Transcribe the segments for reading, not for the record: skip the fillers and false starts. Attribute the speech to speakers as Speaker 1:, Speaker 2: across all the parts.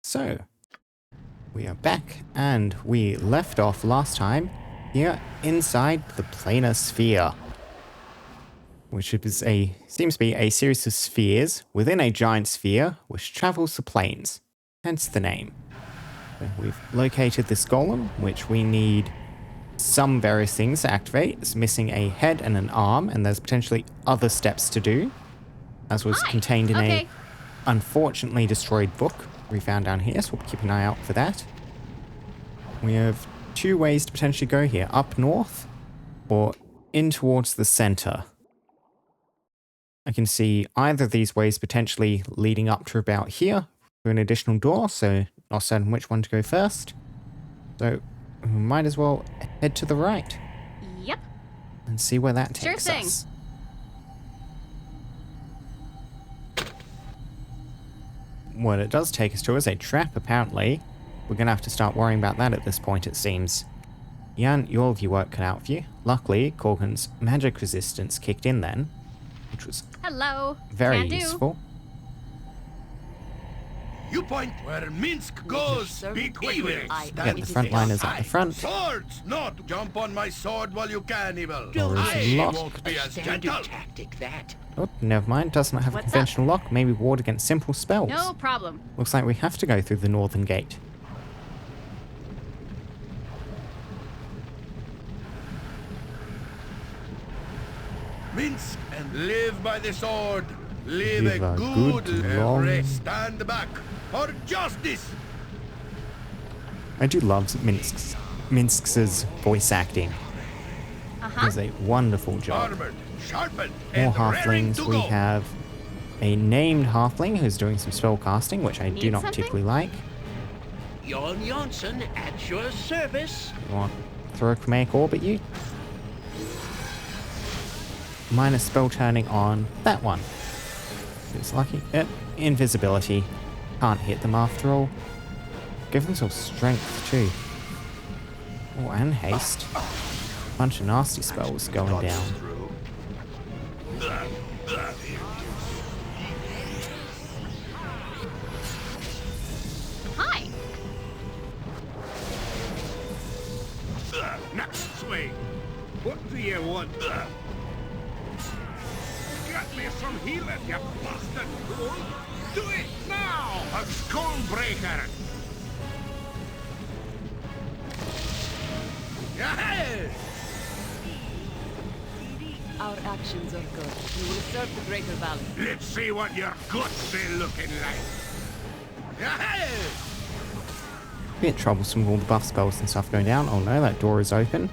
Speaker 1: So, we are back, and we left off last time here inside the planar sphere, which seems to be a series of spheres within a giant sphere which travels the planes, hence the name. So we've located this golem, which we need some various things to activate. It's missing a head and an arm, and there's potentially other steps to do, as was contained in a unfortunately destroyed book we found down here, so we'll keep an eye out for that. We have two ways to potentially go here, up north or in towards the center. I can see either of these ways potentially leading up to about here through an additional door, so not certain which one to go first. So we might as well head to the right.
Speaker 2: Yep.
Speaker 1: And see where that takes
Speaker 2: Sure thing.
Speaker 1: us. What it does take us to is a trap, apparently. We're going to have to start worrying about that at this point, it seems. Jan, you all have your work cut out for you. Luckily, Corgan's magic resistance kicked in then, which was very useful.
Speaker 3: You point where Minsk goes, speak evil.
Speaker 1: Get the frontliners at the front.
Speaker 3: Swords, not jump on my sword while you can, evil.
Speaker 1: Door is
Speaker 3: I
Speaker 1: locked.
Speaker 3: won't be as gentle.
Speaker 4: Tactic that.
Speaker 1: Oh, never mind. Does not have a
Speaker 2: What's
Speaker 1: conventional lock. Maybe ward against simple spells.
Speaker 2: No problem.
Speaker 1: Looks like we have to go through the northern gate.
Speaker 3: Minsk and live by the sword. Live
Speaker 1: Live
Speaker 3: a
Speaker 1: a
Speaker 3: good,
Speaker 1: good, long-
Speaker 3: stand back for justice.
Speaker 1: I do love Minsk's voice acting. He does a wonderful job.
Speaker 3: Armored, sharpened,
Speaker 1: More
Speaker 3: and raring
Speaker 1: halflings.
Speaker 3: to
Speaker 1: We
Speaker 3: go.
Speaker 1: have a named halfling who's doing some spell casting, which I do
Speaker 2: Need
Speaker 1: not
Speaker 2: something?
Speaker 1: particularly like.
Speaker 4: Jon Jonsson at your service.
Speaker 1: You want throw a chromatic orb at you? Minus spell turning on that one. It's lucky. Invisibility. Can't hit them after all. Give them some strength too. Oh, and haste. Bunch of nasty spells going down.
Speaker 2: Hi.
Speaker 3: Next swing. What do you want? Get me some healing, you bastard fool! Do it now! A skullbreaker! Yeah!
Speaker 5: Our actions are good. We will serve the greater value.
Speaker 3: Let's see what your guts be looking like. Yeah!
Speaker 1: Bit troublesome with all the buff spells and stuff going down. Oh no, that door is open.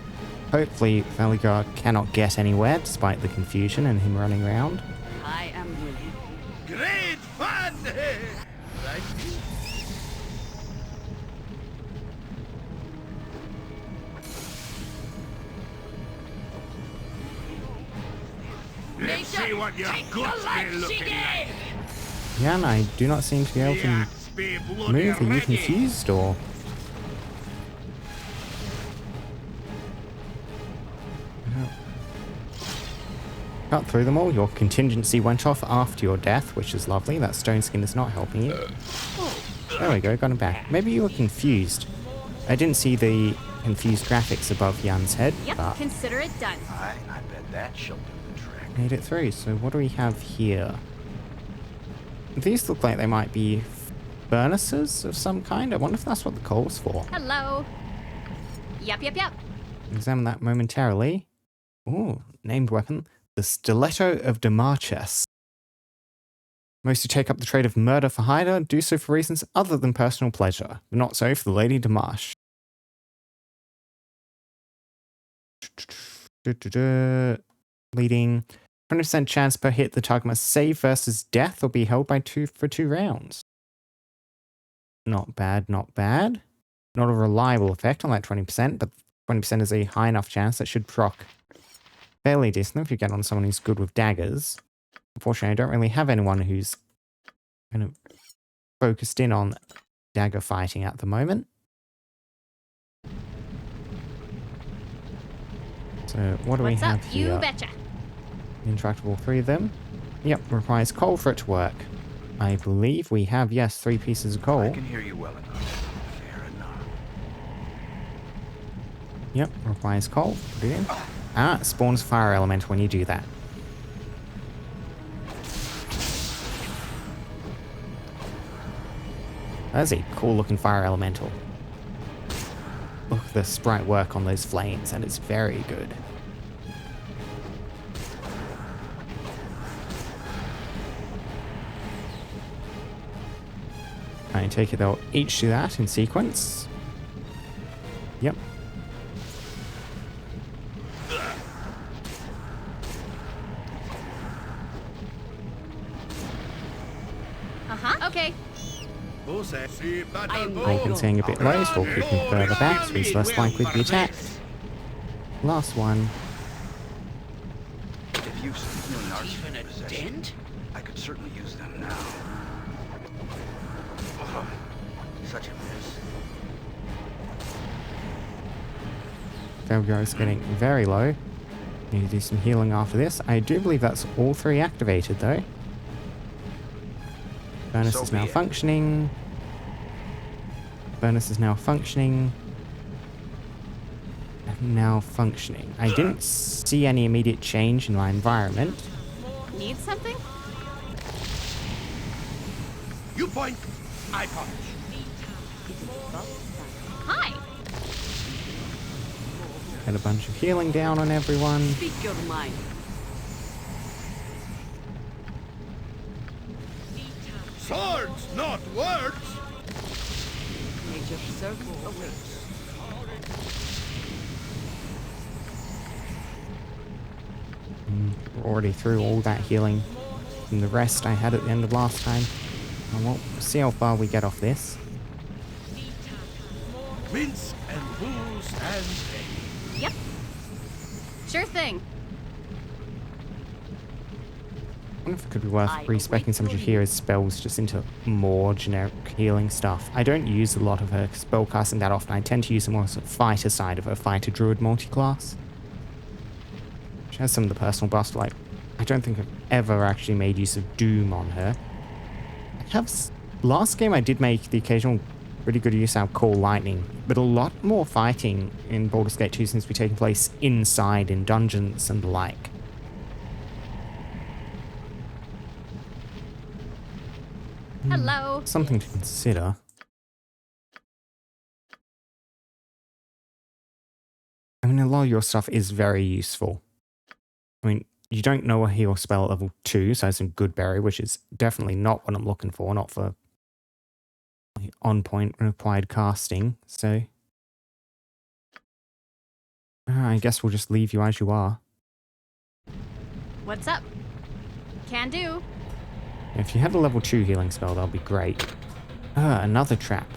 Speaker 1: Hopefully Valigar cannot get anywhere despite the confusion and him running around.
Speaker 5: I am willing.
Speaker 3: Great fun! Right? Let's see what your guts be looking like.
Speaker 1: Jan, I do not seem to be able to
Speaker 3: Yaks be bloody
Speaker 1: move. Are you
Speaker 3: ready.
Speaker 1: confused or? Cut through them all. Your contingency went off after your death, which is lovely. That stone skin is not helping you. There we go, got him back. Maybe you were confused. I didn't see the confused graphics above Jan's head,
Speaker 2: Yep.
Speaker 1: but
Speaker 2: Consider it done.
Speaker 3: I bet that shall do the trick.
Speaker 1: made it through. So what do we have here? These look like they might be furnaces of some kind. I wonder if that's what the coal's for.
Speaker 2: Hello. Yep.
Speaker 1: Examine that momentarily. Ooh, named weapon. The Stiletto of Demarches. Most who take up the trade of murder for hire do so for reasons other than personal pleasure, but not so for the Lady Demarche. Leading 20% chance per hit the target must save versus death or be held by for 2 rounds. Not bad, not bad. Not a reliable effect on that 20%, but 20% is a high enough chance that should proc fairly decent if you get on someone who's good with daggers. Unfortunately, I don't really have anyone who's kind of focused in on dagger fighting at the moment. So what do we
Speaker 2: What's up?
Speaker 1: have here?
Speaker 2: You betcha.
Speaker 1: Interact with all 3 of them. Yep, requires coal for it to work. I believe we have, yes, 3 pieces of
Speaker 3: I
Speaker 1: coal.
Speaker 3: can hear you well enough. Fair enough.
Speaker 1: Yep, requires coal. Put it in. Ah, it spawns fire element when you do that. That's a cool looking fire elemental. Look at the sprite work on those flames, and it's very good. I take it they'll each do that in sequence. Yep.
Speaker 2: Okay.
Speaker 1: Iconsing a bit low, so we'll keep him further back so he's less likely to be attacked. Last one.
Speaker 3: If you've seen
Speaker 4: Even a dent?
Speaker 3: I could certainly use them now. Oh, such a mess.
Speaker 1: Failure is getting very low. Need to do some healing after this. I do believe that's all 3 activated though. Furnace
Speaker 3: So
Speaker 1: is now
Speaker 3: be it.
Speaker 1: functioning. Furnace is now functioning. Now functioning. I didn't see any immediate change in my environment.
Speaker 2: Need something?
Speaker 3: You point, I punch.
Speaker 2: Hi.
Speaker 1: Had a bunch of healing down on everyone.
Speaker 5: Speak your mind.
Speaker 3: Swords, not words.
Speaker 5: Nature's servant awaits.
Speaker 1: We're already through all that healing from the rest I had at the end of last time. And we'll see how far we get off this.
Speaker 3: Mince and booze and hay.
Speaker 2: Yep. Sure thing.
Speaker 1: I wonder if it could be worth
Speaker 5: I
Speaker 1: respecing some of Jaheira's spells just into more generic healing stuff. I don't use a lot of her spellcasting that often. I tend to use the more sort of fighter side of her fighter druid multi-class. She has some of the personal buffs, like, I don't think I've ever actually made use of Doom on her. Last game I did make the occasional pretty good use out of Call Lightning, but a lot more fighting in Baldur's Gate 2 seems to be taking place inside in dungeons and the like.
Speaker 2: Hello.
Speaker 1: Something to consider. I mean, a lot of your stuff is very useful. I mean, you don't know a heal spell at level 2, so some good berry, which is definitely not what I'm looking for, not for on-point required casting, so I guess we'll just leave you as you are.
Speaker 2: What's up? Can do.
Speaker 1: If you had a level 2 healing spell, that'll be great. Another trap.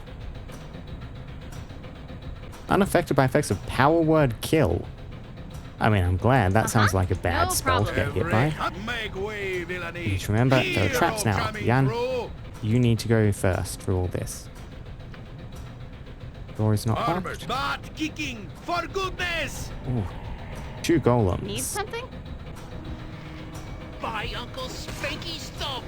Speaker 1: Unaffected by effects of power word kill. I mean, I'm glad. That sounds like a bad
Speaker 2: No
Speaker 1: spell to get hit by.
Speaker 3: Make way, villainy.
Speaker 1: You need to remember, there are traps
Speaker 3: Hero
Speaker 1: now.
Speaker 3: coming
Speaker 1: Jan,
Speaker 3: through.
Speaker 1: you need to go first through all this. Door is not
Speaker 3: Armor
Speaker 1: locked.
Speaker 3: start kicking, for goodness!
Speaker 1: Ooh, 2 golems.
Speaker 2: Need something?
Speaker 4: By Uncle Spanky's thumb.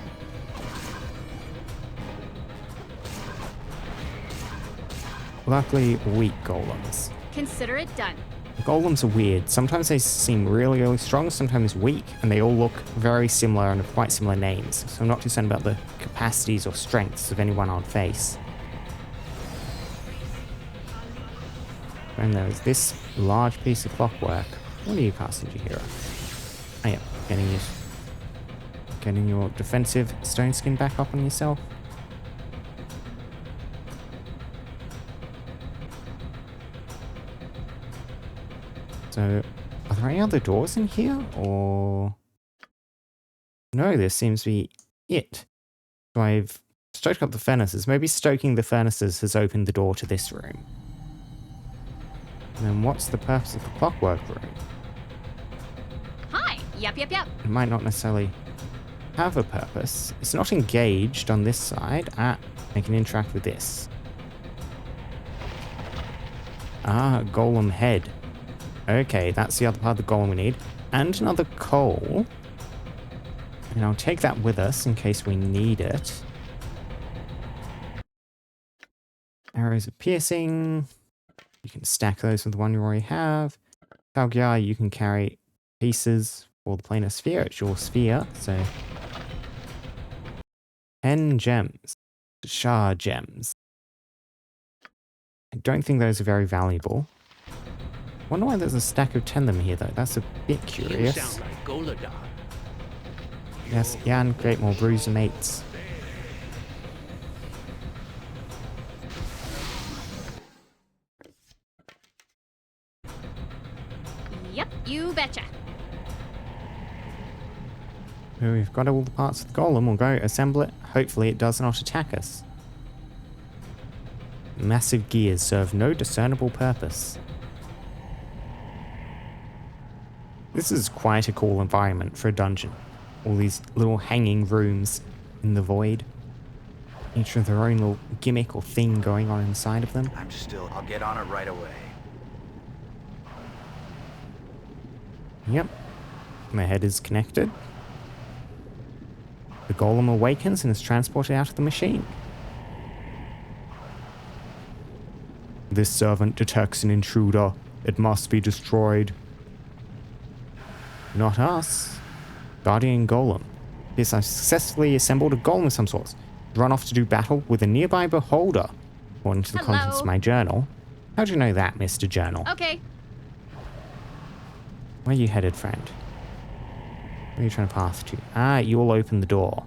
Speaker 1: Luckily, weak golems.
Speaker 2: Consider it done.
Speaker 1: Golems are weird. Sometimes they seem really, really strong, sometimes weak, and they all look very similar and have quite similar names. So I'm not too concerned about the capacities or strengths of any one on face. And there's this large piece of clockwork. What are you casting, Jaheira? Oh yeah, getting your defensive stone skin back up on yourself. So, are there any other doors in here, or...? No, this seems to be it. So I've stoked up the furnaces. Maybe stoking the furnaces has opened the door to this room. And then what's the purpose of the clockwork room?
Speaker 2: Hi. Yep.
Speaker 1: It might not necessarily have a purpose. It's not engaged on this side. I can interact with this. Golem head. Okay, that's the other part of the golem we need. And another coal. And I'll take that with us in case we need it. Arrows of piercing. You can stack those with the one you already have. Talgyar, you can carry pieces for the planar sphere. It's your sphere, so 10 gems. Shard gems. I don't think those are very valuable. Wonder why there's a stack of 10 of them here though. That's a bit
Speaker 4: You
Speaker 1: curious.
Speaker 4: sound like Goladar.
Speaker 1: Yes, Jan, create more bruiser mates.
Speaker 2: Yep, you betcha.
Speaker 1: So we've got all the parts of the golem. We'll go assemble it. Hopefully it does not attack us. Massive gears serve no discernible purpose. This is quite a cool environment for a dungeon. All these little hanging rooms in the void. Each with their own little gimmick or thing going on inside of them.
Speaker 6: I'll get on it right away.
Speaker 1: Yep. My head is connected. The golem awakens and is transported out of the machine. This servant detects an intruder. It must be destroyed. Not us. Guardian Golem. Yes, I've successfully assembled a golem of some sort. Run off to do battle with a nearby beholder. According to the contents of my journal. How do you know that, Mr. Journal?
Speaker 2: Okay.
Speaker 1: Where are you headed, friend? Where are you trying to path to? Ah, you will open the door.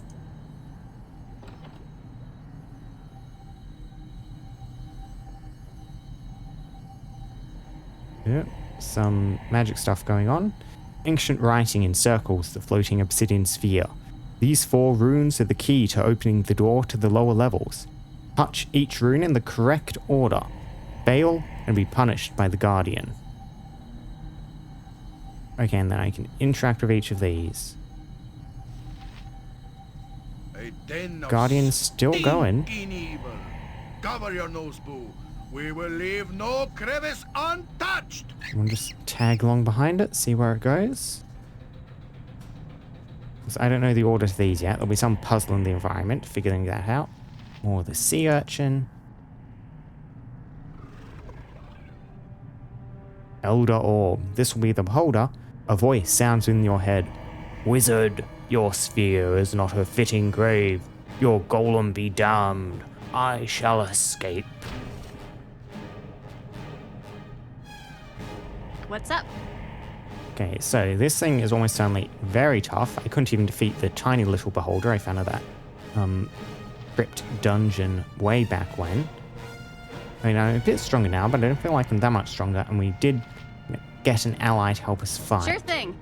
Speaker 1: Yep, some magic stuff going on. Ancient writing encircles the floating obsidian sphere. These 4 runes are the key to opening the door to the lower levels. Touch each rune in the correct order. Fail and be punished by the Guardian. Okay, and then I can interact with each of these.
Speaker 3: A den of
Speaker 1: Guardian's still going.
Speaker 3: stinking evil. Cover your nose, boo. We will leave no crevice untouched.
Speaker 1: We'll just tag along behind it, see where it goes. 'Cause I don't know the order to these yet. There'll be some puzzle in the environment, figuring that out. More of the sea urchin. Elder Orb. This will be the beholder. A voice sounds in your head. Wizard, your sphere is not a fitting grave. Your golem be damned. I shall escape.
Speaker 2: What's up?
Speaker 1: Okay, so this thing is almost certainly very tough. I couldn't even defeat the tiny little beholder I found at that crypt dungeon way back when. I mean, I'm a bit stronger now, but I don't feel like I'm that much stronger, and we did get an ally to help us fight.
Speaker 2: Sure thing.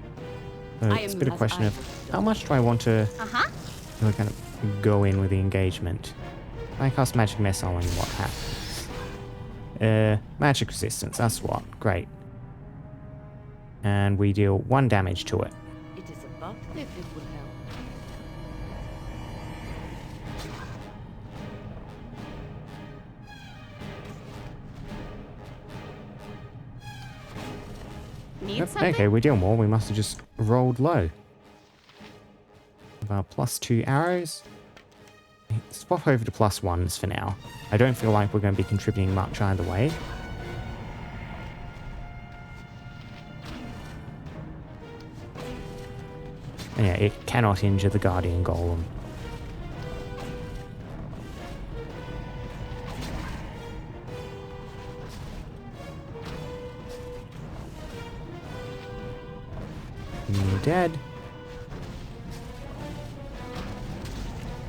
Speaker 1: So
Speaker 5: I
Speaker 1: it's a
Speaker 5: am
Speaker 1: bit of a
Speaker 5: as
Speaker 1: question
Speaker 5: I
Speaker 1: of how much do I want to
Speaker 2: Uh-huh.
Speaker 1: really kind of go in with the engagement. If I cast magic missile and what happens? Magic resistance, that's what. Great. And we deal 1 damage to it.
Speaker 5: It is a buff if it will help.
Speaker 2: Need
Speaker 1: Yep,
Speaker 2: something?
Speaker 1: okay, we deal more. We must have just rolled low. About +2 arrows. Swap over to +1s for now. I don't feel like we're going to be contributing much either way. And yeah, it cannot injure the Guardian Golem. You're dead.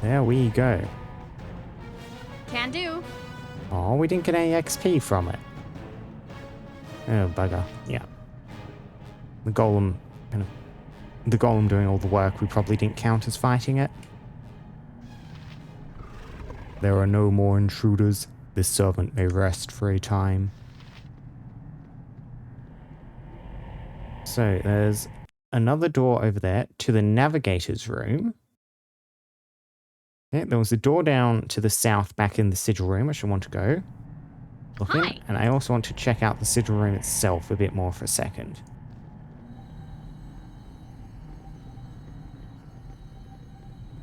Speaker 1: There we go.
Speaker 2: Can do.
Speaker 1: Oh, we didn't get any XP from it. Oh, bugger. Yeah. The golem, the golem doing all the work, we probably didn't count as fighting it. There are no more intruders. This servant may rest for a time. So, there's another door over there to the navigator's room. Yeah, there was a door down to the south back in the sigil room, which I want to go look in.
Speaker 2: Hi.
Speaker 1: And I also want to check out the sigil room itself a bit more for a second.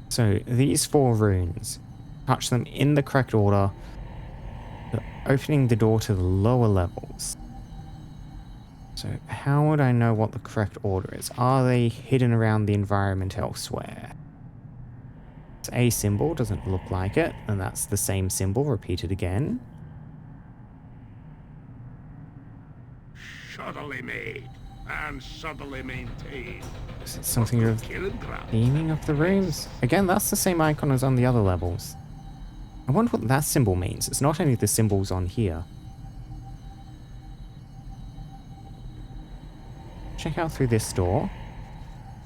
Speaker 1: So these 4 runes, touch them in the correct order. The opening the door to the lower levels. So how would I know what the correct order is? Are they hidden around the environment elsewhere? It's a symbol, doesn't look like it, and that's the same symbol repeated again.
Speaker 3: Shoddily made and shoddily maintained.
Speaker 1: Is it something of
Speaker 3: Killing ground.
Speaker 1: theming of the rooms? Again, that's the same icon as on the other levels. I wonder what that symbol means. It's not any of the symbols on here. Check out through this door.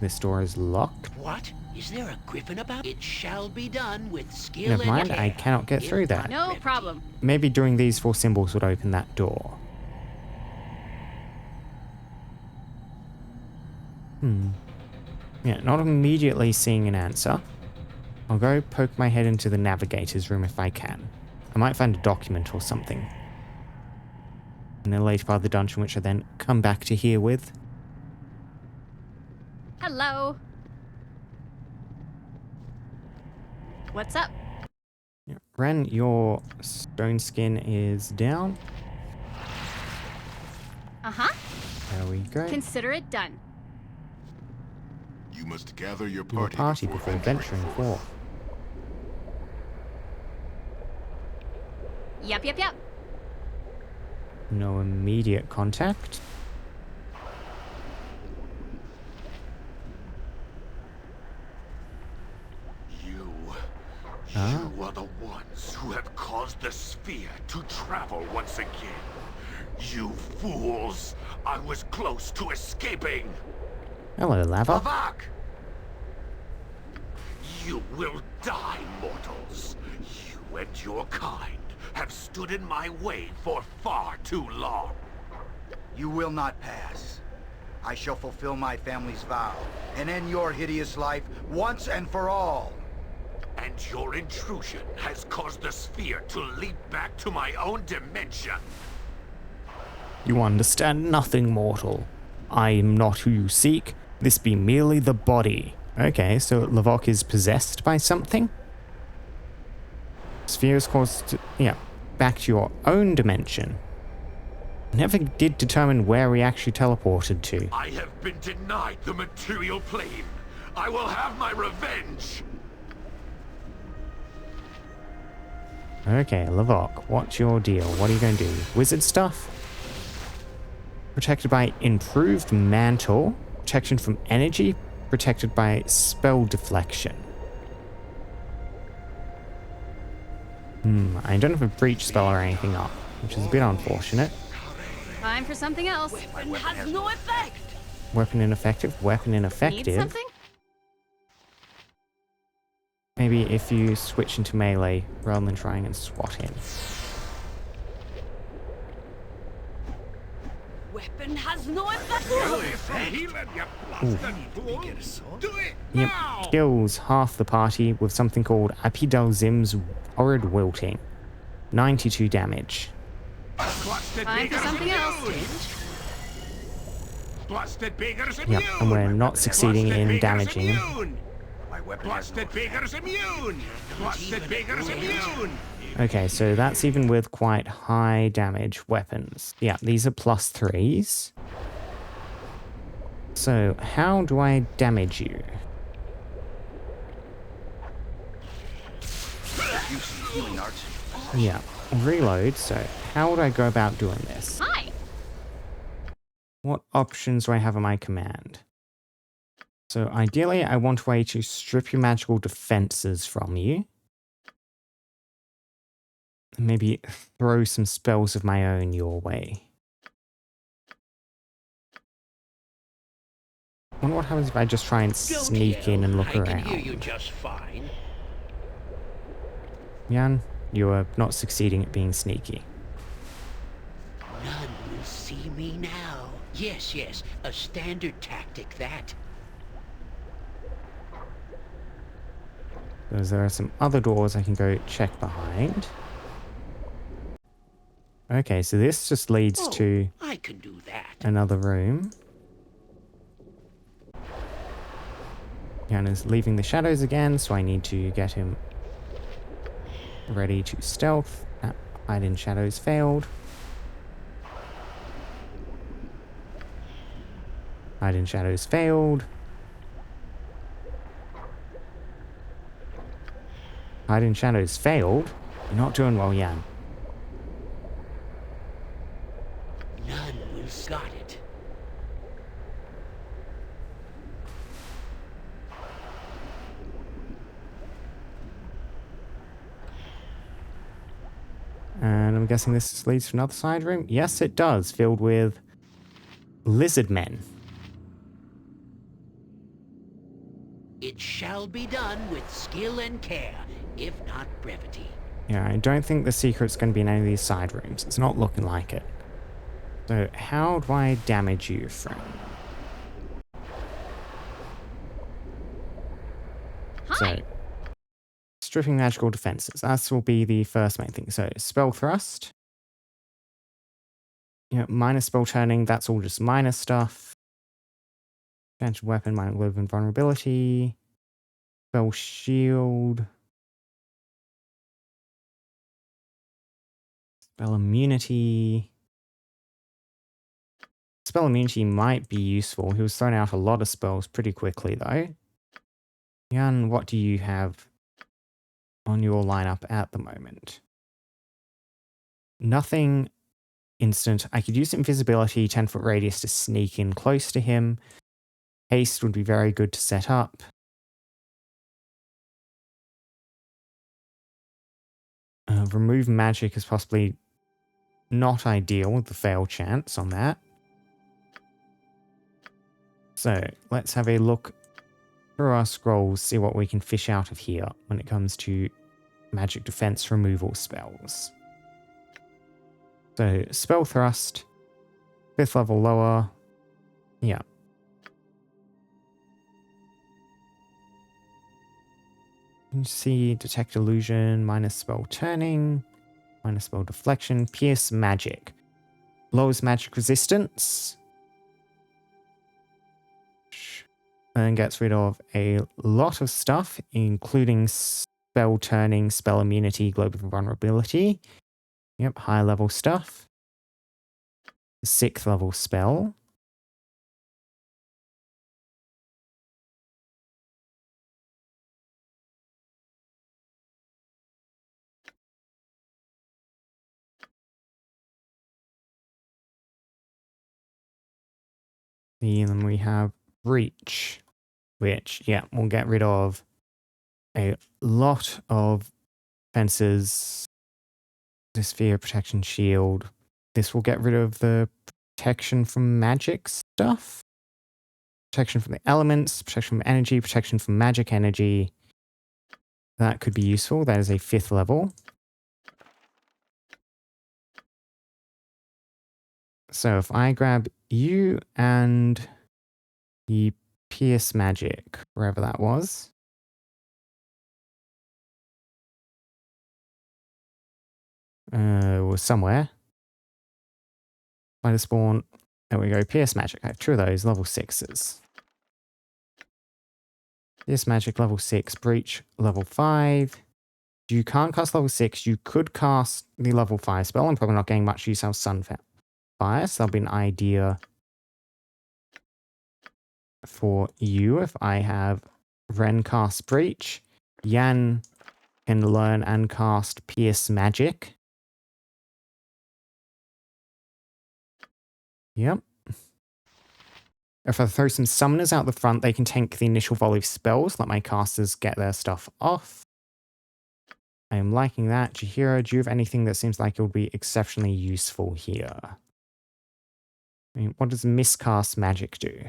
Speaker 1: This door is locked.
Speaker 4: What? Is there a griffin about? It shall be done with skill
Speaker 1: Never
Speaker 4: and
Speaker 1: mind,
Speaker 4: care.
Speaker 1: I cannot get through that.
Speaker 2: No problem.
Speaker 1: Maybe doing these 4 symbols would open that door. Yeah, not immediately seeing an answer. I'll go poke my head into the navigator's room if I can. I might find a document or something. In a later part of the dungeon, which I then come back to here with.
Speaker 2: Hello. What's up?
Speaker 1: Yeah. Ren, your stone skin is down.
Speaker 2: Uh-huh.
Speaker 1: There we go.
Speaker 2: Consider it done.
Speaker 3: You must gather your
Speaker 1: Your party before venturing forth.
Speaker 2: Yep, yep, yep.
Speaker 1: No immediate contact.
Speaker 3: You
Speaker 1: Ah.
Speaker 3: are the ones who have caused the sphere to travel once again. You fools! I was close to escaping!
Speaker 1: Hello, Lavok.
Speaker 3: Lavok! You will die, mortals. You and your kind have stood in my way for far too long.
Speaker 6: You will not pass. I shall fulfill my family's vow and end your hideous life once and for all.
Speaker 3: And your intrusion has caused the sphere to leap back to my own dimension.
Speaker 1: You understand nothing, mortal. I am not who you seek. This be merely the body. Okay, so Lavok is possessed by something? Sphere is caused, back to your own dimension. Never did determine where we actually teleported to.
Speaker 3: I have been denied the material plane. I will have my revenge.
Speaker 1: Okay, Lavok, what's your deal? What are you going to do? Wizard stuff? Protected by improved mantle. Protection from energy. Protected by spell deflection. I don't have a breach spell or anything up, which is a bit unfortunate.
Speaker 2: Time for something else.
Speaker 5: Weapon has no effect.
Speaker 1: Weapon ineffective? Weapon
Speaker 2: Need
Speaker 1: ineffective?
Speaker 2: something?
Speaker 1: Maybe if you switch into melee rather than trying and swat him.
Speaker 5: Weapon has no effect.
Speaker 3: Heal it, you blasted fool. Do it
Speaker 1: Yep,
Speaker 3: now.
Speaker 1: kills half the party with something called Apidalzim's Horrid Wilting. 92 damage.
Speaker 3: Blasted
Speaker 2: Time for
Speaker 3: beggars
Speaker 2: something else.
Speaker 3: immune. Blasted beggars
Speaker 1: Yep,
Speaker 3: immune.
Speaker 1: and we're not succeeding
Speaker 3: Blasted
Speaker 1: in
Speaker 3: beggars
Speaker 1: damaging him.
Speaker 3: immune.
Speaker 6: My weapon has no
Speaker 3: Blasted beggars immune. Blasted beggars immune.
Speaker 1: Okay, so that's even with quite high damage weapons. Yeah, these are +3s. So, how do I damage you?
Speaker 6: use some healing arts.
Speaker 1: Yeah, reload, so how would I go about doing this?
Speaker 2: Hi.
Speaker 1: What options do I have at my command? So ideally, I want a way to strip your magical defenses from you. And maybe throw some spells of my own your way. I wonder what happens if I just try and
Speaker 4: Don't
Speaker 1: sneak in
Speaker 4: yell.
Speaker 1: and look
Speaker 4: I can hear you
Speaker 1: around.
Speaker 4: just fine.
Speaker 1: Jan, you are not succeeding at being sneaky.
Speaker 4: None will see me now. Yes, yes, a standard tactic, that.
Speaker 1: Because there are some other doors I can go check behind. Okay, so this just leads
Speaker 4: Oh,
Speaker 1: to
Speaker 4: I can do that.
Speaker 1: another room. Jan is leaving the shadows again, so I need to get him ready to stealth. Hide in shadows failed. Hide in shadows failed. Hide in shadows failed. You're not doing well, Yan.
Speaker 4: None will slot it.
Speaker 1: And I'm guessing this leads to another side room? Yes, it does. Filled with lizard men.
Speaker 4: It shall be done with skill and care, if not brevity.
Speaker 1: Yeah, I don't think the secret's going to be in any of these side rooms. It's not looking like it. So, how do I damage you, friend? So,
Speaker 2: Hi.
Speaker 1: stripping magical defenses. That will be the first main thing. So, spell thrust. Yeah, minus spell turning. That's all just minor stuff. Advantage weapon, minor glove invulnerability. Spell shield. Spell immunity. Spell immunity might be useful. He was throwing out a lot of spells pretty quickly, though. Yan, what do you have on your lineup at the moment? Nothing instant. I could use invisibility, 10-foot radius to sneak in close to him. Haste would be very good to set up. Remove magic is possibly not ideal with the fail chance on that. So let's have a look through our scrolls, see what we can fish out of here when it comes to magic defense removal spells. So spell thrust, 5th level lower. Yeah. You see detect illusion, minus spell turning, minus spell deflection, pierce magic. Lowers magic resistance. And gets rid of a lot of stuff, including spell turning, spell immunity, global vulnerability. Yep, high level stuff. 6th level spell. And then we have Reach, which, yeah, will get rid of a lot of fences. This sphere protection shield. This will get rid of the protection from magic stuff. Protection from the elements, protection from energy, protection from magic energy. That could be useful. That is a 5th level. So if I grab you and the pierce magic, wherever that was. Was somewhere. Spider spawn. There we go. Pierce magic. I have 2 of those, level 6s. Pierce magic, level 6. Breach, level 5. You can't cast level 6. You could cast the level 5 spell. I'm probably not getting much use out of Sunfire, so that'll be an idea for you if I have Ren cast Breach. Yan can learn and cast Pierce Magic. Yep. If I throw some summoners out the front, they can tank the initial volley of spells, let my casters get their stuff off. I am liking that. Chihiro, do you have anything that seems like it would be exceptionally useful here? I mean, what does miscast magic do?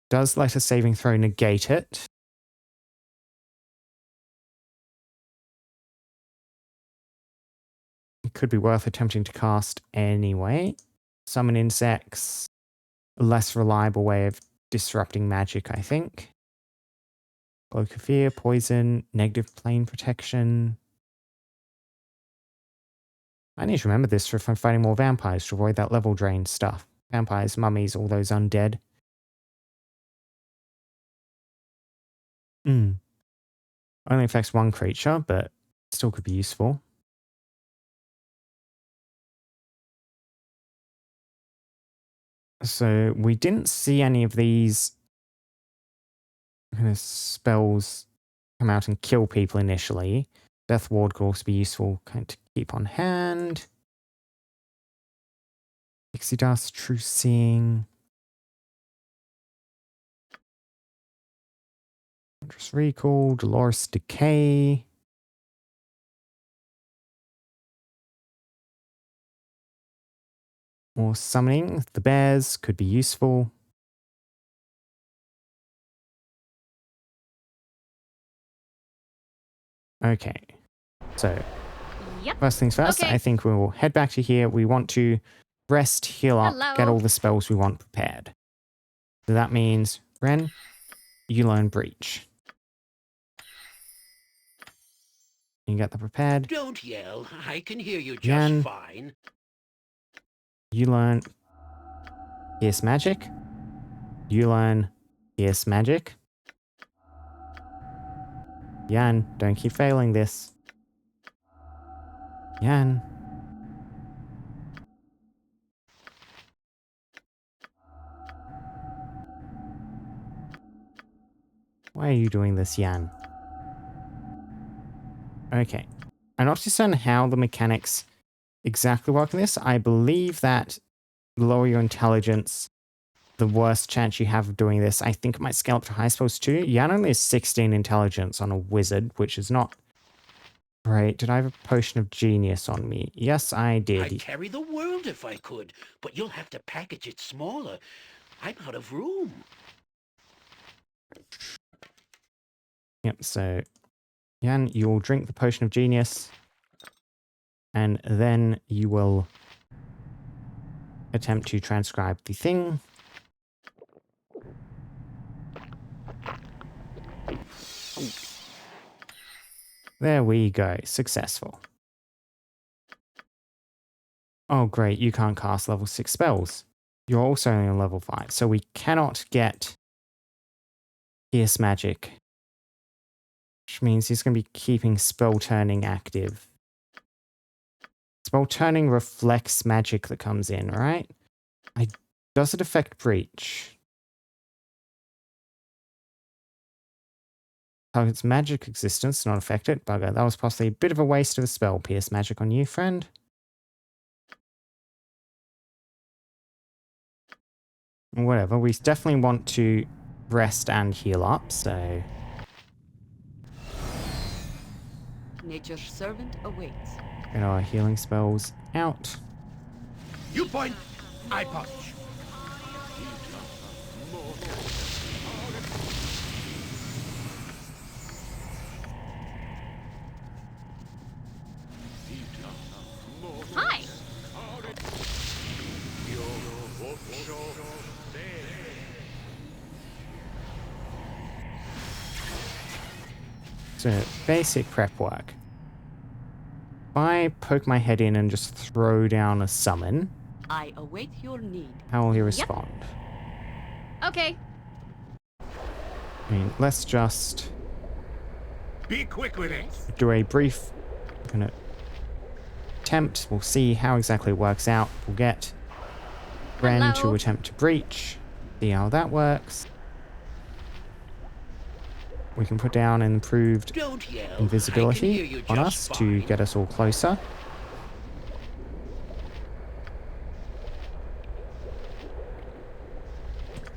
Speaker 1: Does let a saving throw negate it? It could be worth attempting to cast anyway. Summon insects. A less reliable way of disrupting magic, I think. Cloak of Fear, Poison, Negative Plane Protection. I need to remember this for if I'm fighting more vampires to avoid that level drain stuff. Vampires, mummies, all those undead. Only affects one creature, but still could be useful. So we didn't see any of these kind of spells come out and kill people initially. Death Ward could also be useful kind of to keep on hand. Pixie Dust, True Seeing. Wondrous Recall, Dolores Decay. More summoning. The bears could be useful. Okay. So,
Speaker 2: Yep.
Speaker 1: first things first,
Speaker 2: Okay.
Speaker 1: I think we'll head back to here. We want to rest, heal up,
Speaker 2: Hello.
Speaker 1: get all the spells we want prepared. So that means, Ren, you learn Breach. You get that prepared.
Speaker 4: Don't yell. I can hear you just
Speaker 1: Yan.
Speaker 4: fine.
Speaker 1: You learn Pierce Magic. You learn Pierce Magic. Yan, don't keep failing this. Yan. Why are you doing this, Yan? Okay. I'm not too certain how the mechanics exactly work in this. I believe that the lower your intelligence, the worse chance you have of doing this. I think it might scale up to high spells too. Yan only has 16 intelligence on a wizard, which is not great. Did I have a potion of genius on me? Yes, I did.
Speaker 4: I'd carry the world if I could, but you'll have to package it smaller. I'm out of room.
Speaker 1: Yep, so Yan, you'll drink the potion of genius, and then you will attempt to transcribe the thing. There we go, successful. Oh great, you can't cast level 6 spells. You're also only on level 5, so we cannot get Pierce Magic. Which means he's going to be keeping Spell Turning active. Spell Turning reflects magic that comes in, right? Does it affect Breach? Target's magic existence, not affected. Bugger, that was possibly a bit of a waste of a spell. Pierce Magic on you, friend. Whatever, we definitely want to rest and heal up, so...
Speaker 5: Nature's servant awaits.
Speaker 1: Get our healing spells out.
Speaker 3: You point, I punch.
Speaker 2: Hi.
Speaker 1: So, basic prep work. If I poke my head in and just throw down a summon,
Speaker 5: I await your need.
Speaker 1: how will he respond?
Speaker 2: Okay.
Speaker 1: I mean, let's just
Speaker 3: Be quick with it.
Speaker 1: do a brief kind of attempt. We'll see how exactly it works out. We'll get Ren to
Speaker 2: Hello?
Speaker 1: attempt to breach. See how that works. We can put down improved
Speaker 4: Don't yell. I can hear
Speaker 1: invisibility
Speaker 4: you
Speaker 1: on
Speaker 4: just
Speaker 1: us to
Speaker 4: fine.
Speaker 1: get us all closer.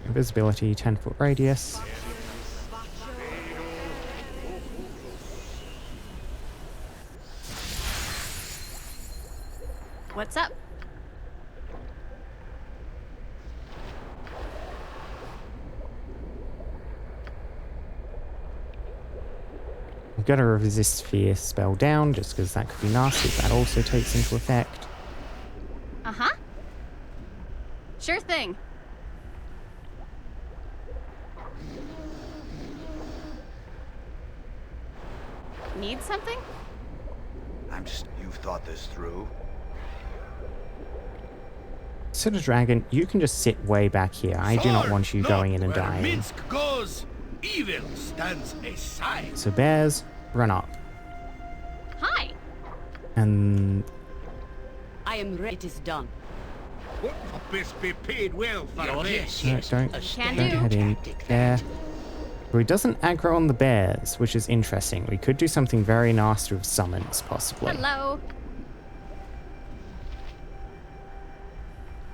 Speaker 1: Invisibility, 10-foot radius.
Speaker 2: What's up?
Speaker 1: We'll get a resist fear spell down just because that could be nasty if that also takes into effect.
Speaker 2: Uh-huh. Sure thing. Need something?
Speaker 6: You've thought this through.
Speaker 1: Soda Dragon, you can just sit way back here. I do not want you going in and
Speaker 3: Where
Speaker 1: dying.
Speaker 3: Minsk goes, evil stands aside.
Speaker 1: So bears, run up.
Speaker 2: Hi.
Speaker 1: And
Speaker 5: I am ready. It is done.
Speaker 3: What best be paid well for
Speaker 4: Yes,
Speaker 1: No,
Speaker 4: yes.
Speaker 1: don't
Speaker 4: A
Speaker 2: Can
Speaker 4: standard
Speaker 2: do.
Speaker 1: head in
Speaker 4: tactic,
Speaker 1: there.
Speaker 4: that.
Speaker 1: But he doesn't aggro on the bears, which is interesting. We could do something very nasty with summons, possibly.
Speaker 2: Hello.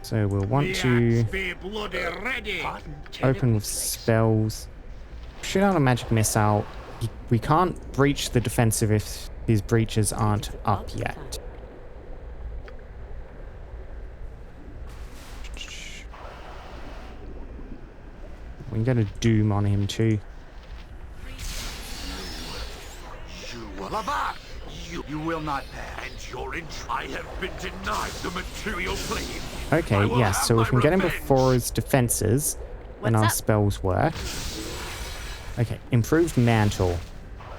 Speaker 1: So we'll want to
Speaker 3: be bloody ready.
Speaker 4: Pardon,
Speaker 1: open with
Speaker 4: turnipy flakes.
Speaker 1: spells. Shoot out a magic missile. We can't breach the defensive if his breaches aren't up yet. We can get a doom on him too.
Speaker 3: Lavok,
Speaker 6: You will not pass.
Speaker 3: and you're in. I have been denied the material plane.
Speaker 1: Okay,
Speaker 3: I will
Speaker 1: yes,
Speaker 3: have
Speaker 1: so we
Speaker 3: my
Speaker 1: can get him
Speaker 3: revenge.
Speaker 1: before his defenses, and
Speaker 2: What's
Speaker 1: our
Speaker 2: up?
Speaker 1: spells work. Okay, improved mantle,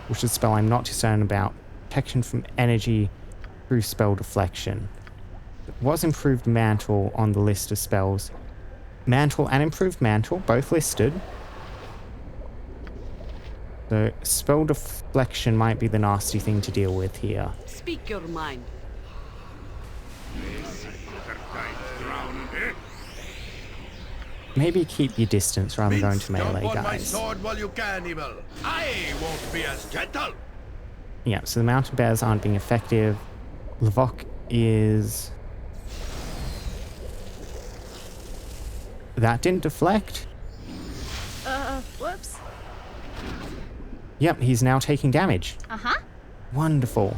Speaker 1: which is a spell I'm not concerned about. Protection from energy through spell deflection. There was improved mantle on the list of spells. Mantle and improved mantle, both listed. So spell deflection might be the nasty thing to deal with here.
Speaker 5: Speak your mind.
Speaker 1: Maybe keep your distance rather than going to melee,
Speaker 7: Jump on my
Speaker 1: guys.
Speaker 7: sword while you can, evil. I won't be as gentle.
Speaker 1: Yeah, so the mountain bears aren't being effective. Lavok is... That didn't deflect?
Speaker 2: Whoops.
Speaker 1: Yep, he's now taking damage.
Speaker 2: Uh-huh.
Speaker 1: Wonderful.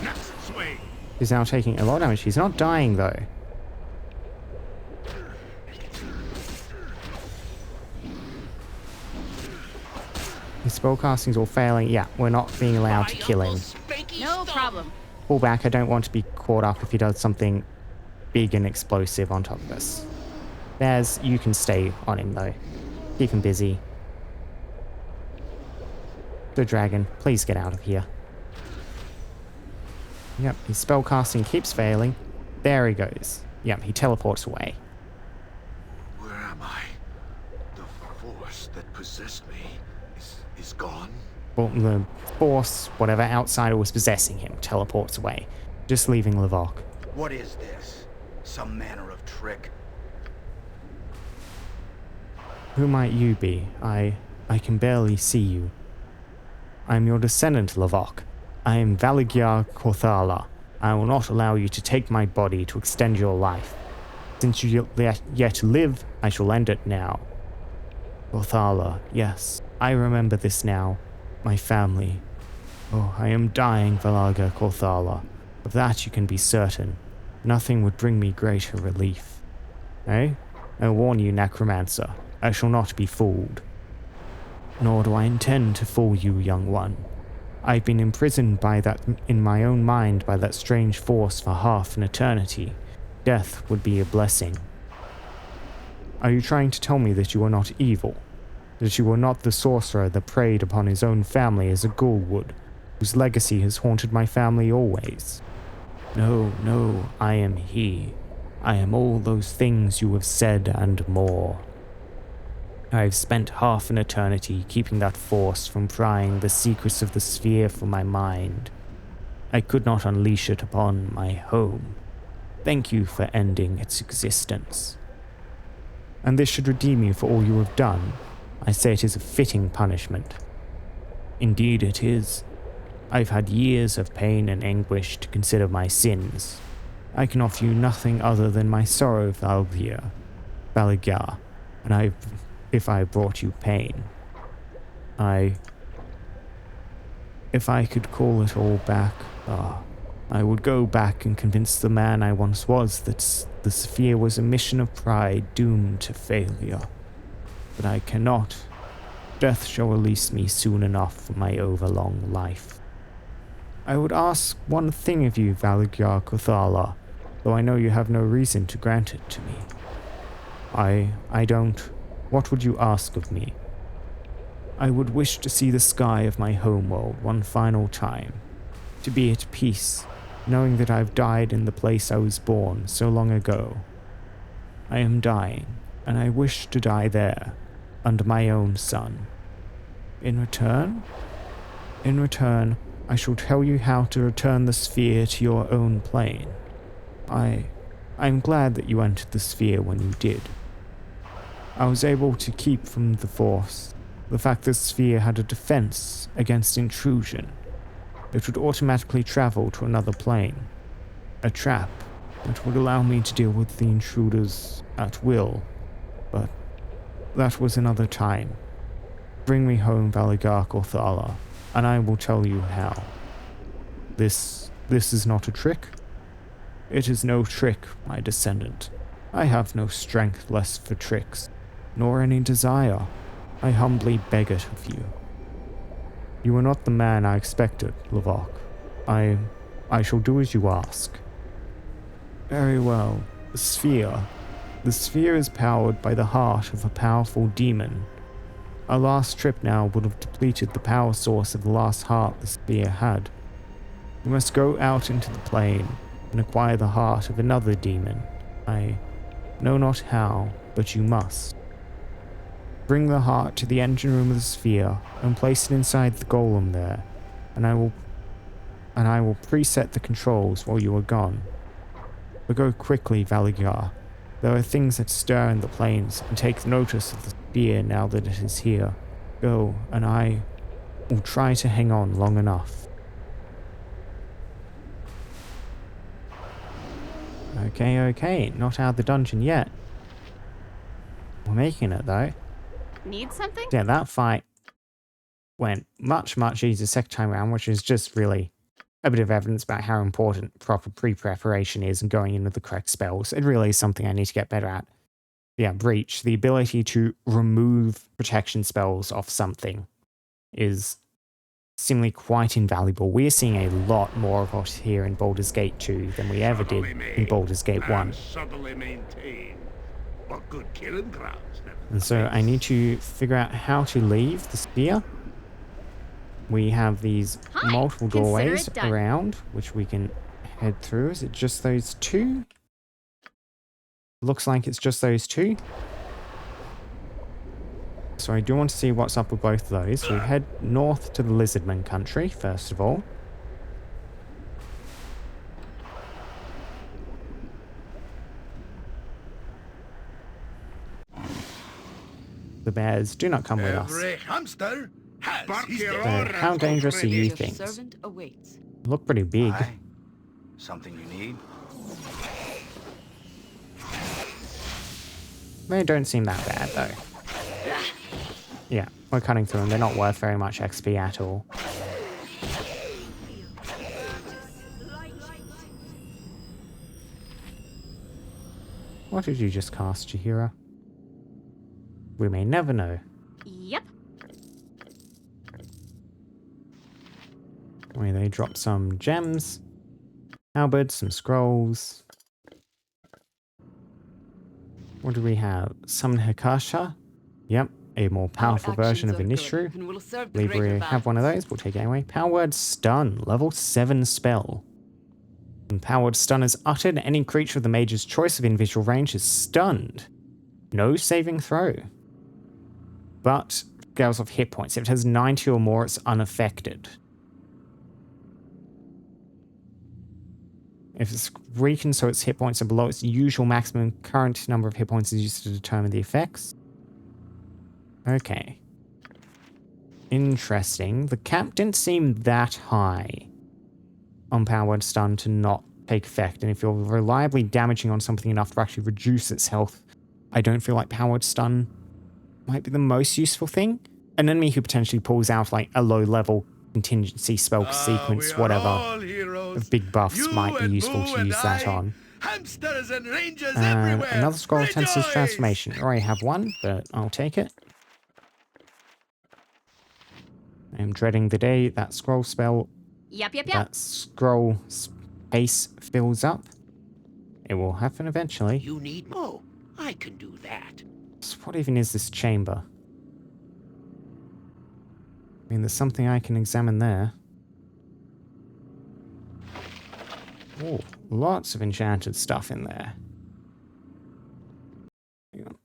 Speaker 3: Next swing.
Speaker 1: He's now taking a lot of damage. He's not dying, though. His spellcasting's all failing. Yeah, we're not being allowed to kill him.
Speaker 2: No problem.
Speaker 1: Pull back. I don't want to be caught up if he does something big and explosive on top of us. Bears, you can stay on him, though. Keep him busy. The dragon, please get out of here. Yep, his spellcasting keeps failing. There he goes. Yep, he teleports away.
Speaker 3: Where am I? The force that possessed me is gone.
Speaker 1: Well, the force, whatever outsider was possessing him, teleports away, just leaving Lavok.
Speaker 6: What is this? Some manner of trick?
Speaker 1: Who might you be? I can barely see you. I am your descendant, Lavok. I am Valigyar Korthala. I will not allow you to take my body to extend your life. Since you yet live, I shall end it now. Korthala, yes, I remember this now. My family. Oh, I am dying, Valigyar Korthala. Of that you can be certain. Nothing would bring me greater relief. Eh? I warn you, Necromancer. I shall not be fooled. Nor do I intend to fool you, young one. I've been imprisoned by that in my own mind by that strange force for half an eternity. Death would be a blessing. Are you trying to tell me that you are not evil? That you are not the sorcerer that preyed upon his own family as a ghoul would, whose legacy has haunted my family always? No, no, I am he. I am all those things you have said and more. I have spent half an eternity keeping that force from prying the secrets of the sphere from my mind. I could not unleash it upon my home. Thank you for ending its existence. And this should redeem you for all you have done. I say it is a fitting punishment. Indeed it is. I've had years of pain and anguish to consider my sins. I can offer you nothing other than my sorrow, Valigyar, and if I brought you pain. If I could call it all back, I would go back and convince the man I once was that the sphere was a mission of pride doomed to failure. But I cannot. Death shall release me soon enough from my overlong life. I would ask one thing of you, Valigyar Korthala, though I know you have no reason to grant it to me. I don't. What would you ask of me? I would wish to see the sky of my homeworld one final time, to be at peace, knowing that I've died in the place I was born so long ago. I am dying, and I wish to die there, under my own sun. In return? In return, I shall tell you how to return the sphere to your own plane. I'm glad that you entered the sphere when you did. I was able to keep from the Force the fact the sphere had a defense against intrusion. It would automatically travel to another plane. A trap that would allow me to deal with the intruders at will. But that was another time. Bring me home Valigark or Thala, and I will tell you how. This is not a trick. It is no trick, my descendant. I have no strength less for tricks, nor any desire. I humbly beg it of you. You are not the man I expected, Lavok. I shall do as you ask. Very well. The sphere. The sphere is powered by the heart of a powerful demon. Our last trip now would have depleted the power source of the last heart the sphere had. You must go out into the plane and acquire the heart of another demon. I know not how, but you must. Bring the heart to the engine room of the sphere and place it inside the golem there, and I will preset the controls while you are gone. But go quickly, Valigar. There are things that stir in the planes, and take notice of the sphere now that it is here. Go, and I will try to hang on long enough. Okay, not out of the dungeon yet. We're making it though.
Speaker 2: Need something?
Speaker 1: Yeah, that fight went much easier second time around, which is just really a bit of evidence about how important proper pre-preparation is and going in with the correct spells. It really is something I need to get better at. Yeah, Breach, the ability to remove protection spells off something is seemingly quite invaluable. We're seeing a lot more of it here in Baldur's Gate 2 than we ever did in Baldur's Gate 1.
Speaker 7: Subtly maintained, but good killing grounds.
Speaker 1: And so I need to figure out how to leave the sphere. We have these
Speaker 2: Hi,
Speaker 1: multiple
Speaker 2: consider
Speaker 1: doorways
Speaker 2: it done.
Speaker 1: around, which we can head through. Is it just those two? Looks like it's just those two. So I do want to see what's up with both of those. We'll head north to the Lizardman country, first of all. The bears do not come with us.
Speaker 7: Every hamster has his
Speaker 3: your
Speaker 7: day.
Speaker 3: order.
Speaker 1: How dangerous are you
Speaker 5: Your
Speaker 1: things?
Speaker 5: servant awaits.
Speaker 1: Look pretty big.
Speaker 6: Aye. Something you need?
Speaker 1: They don't seem that bad, though. Yeah, we're cutting through them. They're not worth very much XP at all. What did you just cast, Chihira? We may never know.
Speaker 2: Yep.
Speaker 1: Wait, they dropped some gems, halberds, some scrolls. What do we have? Summon Hikasha? Yep, a more powerful version of Inishru. I believe we have one of those. We'll take it anyway. Power word Stun, level 7 spell. When Power word Stun is uttered, any creature of the mage's choice of invisible range is stunned. No saving throw. But scales off hit points. If it has 90 or more, it's unaffected. If it's weakened so its hit points are below its usual maximum, current number of hit points is used to determine the effects. Okay. Interesting. The cap didn't seem that high on Power Word Stun to not take effect, and if you're reliably damaging on something enough to actually reduce its health, I don't feel like Power Word Stun might be the most useful thing. An enemy who potentially pulls out like a low-level contingency spell sequence,
Speaker 7: We are
Speaker 1: whatever,
Speaker 7: all heroes.
Speaker 1: of big buffs
Speaker 7: You
Speaker 1: might be
Speaker 7: and
Speaker 1: useful
Speaker 7: Boo
Speaker 1: to use
Speaker 7: and
Speaker 1: that
Speaker 7: I,
Speaker 1: on.
Speaker 7: Hamsters and rangers
Speaker 1: And
Speaker 7: everywhere.
Speaker 1: another scroll of Tensor's
Speaker 7: Rejoice!
Speaker 1: transformation. I already have one, but I'll take it. I'm dreading the day that scroll spell,
Speaker 2: Yep.
Speaker 1: that scroll space fills up. It will happen eventually.
Speaker 4: You need more. I can do that.
Speaker 1: So what even is this chamber? I mean, there's something I can examine there. Oh, lots of enchanted stuff in there. Hang on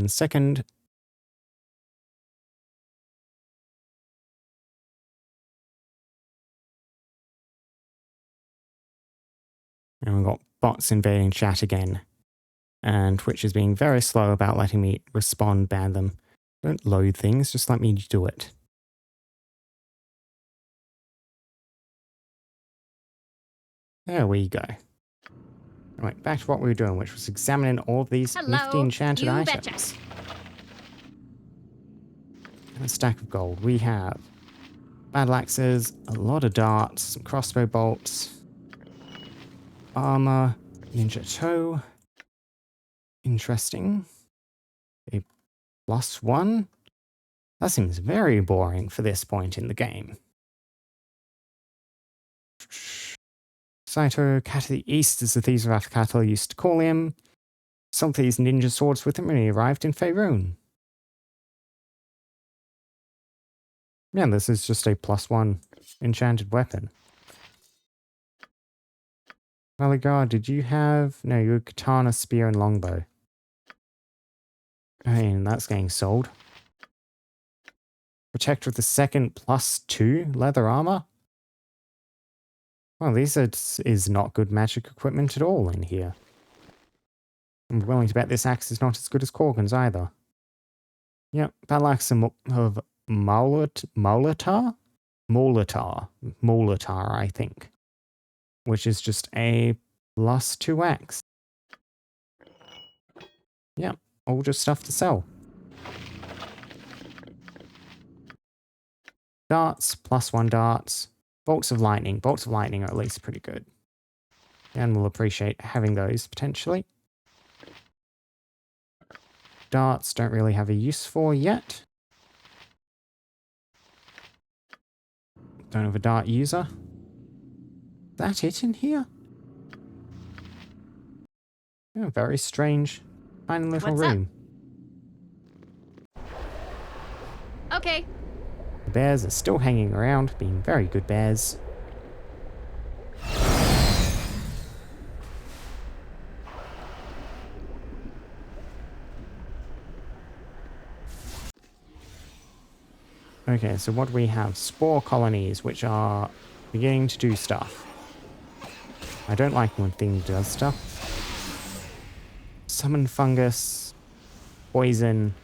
Speaker 1: 1 second. And we've got bots invading chat again. And Twitch is being very slow about letting me respond, ban them. Don't load things, just let me do it. There we go. Alright, back to what we were doing, which was examining all of these nifty
Speaker 2: Hello.
Speaker 1: enchanted
Speaker 2: You
Speaker 1: items.
Speaker 2: betcha.
Speaker 1: And a stack of gold. We have battle axes, a lot of darts, some crossbow bolts, armor, ninja toe. Interesting. A +1? That seems very boring for this point in the game. Saito, Cat of the East, as the Thieves of Afakato used to call him. Some of these ninja swords with him when he arrived in Faerun. Yeah, this is just a +1 enchanted weapon. Malagar, did you have... No, you had katana, spear, and longbow. I mean, that's getting sold. Protector of the Second +2 leather armor? Well, this is not good magic equipment at all in here. I'm willing to bet this axe is not as good as Corgan's either. Yep, battle axe of Molitar, I think. Which is just a +2 axe. Yep, all just stuff to sell. Darts, +1 darts. Bolts of lightning. Bolts of lightning are at least pretty good. And we'll appreciate having those, potentially. Darts don't really have a use for yet. Don't have a dart user. Is that it in here? Oh, very strange. Tiny little
Speaker 2: What's up?
Speaker 1: room.
Speaker 2: Okay.
Speaker 1: The bears are still hanging around, being very good bears. Okay, so what do we have? Spore colonies, which are beginning to do stuff. I don't like when thing does stuff. Summon fungus, poison.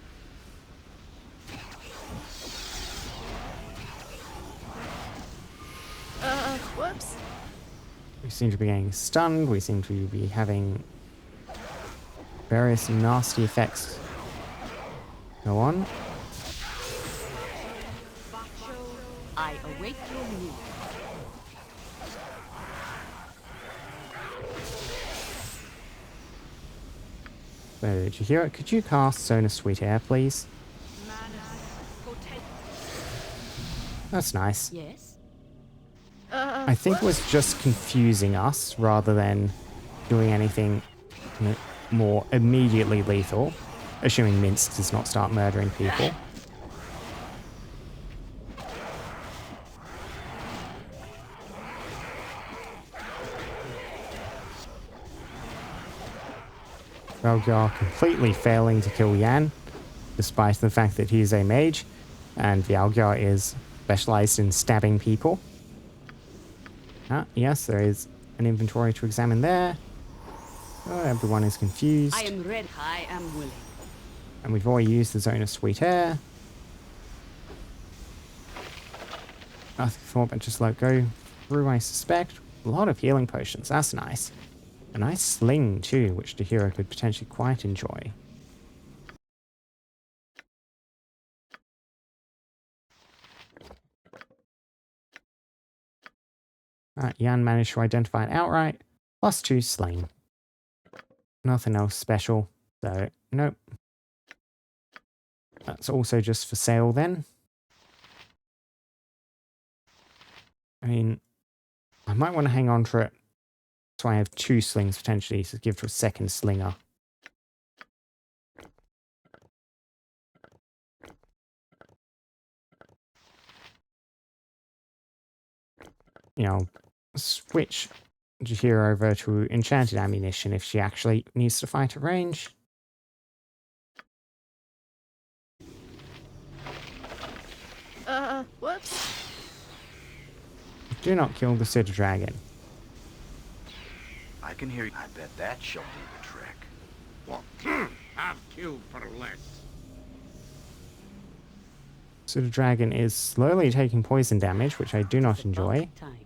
Speaker 2: Whoops.
Speaker 1: We seem to be getting stunned. We seem to be having various nasty effects go on.
Speaker 5: I await your news.
Speaker 1: So, did you hear it? Could you cast Sona Sweet Air, please? That's nice.
Speaker 5: Yes?
Speaker 1: I think it was just confusing us rather than doing anything more immediately lethal, assuming Minsk does not start murdering people. Valgar completely failing to kill Yan, despite the fact that he is a mage, and Valgar is specialized in stabbing people. Ah, yes, there is an inventory to examine there. Oh, everyone is confused.
Speaker 5: I am ready. I am willing.
Speaker 1: And we've already used the Zone of Sweet Air. I thought I'd just let go through, I suspect. A lot of healing potions, that's nice. A nice sling too, which the hero could potentially quite enjoy. Alright, Jan managed to identify it outright. +2 slain. Nothing else special, so nope. That's also just for sale then. I mean, I might want to hang on to it. So I have 2 slings potentially to give to a second slinger. You know, switch Jahira over to enchanted ammunition if she actually needs to fight at range.
Speaker 2: Whoops.
Speaker 1: Do not kill the City Dragon.
Speaker 6: I can hear you. I bet that shall do the trick.
Speaker 7: What? Have killed for less.
Speaker 1: So the dragon is slowly taking poison damage, which I do not
Speaker 5: It's about
Speaker 1: enjoy.
Speaker 5: time.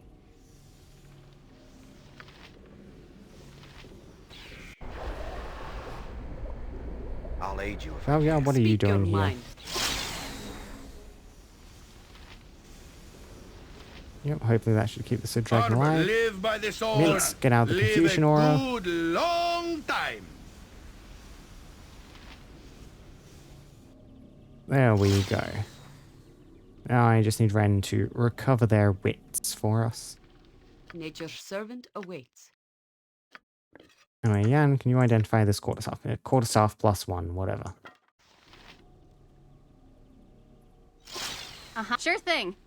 Speaker 6: I'll aid you if
Speaker 1: Oh yeah, what are you
Speaker 5: Speak your
Speaker 1: doing here?
Speaker 5: mind.
Speaker 1: Yep, hopefully that should keep the Sid Dragon
Speaker 7: Arbor,
Speaker 1: alive.
Speaker 7: live by the sword.
Speaker 1: Mints, get out of the
Speaker 7: Live
Speaker 1: confusion
Speaker 7: a
Speaker 1: aura.
Speaker 7: good long time.
Speaker 1: There we go. Now I just need Ren to recover their wits for us.
Speaker 5: Nature's servant awaits.
Speaker 1: Anyway, Yan, can you identify this quarterstaff? Quarterstaff +1, whatever.
Speaker 2: Uh-huh. Sure thing.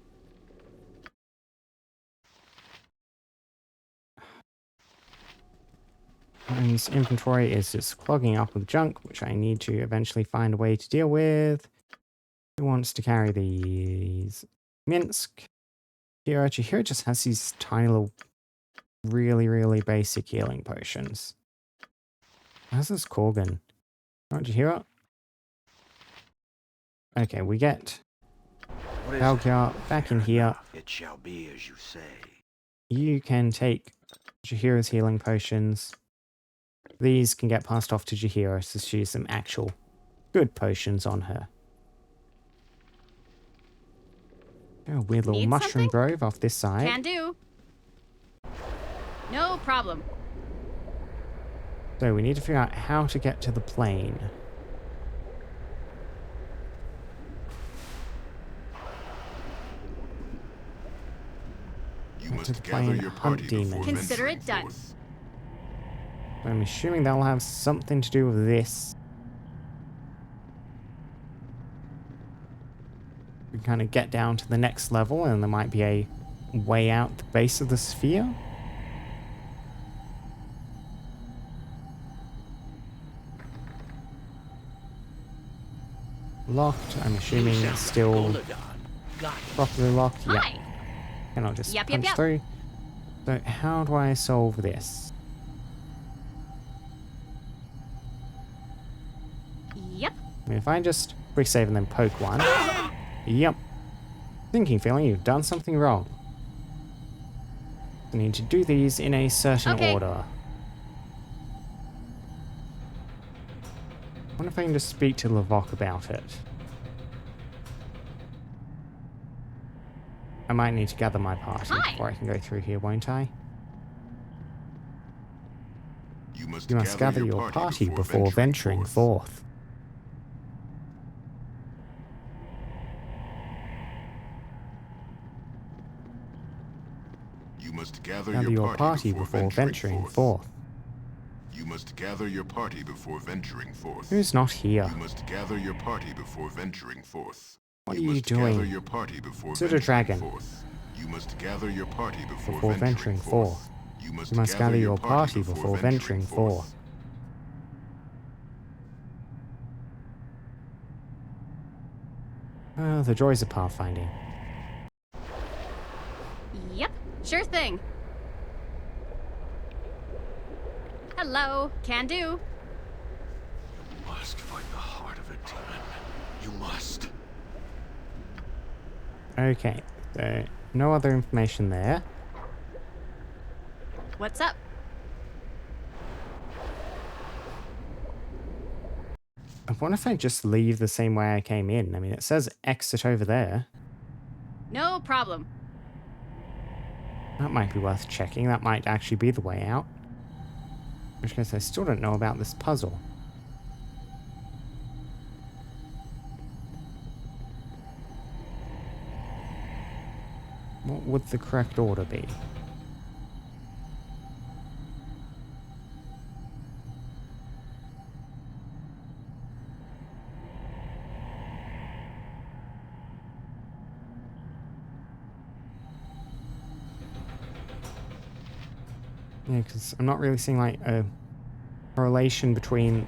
Speaker 1: Ren's inventory is just clogging up with junk, which I need to eventually find a way to deal with. Who wants to carry these? Minsk. Chihiro just has these tiny little, really basic healing potions. How's this Korgan? Not Chihiro? Okay, we get
Speaker 6: What is
Speaker 1: Baldur back in here.
Speaker 6: It shall be as you say.
Speaker 1: You can take Chihiro's healing potions. These can get passed off to Chihiro, so she has some actual good potions on her. Oh, weird little
Speaker 2: Need
Speaker 1: mushroom
Speaker 2: something?
Speaker 1: grove off this side.
Speaker 2: Can do. No problem.
Speaker 1: So we need to figure out how to get to the plane.
Speaker 3: You
Speaker 1: To
Speaker 3: must
Speaker 1: the
Speaker 3: gather
Speaker 1: plane,
Speaker 3: your
Speaker 1: hunt
Speaker 3: party
Speaker 1: demons.
Speaker 3: before
Speaker 2: Consider
Speaker 3: venturing
Speaker 2: it done.
Speaker 3: forth.
Speaker 1: I'm assuming that'll have something to do with this. We kind of get down to the next level and there might be a way out the base of the sphere. Locked. I'm assuming it's still
Speaker 4: Golodon. Got it.
Speaker 1: properly locked. Yeah.
Speaker 2: Hi.
Speaker 1: Cannot just
Speaker 2: Yep,
Speaker 1: punch
Speaker 2: yep.
Speaker 1: through. So how do I solve this?
Speaker 2: Yep.
Speaker 1: I mean, if I just quick save and then poke one. Yep. Thinking, feeling you've done something wrong. I need to do these in a certain
Speaker 2: Okay.
Speaker 1: order. I wonder if I can just speak to Lavok about it. I might need to gather my party
Speaker 2: Hi.
Speaker 1: before I can go through here, won't I?
Speaker 3: You must
Speaker 1: You must gather your party before venturing forth.
Speaker 3: You must gather
Speaker 1: Gather your party before venturing forth.
Speaker 3: You must gather your party before venturing forth.
Speaker 1: Who's not here?
Speaker 3: You must gather your party before venturing forth.
Speaker 1: What
Speaker 3: You
Speaker 1: are you
Speaker 3: must gather
Speaker 1: doing?
Speaker 3: your party before
Speaker 1: Pseudo
Speaker 3: venturing
Speaker 1: dragon.
Speaker 3: forth. You must gather your party before,
Speaker 1: Before venturing forth.
Speaker 3: You must,
Speaker 1: You must gather your party before venturing forth. Oh, the joys of pathfinding.
Speaker 2: Yep. Sure thing. Hello. Can do.
Speaker 3: You must find the heart of a demon. You must.
Speaker 1: Okay, so no other information there.
Speaker 2: What's up?
Speaker 1: I wonder if I just leave the same way I came in. I mean, it says exit over there.
Speaker 2: No problem.
Speaker 1: That might be worth checking. That might actually be the way out. In which case, I still don't know about this puzzle. What would the correct order be? Yeah, because I'm not really seeing like a correlation between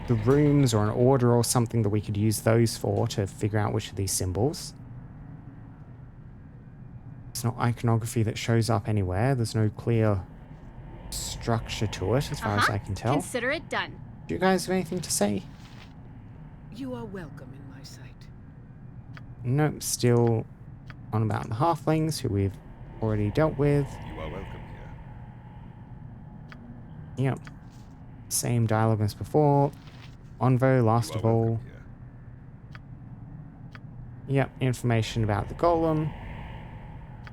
Speaker 1: the rooms or an order or something that we could use those for to figure out which of these symbols. It's not iconography that shows up anywhere. There's no clear structure to it, as far as I can tell.
Speaker 2: Consider it done.
Speaker 1: Do you guys have anything to say?
Speaker 5: You are welcome in my sight.
Speaker 1: Nope, still on about the halflings, who we've already dealt with.
Speaker 7: You are welcome here.
Speaker 1: Yep. Same dialogue as before. Onvo, last
Speaker 7: You
Speaker 1: of
Speaker 7: are
Speaker 1: all.
Speaker 7: welcome here.
Speaker 1: Yep, information about the golem,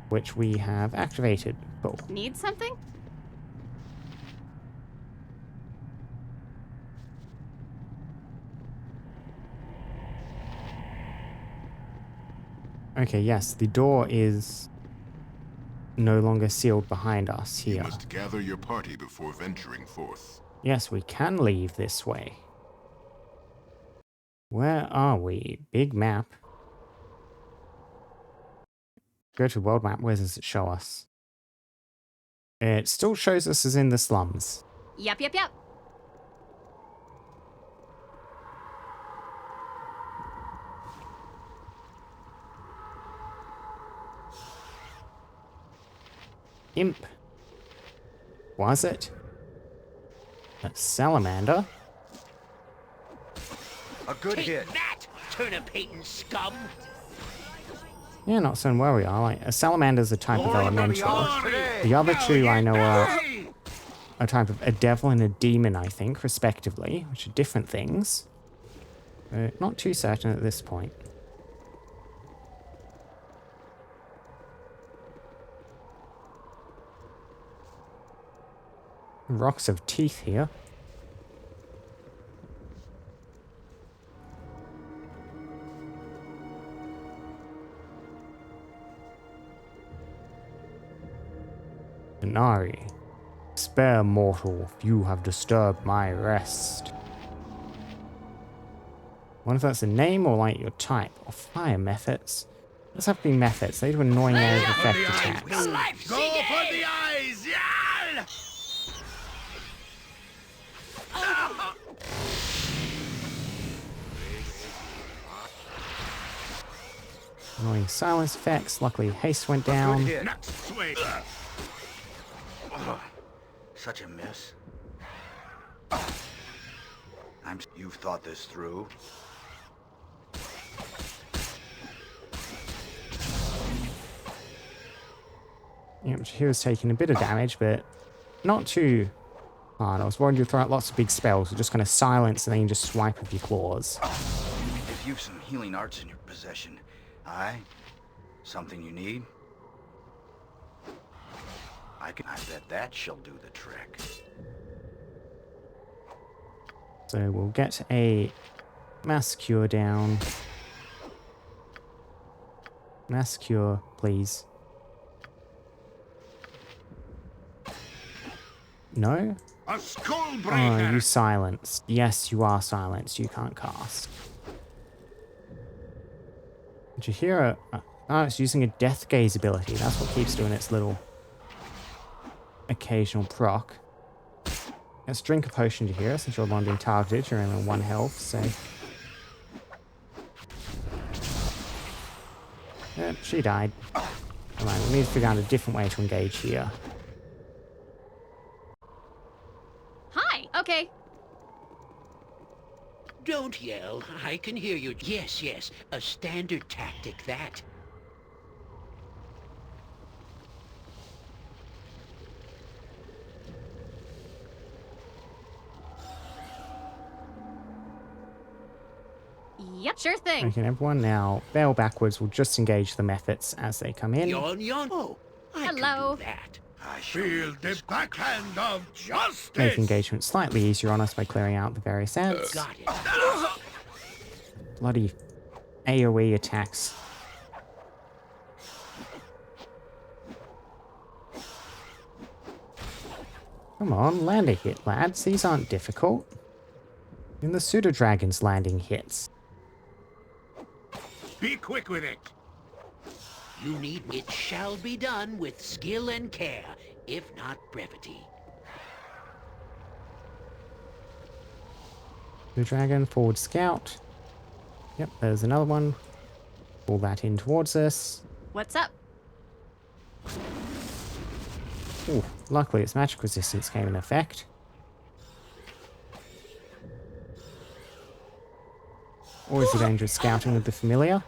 Speaker 1: which we have activated. Cool.
Speaker 2: Need something?
Speaker 1: Okay, yes, the door is no longer sealed behind us
Speaker 8: You
Speaker 1: here.
Speaker 8: must gather your party before venturing forth.
Speaker 1: Yes, we can leave this way. Where are we? Big map. Go to world map. Where does it show us? It still shows us as in the slums.
Speaker 2: Yep, yep, yep.
Speaker 1: Imp. Was it? A salamander?
Speaker 6: A good
Speaker 4: Take
Speaker 6: hit.
Speaker 4: that, turnip-hating scum!
Speaker 1: Yeah, not certain where we are. Like, a salamander's a type of
Speaker 6: Glory be
Speaker 1: elemental.
Speaker 6: ours today.
Speaker 1: The other two I know are a type of a devil and a demon, I think, respectively, which are different things. Not too certain at this point. Rocks of teeth here. Denari. Spare mortal, you have disturbed my rest. Wonder if that's a name or like your type, or fire methods. Does have to be methods. They do annoying area of effect attacks.
Speaker 7: Go for the eyes, yeah!
Speaker 1: Annoying silence effects. Luckily, haste went
Speaker 6: Good
Speaker 1: down.
Speaker 6: hit.
Speaker 7: Next swing.
Speaker 6: Such a miss. You've thought this through.
Speaker 1: Yep, he was taking a bit of damage, but not too hard. I was worried you'd throw out lots of big spells. You're just going to silence and then you just swipe with your claws.
Speaker 6: If you've some healing arts in your possession, aye? Something you need? I bet that shall do the trick.
Speaker 1: So we'll get a mass cure down. Mass cure, please. No?
Speaker 7: A skull
Speaker 1: Oh,
Speaker 7: breaker.
Speaker 1: you silenced. Yes, you are silenced. You can't cast. Did you hear a... Oh, it's using a Death Gaze ability. That's what keeps doing its little occasional proc. Let's drink a potion to hear, since you're the one being targeted. You're only on 1 health, so... Yep, she died. Alright, we need to figure out a different way to engage here.
Speaker 2: Hi. Okay.
Speaker 4: Don't yell, I can hear you. Yes, yes, a standard tactic, that.
Speaker 2: Yep, sure thing.
Speaker 1: Okay, everyone now bail backwards. We'll just engage the methods as they come in.
Speaker 4: Yon. Oh, I
Speaker 2: Hello.
Speaker 4: can do that.
Speaker 6: I shall
Speaker 7: Feel
Speaker 6: not
Speaker 7: the
Speaker 6: be
Speaker 7: backhand of justice.
Speaker 1: Make engagement slightly easier on us by clearing out the various ads.
Speaker 4: Got it.
Speaker 1: Bloody AoE attacks. Come on, land a hit, lads. These aren't difficult. Even the pseudo-dragon's landing hits.
Speaker 7: Be quick with it.
Speaker 4: You need it shall be done with skill and care, if not brevity.
Speaker 1: The dragon, forward scout. Yep, there's another one. Pull that in towards us.
Speaker 2: What's up?
Speaker 1: Ooh, luckily its magic resistance came in effect. Always the danger of scouting with the familiar.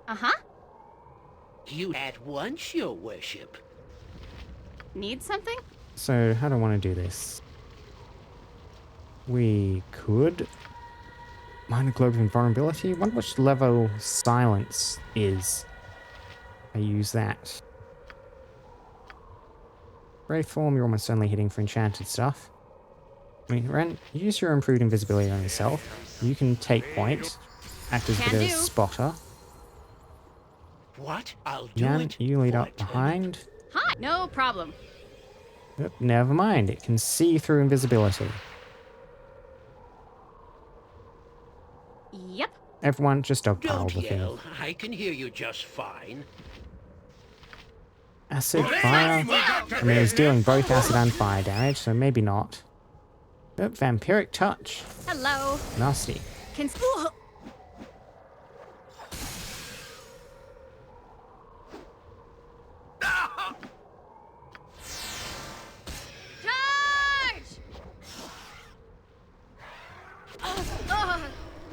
Speaker 2: Uh-huh.
Speaker 4: You at once, your worship.
Speaker 2: Need something?
Speaker 1: So, how do I want to do this? We could minor globe of invulnerability. I wonder which level silence is. I use that. Ray form, you're almost certainly hitting for enchanted stuff. I mean, Ren, use your improved invisibility on yourself. You can take point, act as a
Speaker 2: Can
Speaker 1: bit of
Speaker 2: do.
Speaker 1: spotter.
Speaker 4: What? I'll do
Speaker 1: Yan,
Speaker 4: it.
Speaker 1: you lead
Speaker 4: for
Speaker 1: up
Speaker 4: a turnip.
Speaker 1: behind.
Speaker 2: Hi. No problem.
Speaker 1: Yep, never mind, it can see through invisibility.
Speaker 2: Yep.
Speaker 1: Everyone, just dogpile
Speaker 4: Don't
Speaker 1: the thing.
Speaker 4: yell. I can hear you just fine.
Speaker 1: Acid, fire. I mean, it was dealing both acid and fire damage, so maybe not. Yep, vampiric touch.
Speaker 2: Hello.
Speaker 1: Nasty.
Speaker 2: Can. Charge!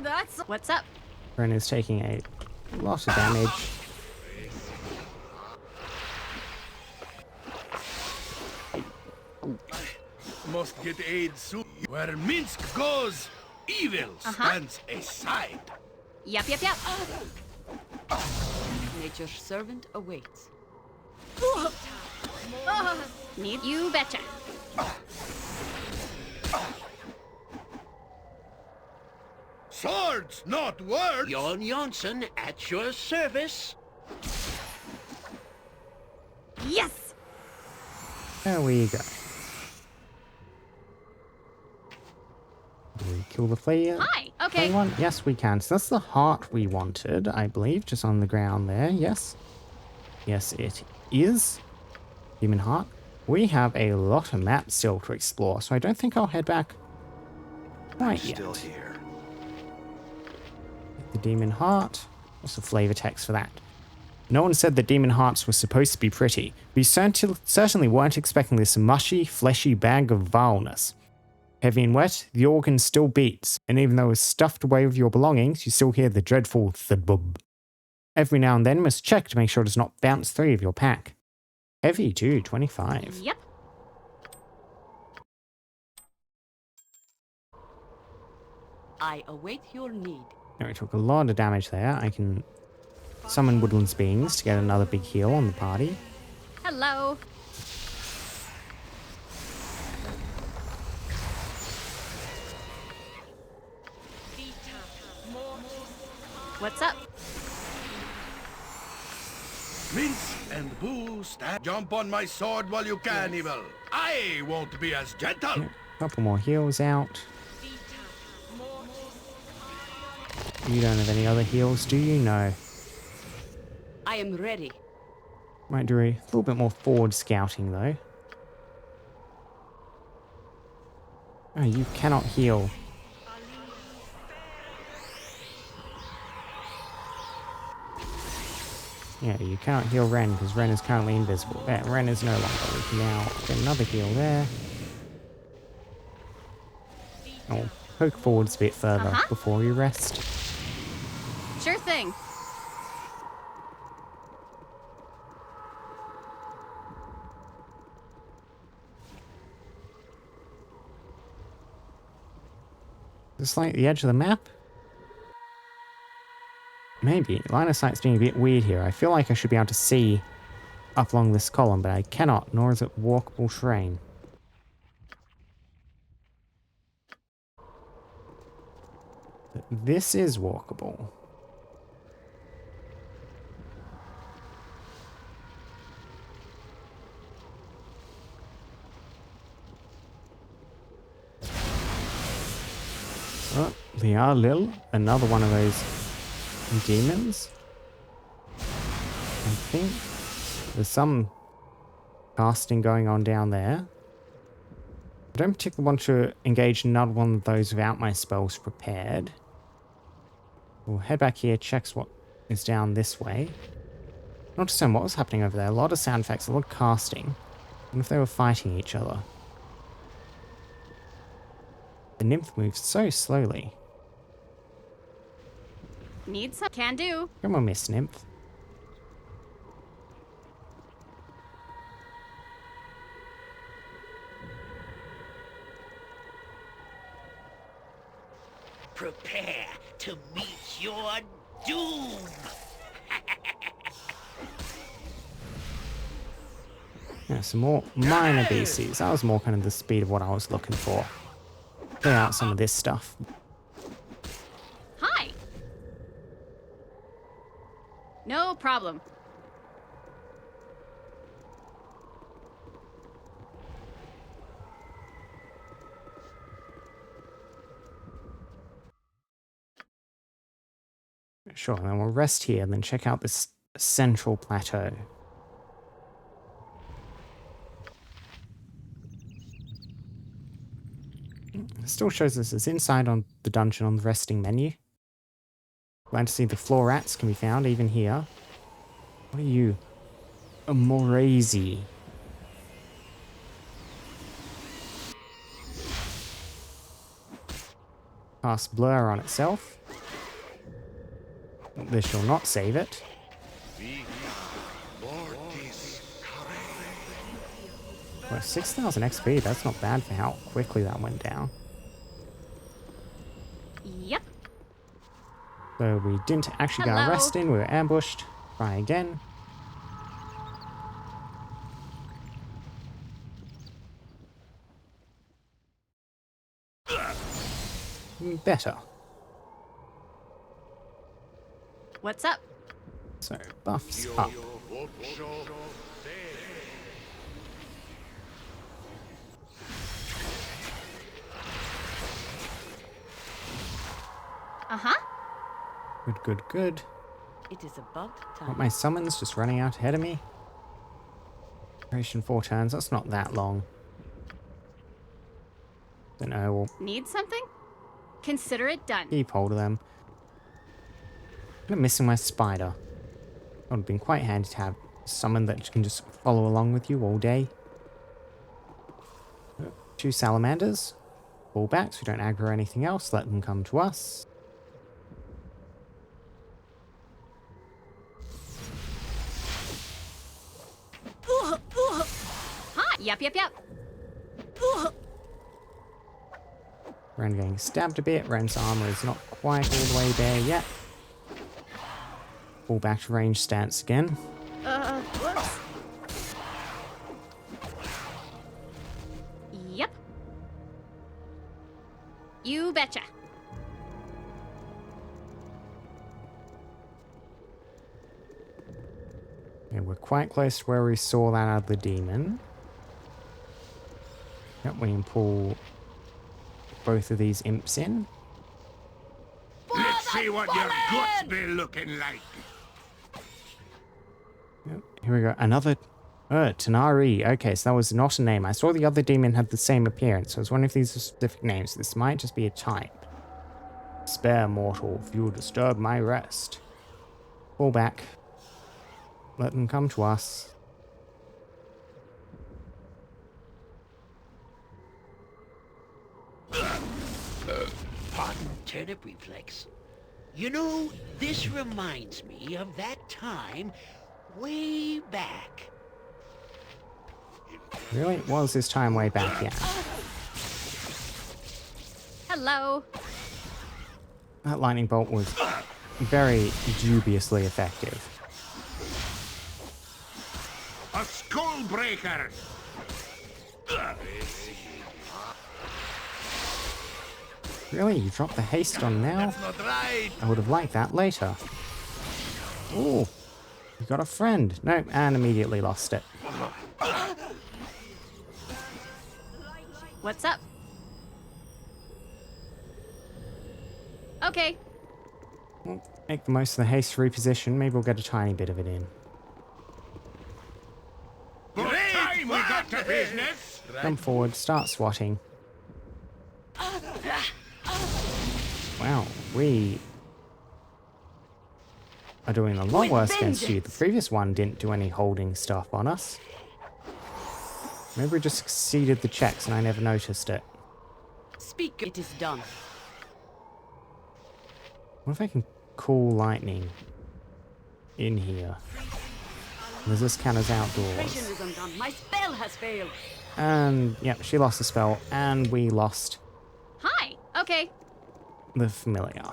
Speaker 2: That's. What's up?
Speaker 1: Ren is taking a lot of damage.
Speaker 7: Must get aid soon. Where Minsk goes, evil stands aside.
Speaker 2: Yep.
Speaker 5: Nature's servant awaits.
Speaker 2: Need you betcha.
Speaker 7: Swords, not words.
Speaker 4: Jon Jonsson at your service.
Speaker 2: Yes.
Speaker 1: There we go. Do we kill the flea?
Speaker 2: Hi. Okay.
Speaker 1: One? Yes, we can. So that's the heart we wanted, I believe, just on the ground there. Yes. Yes, it is. Human heart. We have a lot of maps still to explore, so I don't think I'll head back quite yet.
Speaker 6: Still here.
Speaker 1: The demon heart. What's the flavor text for that? No one said that demon hearts were supposed to be pretty. We certainly weren't expecting this mushy, fleshy bag of vileness. Heavy and wet, the organ still beats, and even though it's stuffed away with your belongings, you still hear the dreadful thud-bub. Every now and then you must check to make sure it does not bounce 3 of your pack. Heavy too, 25.
Speaker 2: Yep.
Speaker 5: I await your need.
Speaker 1: Now we took a lot of damage there. I can summon Woodland's Beings to get another big heal on the party.
Speaker 2: Hello. What's up?
Speaker 7: Minsk and Boo stand. Jump on my sword while you can, evil. I won't be as gentle.
Speaker 1: Couple more heals out. You don't have any other heals, do you? No.
Speaker 5: I am ready.
Speaker 1: Might do a little bit more forward scouting though. Oh, you cannot heal. Yeah, you cannot heal Ren because Ren is currently invisible. There, Ren is no longer. We can now get another heal there. I'll poke forwards a bit further before you rest.
Speaker 2: Sure thing.
Speaker 1: Just like the edge of the map? Maybe. Line of sight's being a bit weird here. I feel like I should be able to see up along this column, but I cannot, nor is it walkable terrain. But this is walkable. Oh, Lialil, another one of those demons. I think there's some casting going on down there. I don't particularly want to engage another one of those without my spells prepared. We'll head back here, checks what is down this way. Not understand what was happening over there. A lot of sound effects, a lot of casting. And if they were fighting each other. The nymph moves so slowly.
Speaker 2: Need some? Can do.
Speaker 1: Come on, Miss Nymph.
Speaker 4: Prepare to meet your doom.
Speaker 1: Yeah, some more minor BCs. That was more kind of the speed of what I was looking for. Clear out some of this stuff.
Speaker 2: Hi. No problem.
Speaker 1: Sure, and then we'll rest here and then check out this central plateau. It still shows us it's inside on the dungeon on the resting menu. Glad to see the floor rats can be found even here. What are you? A Morazy. Cast blur on itself. This shall not save it. Well, 6,000 XP, that's not bad for how quickly that went down.
Speaker 2: Yep.
Speaker 1: So we didn't actually get our rest in, we were ambushed. Try again. Better.
Speaker 2: What's up?
Speaker 1: So, buffs up.
Speaker 2: Uh-huh.
Speaker 1: Good, good, good.
Speaker 5: It is about time.
Speaker 1: Got my summons just running out ahead of me. Duration 4 turns, that's not that long. Then I will
Speaker 2: Need something? Consider it done.
Speaker 1: keep hold of them. I'm missing my spider. It would have been quite handy to have someone that can just follow along with you all day. 2 salamanders. Fall back so we don't aggro anything else. Let them come to us.
Speaker 2: Hi. Yep, yep, yep.
Speaker 1: Ren getting stabbed a bit. Ren's armor is not quite all the way there yet. Fall back to range stance again.
Speaker 2: Whoops. Yep. You betcha.
Speaker 1: Okay, we're quite close to where we saw that other demon. Yep, we can pull both of these imps in.
Speaker 3: Let's see what your guts be looking like.
Speaker 1: Yep, here we go. Another... Tanari. Okay, so that was not a name. I saw the other demon had the same appearance. I was wondering if these are specific names. This might just be a type. Spare mortal, if you will disturb my rest. Fall back. Let them come to us.
Speaker 4: Pardon, turnip reflex. You know, this reminds me of that time way back.
Speaker 1: Really? It was this time way back, yeah.
Speaker 2: Hello.
Speaker 1: That lightning bolt was very dubiously effective.
Speaker 3: A skull breaker.
Speaker 1: Really? You dropped the haste on now?
Speaker 7: That's not right.
Speaker 1: I would have liked that later. Ooh. You got a friend. Nope, and immediately lost it.
Speaker 2: What's up? Okay.
Speaker 1: Well, make the most of the haste reposition. Maybe we'll get a tiny bit of it in.
Speaker 3: Good time we got to business.
Speaker 1: Come forward, start swatting. Wow, we are doing a lot
Speaker 5: With
Speaker 1: worse against you. The
Speaker 5: vengeance.
Speaker 1: previous one didn't do any holding stuff on us. Maybe we just exceeded the checks and I never noticed it.
Speaker 5: Speak. It is done.
Speaker 1: What if I can call lightning in here? Does this count as
Speaker 5: Concentration
Speaker 1: outdoors?
Speaker 5: is undone. My spell has failed.
Speaker 1: And, yep, she lost the spell, and we lost
Speaker 2: Hi. Okay.
Speaker 1: the familiar.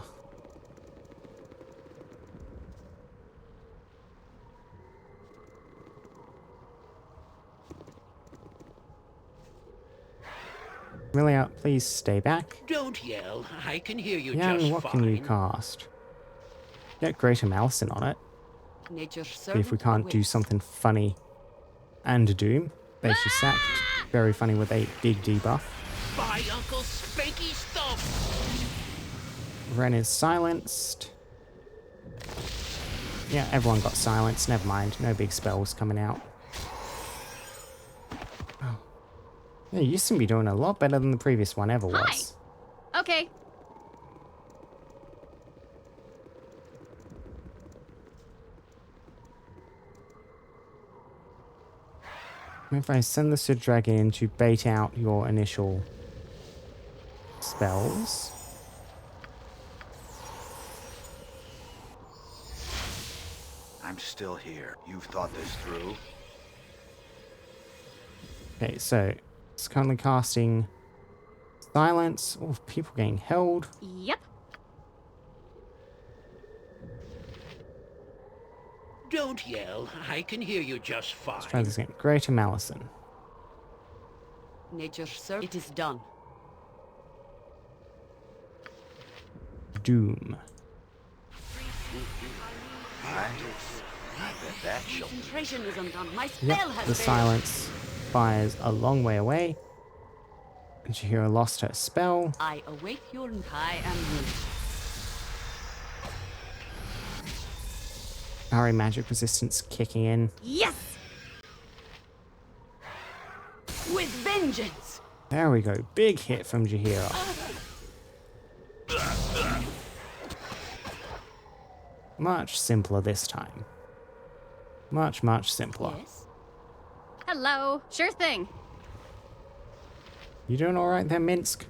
Speaker 1: Familiar, please stay back.
Speaker 4: Don't yell. I can hear you
Speaker 1: Yeah,
Speaker 4: just
Speaker 1: and what
Speaker 4: fine.
Speaker 1: can you cast? Get Greater Malison on it.
Speaker 5: Nature's
Speaker 1: See
Speaker 5: servant
Speaker 1: if we can't do
Speaker 5: awaits.
Speaker 1: something funny and Doom. There she sacked. Very funny with a big debuff.
Speaker 4: Bye, Uncle Spanky Stuff.
Speaker 1: Ren is silenced. Yeah, everyone got silenced. Never mind. No big spells coming out. Oh. Yeah, you seem to be doing a lot better than the previous one ever was.
Speaker 2: Okay.
Speaker 1: If I send the Sud Dragon in to bait out your initial spells.
Speaker 6: I'm still here. You've thought this through?
Speaker 1: Okay, so it's currently casting Silence. Oh, people getting held.
Speaker 2: Yep.
Speaker 4: Don't yell. I can hear you just fine.
Speaker 1: Let's try this again. Greater Malison.
Speaker 5: Nature's servant. It is done.
Speaker 1: Doom.
Speaker 6: I bet that she'll...
Speaker 5: Concentration is undone. My spell
Speaker 1: Yep,
Speaker 5: has
Speaker 1: the
Speaker 5: failed.
Speaker 1: silence fires a long way away. And Chihiro lost her spell.
Speaker 5: I await your... I am willing.
Speaker 1: Ari magic resistance kicking in.
Speaker 2: Yes.
Speaker 5: With vengeance.
Speaker 1: There we go. Big hit from Chihiro. Much simpler this time. Much, much simpler.
Speaker 5: Yes.
Speaker 2: Hello. Sure thing.
Speaker 1: You doing alright there, Minsk?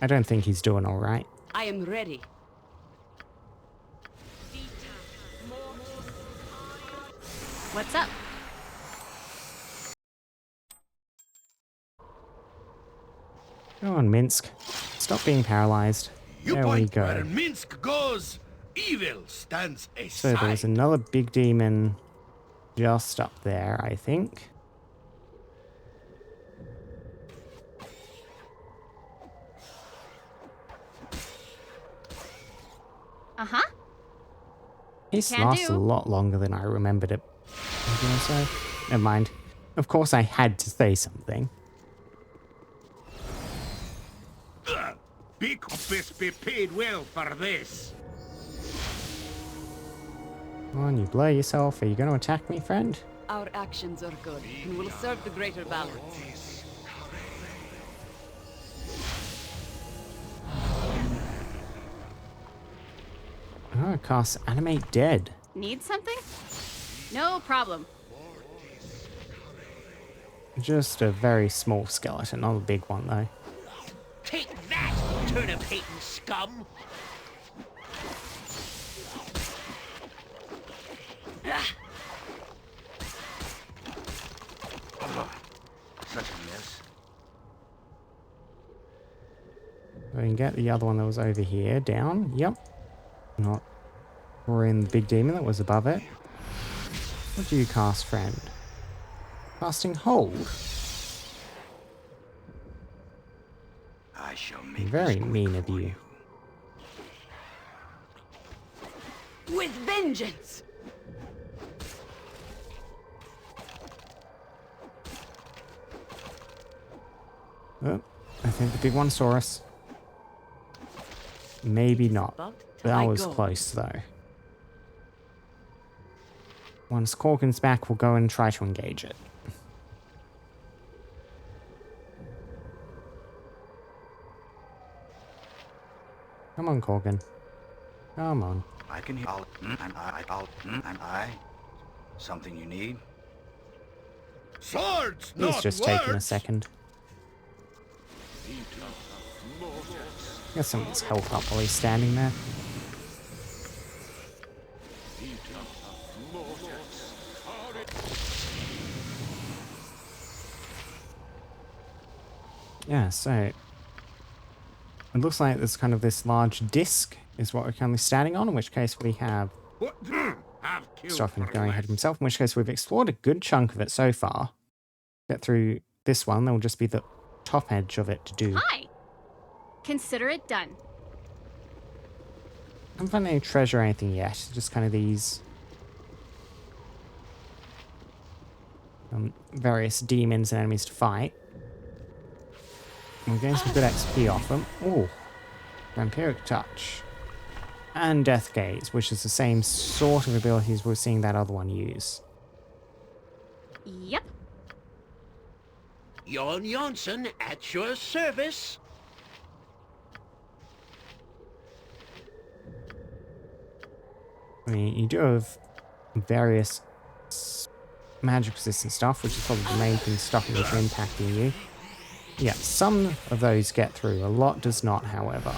Speaker 1: I don't think he's doing alright.
Speaker 5: I am ready.
Speaker 2: What's up?
Speaker 1: Go on, Minsk. Stop being paralyzed.
Speaker 7: You
Speaker 1: There we
Speaker 7: point where
Speaker 1: go.
Speaker 7: Minsk goes, evil stands aside.
Speaker 1: So there was another big demon just up there, I think.
Speaker 2: Uh-huh.
Speaker 1: This
Speaker 2: Can
Speaker 1: lasts a
Speaker 2: do.
Speaker 1: lot longer than I remembered it. What did I say? Never mind. Of course I had to say something.
Speaker 3: Big must be paid well for this.
Speaker 1: Come on, you blow yourself. Are you going to attack me, friend?
Speaker 5: Our actions are good and will serve the greater balance.
Speaker 1: Oh, it casts Animate Dead.
Speaker 2: Need something? No problem.
Speaker 1: Just a very small skeleton, not a big one though.
Speaker 4: Take that, turnip-hating scum.
Speaker 6: Such a miss.
Speaker 1: We can get the other one that was over here down. Yep. Not. We're in the big demon that was above it. What do you cast, friend? Casting Hold.
Speaker 6: I shall make
Speaker 1: Very
Speaker 6: this
Speaker 1: mean
Speaker 6: quick
Speaker 1: of
Speaker 6: for
Speaker 1: you.
Speaker 5: With vengeance.
Speaker 1: Oh, I think the big one saw us. Maybe not.
Speaker 5: But
Speaker 1: That
Speaker 5: I
Speaker 1: was
Speaker 5: go.
Speaker 1: close though. Once Corkin's back, we'll go and try to engage it. Come on, Corkin. Come on.
Speaker 6: I can hear. Something you need?
Speaker 7: Swords,
Speaker 1: He's
Speaker 7: not
Speaker 1: just taking a
Speaker 7: words.
Speaker 1: second. Get some of his health up while he's standing there. Yeah, so it looks like there's kind of this large disc is what we're currently standing on, in which case we have
Speaker 7: What? Have killed
Speaker 1: Stoffin
Speaker 7: for
Speaker 1: going ahead
Speaker 7: less.
Speaker 1: of himself, in which case we've explored a good chunk of it so far. Get through this one, there will just be the top edge of it to do.
Speaker 2: Hi! Consider it done.
Speaker 1: I haven't found any treasure or anything yet, just kind of these various demons and enemies to fight. We're getting some good XP off them. Ooh, Vampiric Touch. And Death Gaze, which is the same sort of abilities we're seeing that other one use.
Speaker 2: Yep.
Speaker 4: Jon Jonsson at your service.
Speaker 1: I mean, you do have various magic resistant stuff, which is probably the main thing stopping you from impacting you. Yeah, some of those get through. A lot does not, however.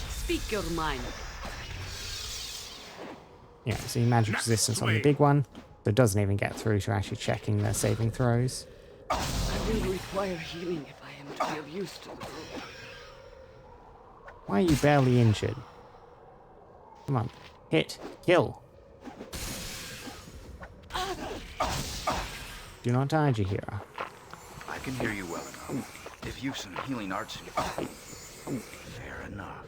Speaker 5: Speak your mind.
Speaker 1: Yeah, so your magic resistance on the big one, so it doesn't even get through to actually checking their saving throws.
Speaker 5: I will require healing if I am to be of use to the group.
Speaker 1: Why are you barely injured? Come on, hit, kill. Do not die, Jahira.
Speaker 6: I can hear you well enough. If you've some healing arts in you. Fair enough.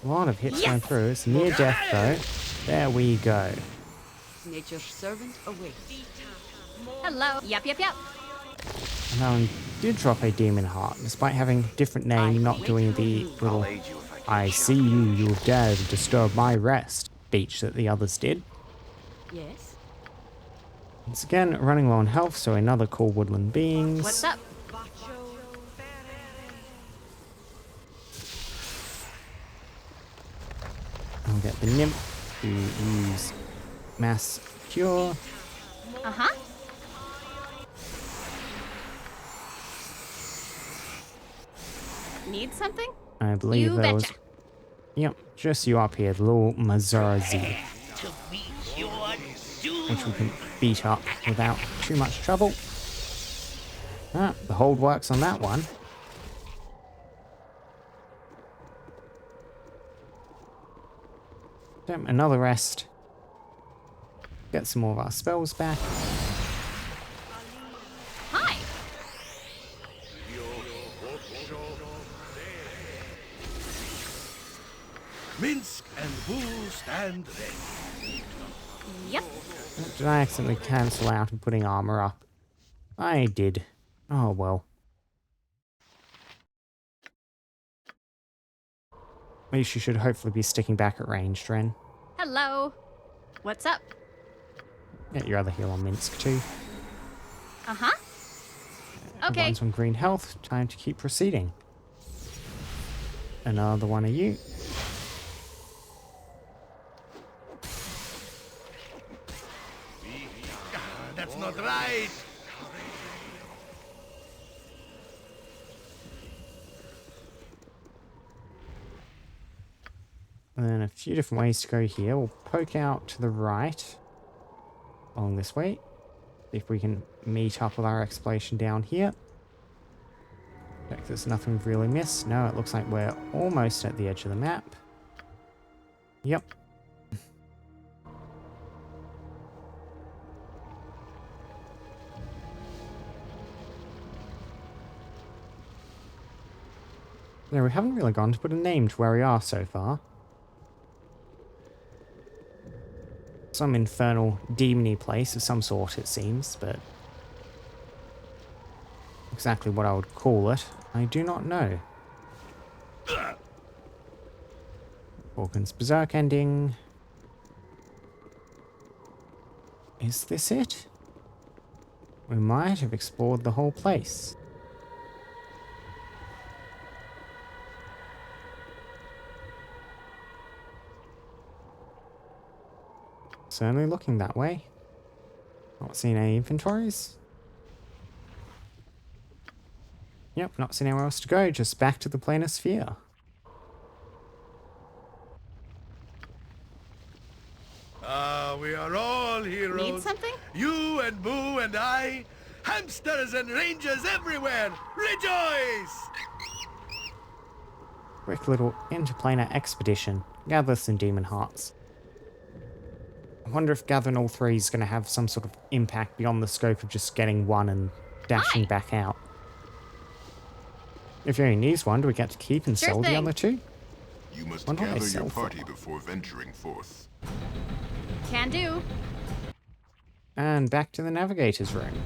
Speaker 1: A lot of hits going through. It's near death, though. There we go.
Speaker 5: Nature's servant awaits.
Speaker 2: Hello. Yep.
Speaker 1: And that one did drop a demon heart, despite having a different name, not doing the little
Speaker 6: I'll aid you if I can.
Speaker 1: I see you, you've dared to disturb my rest speech that the others did.
Speaker 5: Yes?
Speaker 1: Once again, running low on health, so another cool woodland beings.
Speaker 2: What's up?
Speaker 1: I'll get the nymph to use mass cure.
Speaker 2: Uh-huh. Need something?
Speaker 1: I believe
Speaker 2: You
Speaker 1: there was...
Speaker 2: betcha.
Speaker 1: Yep, just you up here, the little Mazarazi,
Speaker 4: To meet your doom.
Speaker 1: which we can beat up without too much trouble. Ah, the hold works on that one. Another rest. Get some more of our spells back.
Speaker 2: Hi.
Speaker 7: Minsk and Bull stand ready.
Speaker 2: Yep.
Speaker 1: Did I accidentally cancel out and putting armor up? I did. Oh well. At least you should hopefully be sticking back at range, Ren.
Speaker 2: Hello. What's up?
Speaker 1: Get your other heal on Minsk too.
Speaker 2: Uh-huh. Okay.
Speaker 1: One's on green health. Time to keep proceeding. Another one of you.
Speaker 7: That's not right.
Speaker 1: And then a few different ways to go here. We'll poke out to the right. Along this way. See if we can meet up with our exploration down here. Check there's nothing we've really missed. No, it looks like we're almost at the edge of the map. Yep. No, we haven't really gone to put a name to where we are so far. Some infernal demony place of some sort, it seems, but exactly what I would call it, I do not know. Falcon's Berserk ending. Is this it? we might have explored the whole place. Certainly looking that way. Not seeing any inventories. Yep, not seeing anywhere else to go, just back to the planar sphere.
Speaker 7: We are all heroes.
Speaker 2: Need something?
Speaker 7: You and Boo and I. Hamsters and rangers everywhere. Rejoice!
Speaker 1: Quick little interplanar expedition. Gather some demon hearts. I wonder if gathering all three is going to have some sort of impact beyond the scope of just getting one and dashing back out. If you only needs one, do we get to keep and
Speaker 2: Sure
Speaker 1: sell the
Speaker 2: thing.
Speaker 1: other two?
Speaker 8: You must
Speaker 1: Wonder what they
Speaker 8: gather
Speaker 1: sell
Speaker 8: your
Speaker 1: for.
Speaker 8: party before venturing forth.
Speaker 2: Can do.
Speaker 1: And back to the navigator's room.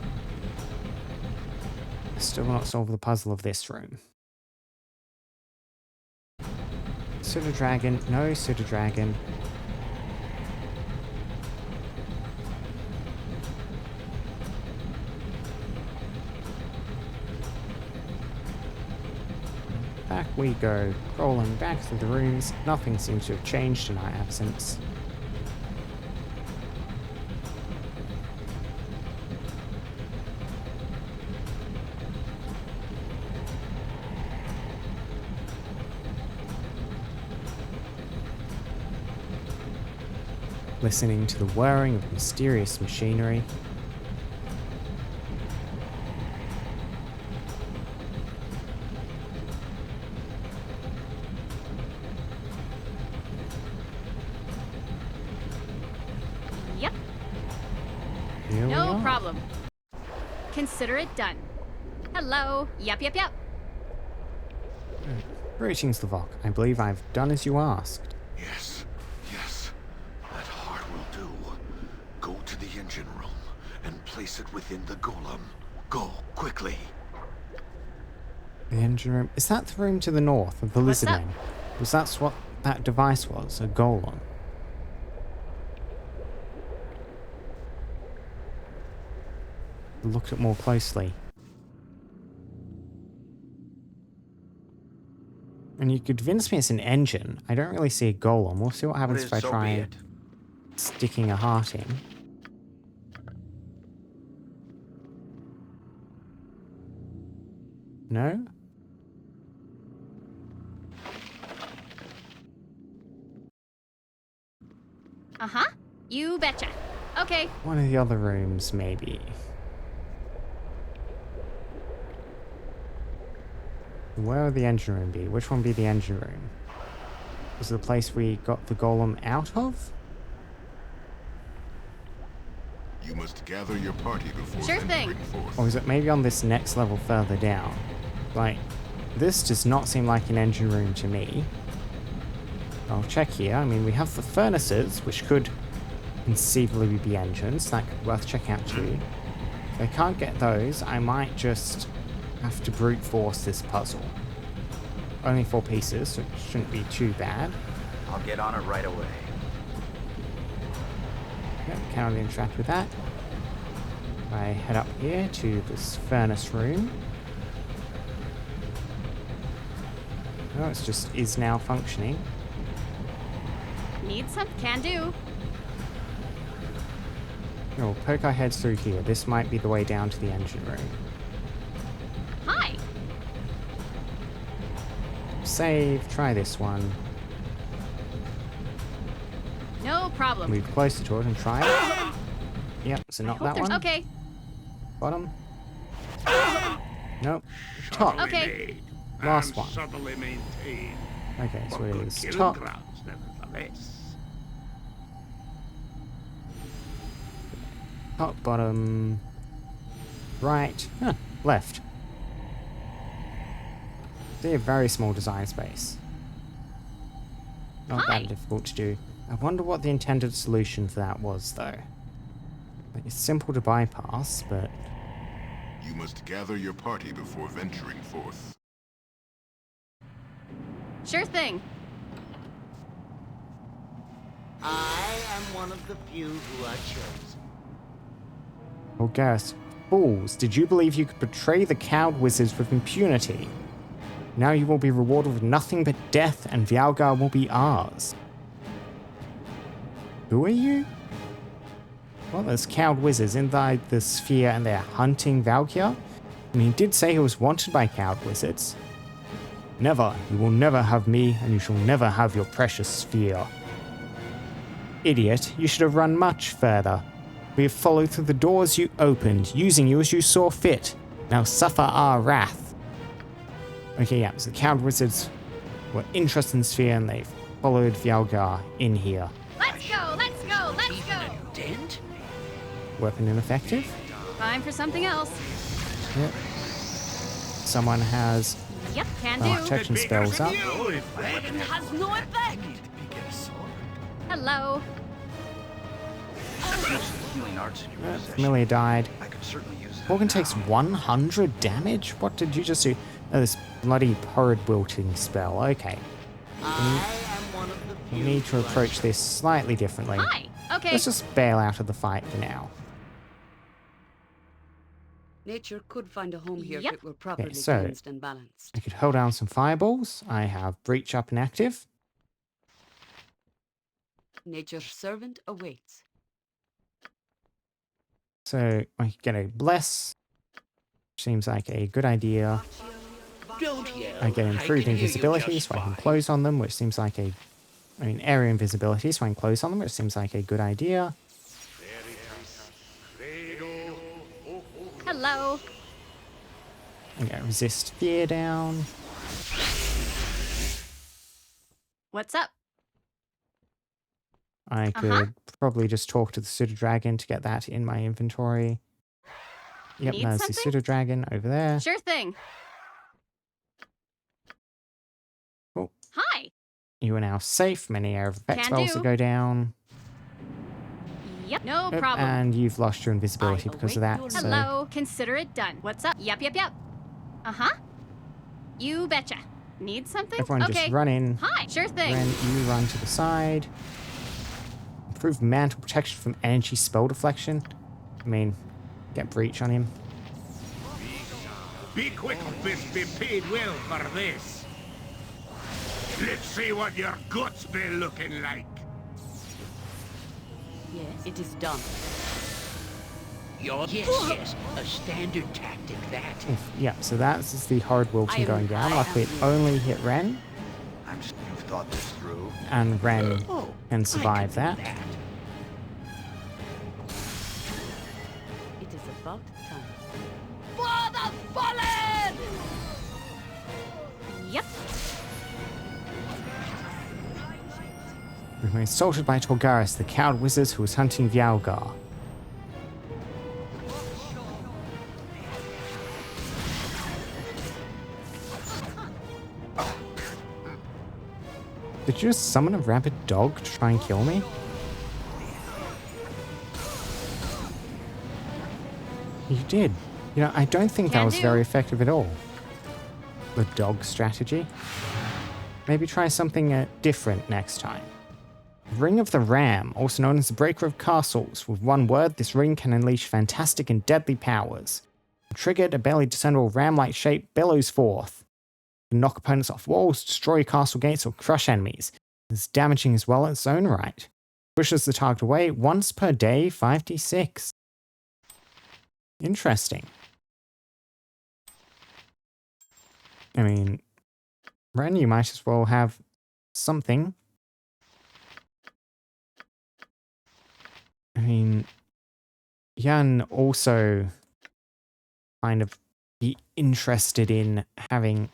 Speaker 1: Still not solve the puzzle of this room. Pseudo dragon, no pseudo dragon. Back we go, crawling back through the rooms. Nothing seems to have changed in our absence. Listening to the whirring of mysterious machinery.
Speaker 2: Yep.
Speaker 1: Here we
Speaker 2: No
Speaker 1: are.
Speaker 2: problem. Consider it done. Hello. Yep.
Speaker 1: Greetings, Lavok. I believe I've done as you asked.
Speaker 3: Yes, yes. That heart will do. Go to the engine room and place it within the golem. Go, quickly.
Speaker 1: The engine room. Is that the room to the north of the
Speaker 2: What's
Speaker 1: lizard
Speaker 2: up?
Speaker 1: men? Was that what that device was? A golem? Look at it more closely. And you could convince me it's an engine. I don't really see a golem. We'll see what happens if I
Speaker 6: So be
Speaker 1: try
Speaker 6: it.
Speaker 1: sticking a heart in. No?
Speaker 2: Uh-huh. You betcha. Okay.
Speaker 1: One of the other rooms, maybe. Where would the engine room be? Which one would be the engine room? Was it the place we got the golem out of?
Speaker 8: You must gather your party before
Speaker 2: Sure thing.
Speaker 8: venturing forth.
Speaker 1: Or is it maybe on this next level further down? Like, this does not seem like an engine room to me. I'll check here. I mean, we have the furnaces, which could conceivably be engines. That could be worth checking out too. If I can't get those, I might just have to brute force this puzzle. Only 4 pieces, so it shouldn't be too bad.
Speaker 6: I'll get on it right away.
Speaker 1: Yep, cannot interact with that. I head up here to this furnace room. Oh, it's just is now functioning.
Speaker 2: Need some? Can do.
Speaker 1: We'll poke our heads through here. This might be the way down to the engine room.
Speaker 2: Hi.
Speaker 1: Save, try this one.
Speaker 2: No problem.
Speaker 1: Move closer to it and try it. Yep, so not that one.
Speaker 2: Okay.
Speaker 1: Bottom. Nope. Top.
Speaker 2: Okay.
Speaker 1: Last one.
Speaker 7: Subtly maintained.
Speaker 1: Okay, so it
Speaker 7: Good
Speaker 1: is
Speaker 7: killing
Speaker 1: top.
Speaker 7: grounds, nevertheless.
Speaker 1: Top, bottom. Right. Huh, left. See a very small design space. Not
Speaker 2: Hi.
Speaker 1: that difficult to do. I wonder what the intended solution for that was, though. Like, it's simple to bypass, but
Speaker 8: You must gather your party before venturing forth.
Speaker 2: Sure thing.
Speaker 4: I am one of the few who are chosen.
Speaker 1: well, Garrus, Fools, did you believe you could betray the cowed wizards with impunity? Now you will be rewarded with nothing but death, and Valgar will be ours. Who are you? Well, there's cowed wizards inside the sphere and they're hunting Valkyr. And he did say he was wanted by cowed wizards. Never. You will never have me, and you shall never have your precious sphere. Idiot, you should have run much further. We have followed through the doors you opened, using you as you saw fit. Now suffer our wrath. Okay, yeah, so the cowed wizards were interested in the sphere and they've followed Valgar in here.
Speaker 2: Let's go, let's go, let's
Speaker 4: Even
Speaker 2: go!
Speaker 4: a dent?
Speaker 1: Weapon ineffective.
Speaker 2: Time for something else.
Speaker 1: Yep. Someone has
Speaker 2: Yep, can do.
Speaker 1: protection spells up.
Speaker 2: Weapon has no effect! Hello.
Speaker 6: Healing arts in your possession.
Speaker 1: Familiar died.
Speaker 6: I could certainly use that.
Speaker 1: Morgan takes 100 damage? What did you just do? Oh, this bloody horrid wilting spell. Okay. We need to approach this slightly differently.
Speaker 2: Hi. Okay.
Speaker 1: Let's just bail out of the fight for now.
Speaker 5: Nature could find a home here
Speaker 2: Yep.
Speaker 5: if it were properly
Speaker 1: so-
Speaker 5: cleansed and balanced.
Speaker 1: I could hold down some fireballs. I have Breach up and active.
Speaker 5: Nature's servant awaits.
Speaker 1: So I could get a Bless. Which seems like a good idea.
Speaker 4: Don't yell.
Speaker 1: I get improved
Speaker 4: can hear you
Speaker 1: invisibility
Speaker 4: just
Speaker 1: so I can
Speaker 4: fine.
Speaker 1: close on them, which seems like a... I mean, area invisibility so I can close on them, which seems like a good idea.
Speaker 2: Hello.
Speaker 1: I get resist fear down.
Speaker 2: What's up?
Speaker 1: I could probably just talk to the Pseudo Dragon to get that in my inventory. Yep,
Speaker 2: Need
Speaker 1: there's the
Speaker 2: something?
Speaker 1: Pseudo Dragon over there.
Speaker 2: Sure thing.
Speaker 1: Cool.
Speaker 2: Hi.
Speaker 1: You are now safe. Many area of effect
Speaker 2: Can
Speaker 1: spells
Speaker 2: do.
Speaker 1: that go down.
Speaker 2: Yep, no
Speaker 1: Yep,
Speaker 2: problem.
Speaker 1: and you've lost your invisibility because of
Speaker 5: await
Speaker 1: that.
Speaker 5: your
Speaker 1: So
Speaker 2: Hello. Consider it done. What's up? Yep. Uh-huh. You betcha. Need something?
Speaker 1: everyone
Speaker 2: okay.
Speaker 1: just run in.
Speaker 2: Hi. Sure thing.
Speaker 1: Ren, you run to the side. Improve mantle protection from energy spell deflection. I mean, get breach on him.
Speaker 3: Be quick, bitch, be paid well for this. Let's see what your guts be looking like.
Speaker 5: Yes, it is done.
Speaker 4: Yes, a standard tactic, that.
Speaker 1: Oof, yeah, so that's the hard
Speaker 5: I
Speaker 1: wilting
Speaker 5: am-
Speaker 1: going down.
Speaker 5: I
Speaker 1: Luckily, it
Speaker 5: am-
Speaker 1: only hit Ren,
Speaker 6: You've thought this through.
Speaker 1: and Ren
Speaker 4: Oh,
Speaker 1: can survive
Speaker 4: I
Speaker 1: that.
Speaker 4: can do
Speaker 5: It is about time.
Speaker 2: Yep.
Speaker 1: We were assaulted by Torgaris, the cowed wizard who was hunting Valgar. Did you just summon a rabid dog to try and kill me? You did. You know, I don't think that
Speaker 2: Can
Speaker 1: was
Speaker 2: do.
Speaker 1: very effective at all. The dog strategy. Maybe try something different next time. Ring of the Ram, also known as the Breaker of Castles. With one word, this ring can unleash fantastic and deadly powers. Triggered, a barely discernible ram-like shape billows forth. Can knock opponents off walls, destroy castle gates, or crush enemies. It's damaging as well in its own right. Pushes the target away once per day, 5d6. Interesting. I mean, Ren, you might as well have something. I mean, Jan also kind of be interested in having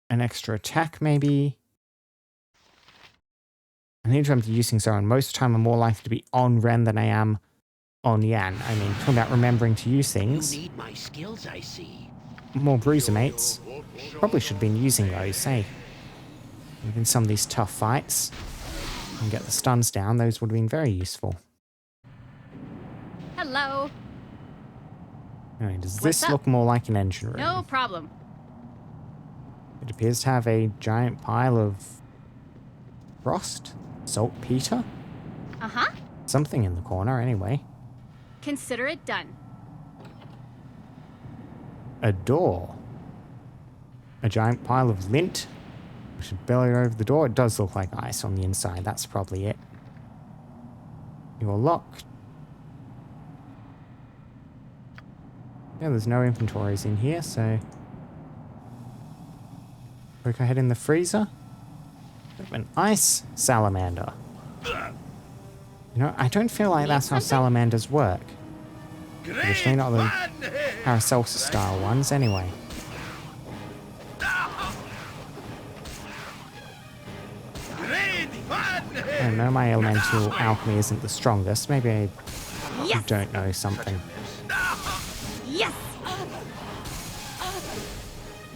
Speaker 1: an extra attack, maybe. And in terms of using Zoran, most of the time I'm more likely to be on Ren than I am on Yan. I mean, talking about remembering to use
Speaker 4: that.
Speaker 1: things.
Speaker 4: You need my skills, I see.
Speaker 1: More bruiser mates. Probably should have been using those, say. In some of these tough fights. And get the stuns down, those would have been very useful.
Speaker 2: Hello.
Speaker 1: Anyway, does
Speaker 2: What's
Speaker 1: this
Speaker 2: up?
Speaker 1: look more like an engine room?
Speaker 2: No problem.
Speaker 1: It appears to have a giant pile of frost, saltpeter,
Speaker 2: Uh-huh.
Speaker 1: something in the corner anyway.
Speaker 2: Consider it done.
Speaker 1: a door. A giant pile of lint. We should belly over the door. It does look like ice on the inside. That's probably it. You're locked. Yeah, there's no inventories in here, so... Poke our head in the freezer. An ice salamander. You know, I don't feel like that's how salamanders work. Especially not the Paracelsus style ones, anyway. I don't know, my elemental alchemy isn't the strongest. Maybe I
Speaker 2: Yes!
Speaker 1: don't know something.
Speaker 2: Yes!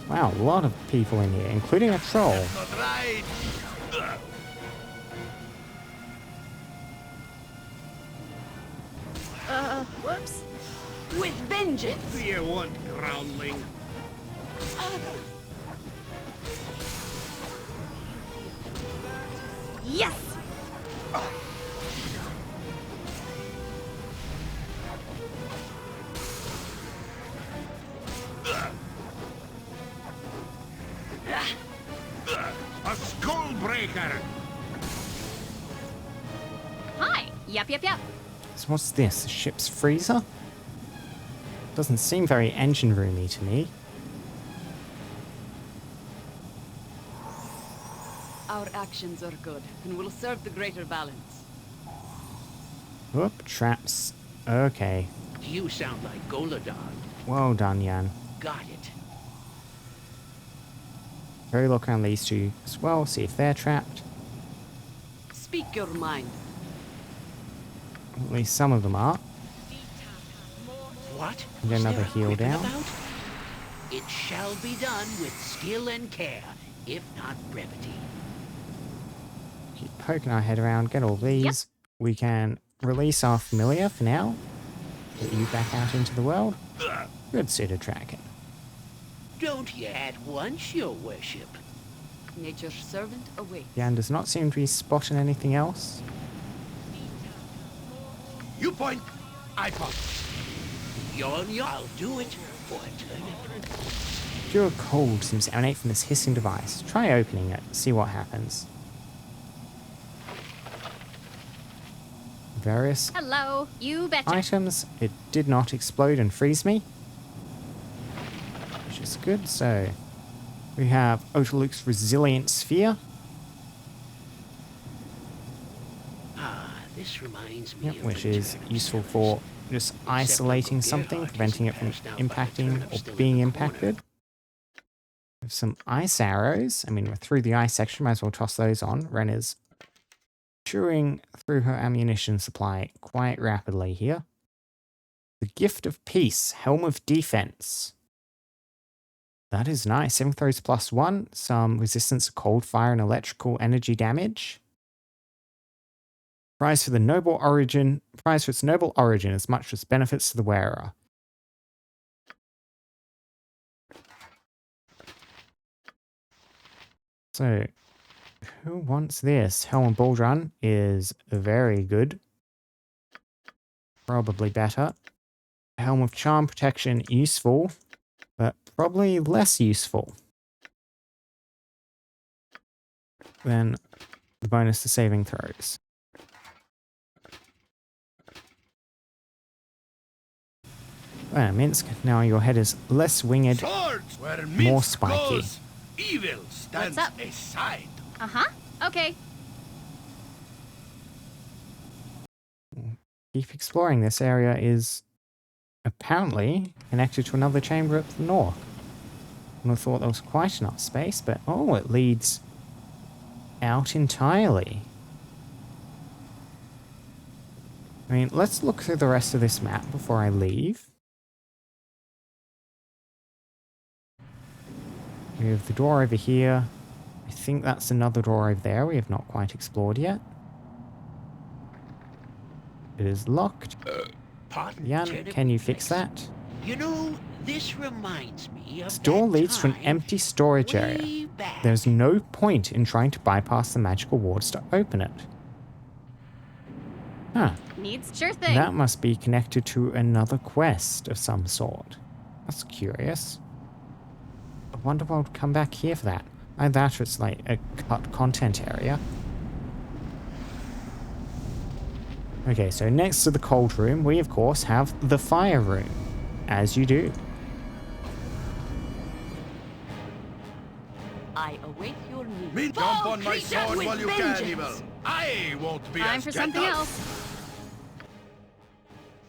Speaker 1: Wow, a lot of people in here, including a troll.
Speaker 7: Not right.
Speaker 2: Whoops.
Speaker 5: With vengeance!
Speaker 7: You want groundling?
Speaker 2: Yes!
Speaker 7: A skull breaker.
Speaker 2: Hi. Yep, yep, yep.
Speaker 1: So what's this? A ship's freezer? Doesn't seem very engine roomy to me.
Speaker 5: Our actions are good and will serve the greater balance.
Speaker 1: Whoop, traps. Okay.
Speaker 4: You sound like Goladon.
Speaker 1: Well done, Jan.
Speaker 4: Got it.
Speaker 1: Go look around these two as well, see if they're trapped.
Speaker 5: Speak your mind.
Speaker 1: At least some of them are.
Speaker 4: What?
Speaker 1: And
Speaker 4: Was
Speaker 1: another
Speaker 4: there a
Speaker 1: heal
Speaker 4: quipping
Speaker 1: down.
Speaker 4: about? It shall be done with skill and care, if not brevity.
Speaker 1: Keep poking our head around, get all these. We can release our familiar for now. Get you back out into the world. Good suited dragon.
Speaker 4: Don't you at once, your worship?
Speaker 5: Nature's servant awaits.
Speaker 1: Jan does not seem to be spotting anything else.
Speaker 7: You point, I point.
Speaker 4: I'll do it for a turnip.
Speaker 1: Pure cold seems to emanate from this hissing device. Try opening it, see what happens. Various
Speaker 2: Hello. You betcha.
Speaker 1: items. It did not explode and freeze me. Which is good, so... We have Otaluke's Resilient Sphere.
Speaker 4: Ah, this reminds me
Speaker 1: Yep,
Speaker 4: of
Speaker 1: which
Speaker 4: a
Speaker 1: is
Speaker 4: turnip
Speaker 1: useful
Speaker 4: service.
Speaker 1: for just isolating something, preventing it from impacting or being impacted. We have some ice arrows. I mean, we're through the ice section, might as well toss those on. Ren is chewing through her ammunition supply quite rapidly here. The Gift of Peace, Helm of Defense. That is nice. 7 throws +1, some resistance to cold, fire, and electrical energy damage. Prize for its noble origin as much as benefits to the wearer. So, who wants this? Helm of Baldur is very good. Probably better. Helm of Charm Protection, useful, but probably less useful than the bonus to saving throws. Well, Minsk, now your head is less winged,
Speaker 7: Swords where
Speaker 1: more
Speaker 7: Minsk
Speaker 1: spiky.
Speaker 7: goes, evil stands
Speaker 2: up?
Speaker 7: aside.
Speaker 2: Uh-huh. Okay.
Speaker 1: Keep exploring. This area is apparently connected to another chamber at the north. I would have thought there was quite enough space, but oh, it leads out entirely. I mean, let's look through the rest of this map before I leave. We have the door over here. I think that's another door over there we have not quite explored yet. It is locked.
Speaker 4: Pardon,
Speaker 1: Jan,
Speaker 4: turnip
Speaker 1: can you
Speaker 4: reflex.
Speaker 1: fix that?
Speaker 4: You know, this reminds me of
Speaker 1: This door
Speaker 4: that
Speaker 1: leads to an
Speaker 4: time
Speaker 1: empty storage
Speaker 4: way
Speaker 1: area.
Speaker 4: back.
Speaker 1: There's no point in trying to bypass the magical wards to open it. Huh.
Speaker 2: Needs sure thing.
Speaker 1: That must be connected to another quest of some sort. That's curious. I wonder what would come back here for that. Either that or it's like a cut content area. Okay, so next to the cold room, we of course have the fire room. As you do.
Speaker 5: I await your needs.
Speaker 7: Me jump on my sword while you can, evil. I won't be
Speaker 2: Time
Speaker 7: as
Speaker 2: for something
Speaker 7: gentle.
Speaker 2: else.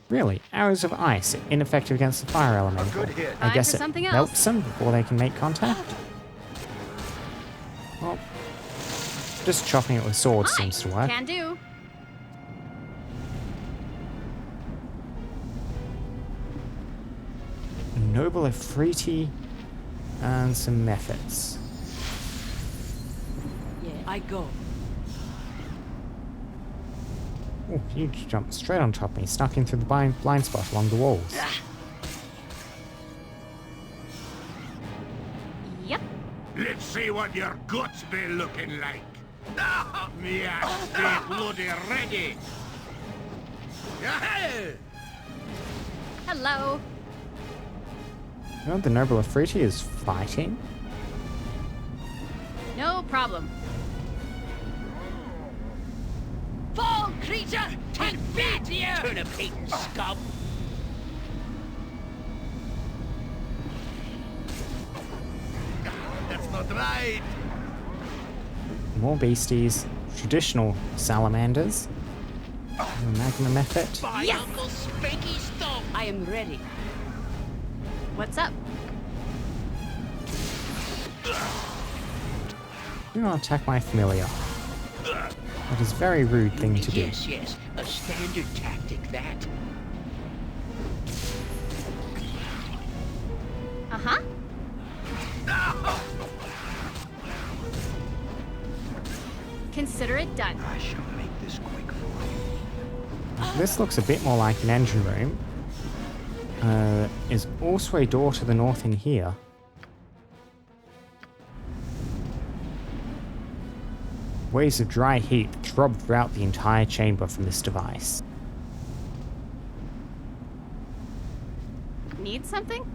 Speaker 1: Really, arrows of ice are ineffective against the fire element.
Speaker 6: Good hit.
Speaker 1: I
Speaker 2: Time
Speaker 1: guess
Speaker 2: for
Speaker 1: it
Speaker 2: something
Speaker 1: melts
Speaker 2: else.
Speaker 1: them before they can make contact. Well, just chopping it with swords
Speaker 2: Hi,
Speaker 1: seems to work.
Speaker 2: can do.
Speaker 1: Noble Afriti and some methods.
Speaker 5: Yeah, I go.
Speaker 1: Oh, you jumped straight on top of me, snuck in through the blind spot along the walls.
Speaker 2: Yep.
Speaker 3: Let's see what your guts be looking like. Me ass stay bloody ready.
Speaker 7: Hey!
Speaker 2: Hello.
Speaker 1: You know, the Noble Afriti is fighting.
Speaker 2: No problem.
Speaker 4: Fall, creature! Take that, you turnip-eating scum!
Speaker 7: That's not right.
Speaker 1: More beasties, traditional salamanders. Magma method.
Speaker 4: My
Speaker 2: Yes!
Speaker 4: Uncle Spanky Stomp!
Speaker 5: I am ready.
Speaker 2: What's up?
Speaker 1: Do not attack my familiar. That is a very rude thing to do.
Speaker 4: Yes, yes, a standard tactic, that.
Speaker 2: Uh-huh. Consider it done.
Speaker 6: I shall make this quick for you.
Speaker 1: This looks a bit more like an engine room. Is also a door to the north in here. Waves of dry heat throb throughout the entire chamber from this device.
Speaker 2: Need something?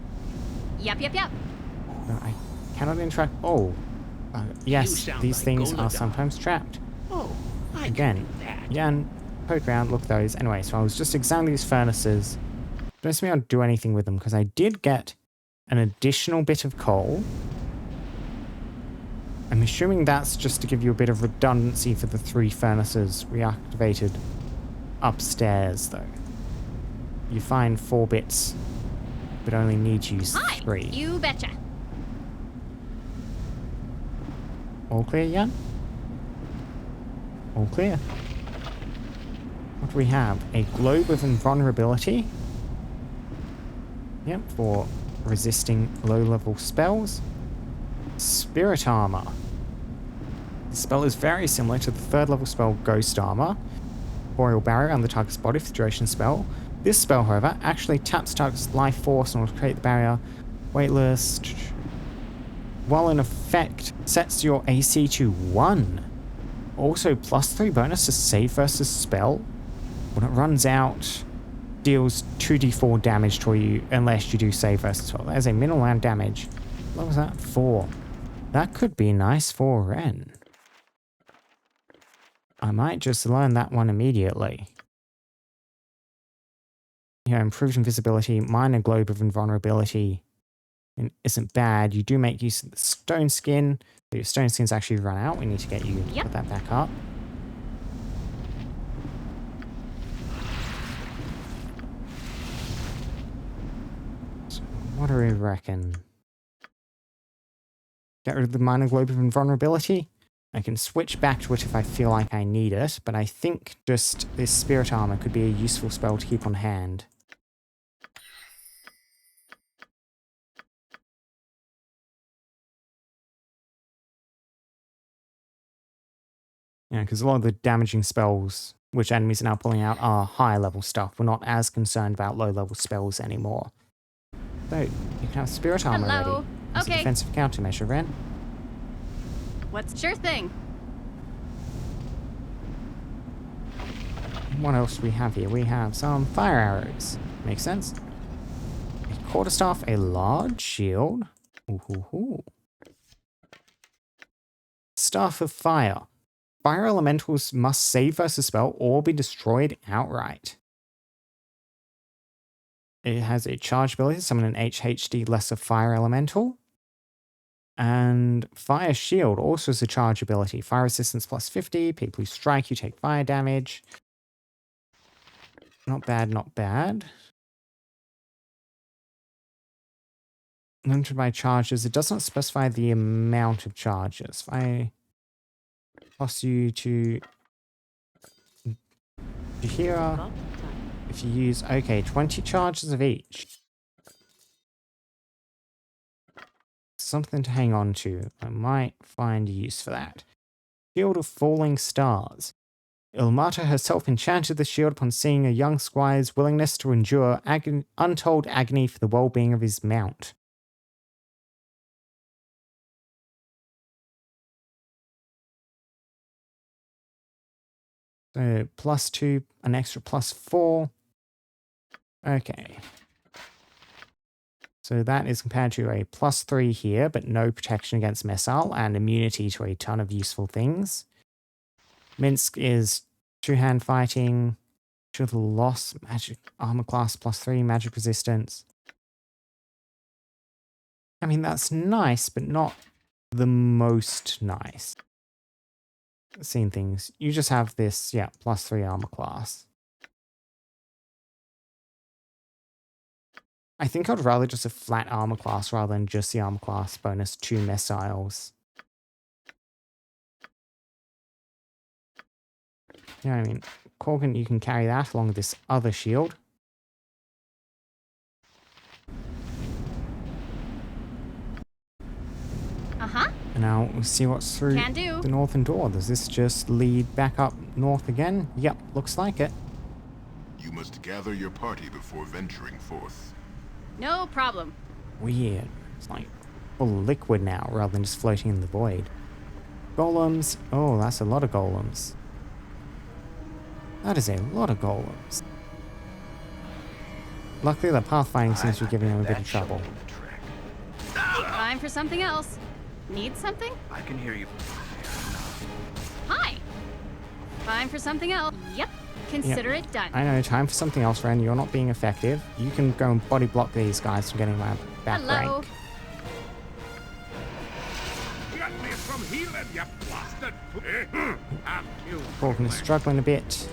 Speaker 2: Yep.
Speaker 1: No, I cannot interact. Oh, yes,
Speaker 4: sound
Speaker 1: these
Speaker 4: like
Speaker 1: things are
Speaker 4: Golodon.
Speaker 1: sometimes trapped.
Speaker 4: Oh, I
Speaker 1: Again,
Speaker 4: can do that.
Speaker 1: yeah, and poke around, look at those. Anyway, so I was just examining these furnaces. Don't see me how to do anything with them because I did get an additional bit of coal. I'm assuming that's just to give you a bit of redundancy for the 3 furnaces reactivated upstairs, though. You find 4 bits, but only need to use
Speaker 2: Hi.
Speaker 1: 3.
Speaker 2: You betcha.
Speaker 1: All clear, Jan? All clear. What do we have? A globe of invulnerability. Yep, for resisting low-level spells. Spirit armor. The spell is very similar to the 3rd level spell Ghost Armor. Boreal barrier on the target's body for the duration spell. This spell, however, actually taps target's life force in order to create the barrier. Weightless. While in effect, sets your AC to 1. Also, +3 bonus to save versus spell. When it runs out, deals 2d4 damage to you unless you do save versus spell. That is a minimal amount of damage. What was that? 4. That could be nice for Ren. I might just learn that one immediately. Yeah, improved invisibility, minor globe of invulnerability. And isn't bad. You do make use of the stone skin. So your stone skin's actually run out. We need to get you to
Speaker 2: Yep.
Speaker 1: put that back up. So what do we reckon? Get rid of the minor globe of invulnerability. I can switch back to it if I feel like I need it, but I think just this spirit armor could be a useful spell to keep on hand. Yeah, because a lot of the damaging spells which enemies are now pulling out are higher level stuff. We're not as concerned about low level spells anymore. So, you can have spirit armor
Speaker 2: Hello.
Speaker 1: ready. As a
Speaker 2: Okay.
Speaker 1: defensive countermeasure, Ren.
Speaker 2: What's sure thing?
Speaker 1: What else do we have here? We have some fire arrows. Makes sense. A quarterstaff, a large shield. Ooh. Staff of Fire. Fire elementals must save versus spell or be destroyed outright. It has a charge ability to summon an HHD lesser fire elemental. And Fire Shield also has a charge ability. Fire resistance plus 50. People who strike you take fire damage. Not bad, not bad. Limited by charges. It does not specify the amount of charges. If I toss you to here, if you use, okay, 20 charges of each. Something to hang on to. I might find use for that. Shield of Falling Stars. Ilmata herself enchanted the shield upon seeing a young squire's willingness to endure untold agony for the well-being of his mount. So +2, an extra +4. Okay. So that is compared to a +3 here, but no protection against missile and immunity to a ton of useful things. Minsk is two-hand fighting, shield of loss, magic armor class +3, magic resistance. I mean, that's nice, but not the most nice. Seeing things. You just have this, yeah, +3 armor class. I think I'd rather just a flat armor class rather than just the armor class bonus 2 missiles. You know what I mean? Korgan, you can carry that along with this other shield.
Speaker 2: Uh-huh.
Speaker 1: And now we'll see what's through
Speaker 2: Can do.
Speaker 1: the northern door. Does this just lead back up north again? Yep, looks like it.
Speaker 8: You must gather your party before venturing forth.
Speaker 2: No problem.
Speaker 1: Weird. It's like full of liquid now rather than just floating in the void. Golems. Oh, that's a lot of golems. That is a lot of golems. Luckily, the pathfinding seems to be giving them a bit of trouble.
Speaker 2: Time for something else. Need something?
Speaker 6: I can hear you.
Speaker 2: Hi. Time for something else. Yep. Consider it done.
Speaker 1: I know, time for something else, Ren. You're not being effective. You can go and body block these guys from getting my back
Speaker 2: Hello.
Speaker 1: rank.
Speaker 3: Get me from healing, you bastard! I'm killed.
Speaker 1: Korgan is struggling a bit.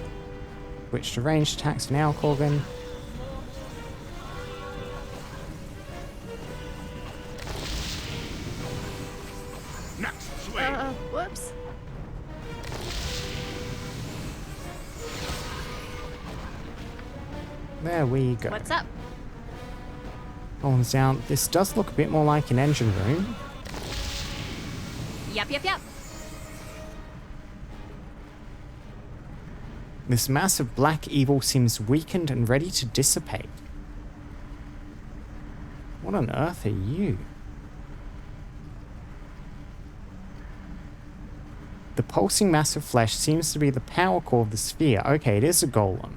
Speaker 1: Switch to ranged attacks for now, Korgan.
Speaker 3: Next swing.
Speaker 2: Whoops.
Speaker 1: There we go.
Speaker 2: What's up?
Speaker 1: Golems down. This does look a bit more like an engine room.
Speaker 2: Yep.
Speaker 1: This massive black evil seems weakened and ready to dissipate. What on earth are you? The pulsing mass of flesh seems to be the power core of the sphere. Okay, it is a golem.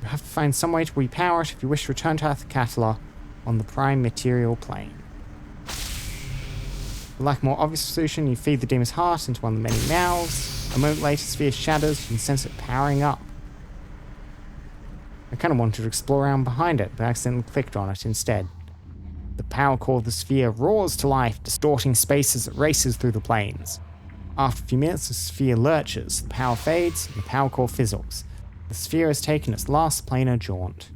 Speaker 1: You have to find some way to repower it if you wish to return to Athkatla on the prime material plane. For lack of a more obvious solution, you feed the demon's heart into one of the many mouths. A moment later, the sphere shatters, you can sense it powering up. I kind of wanted to explore around behind it, but accidentally clicked on it instead. The power core of the sphere roars to life, distorting space as it races through the planes. After a few minutes, the sphere lurches, the power fades, and the power core fizzles. The sphere has taken its last planar jaunt.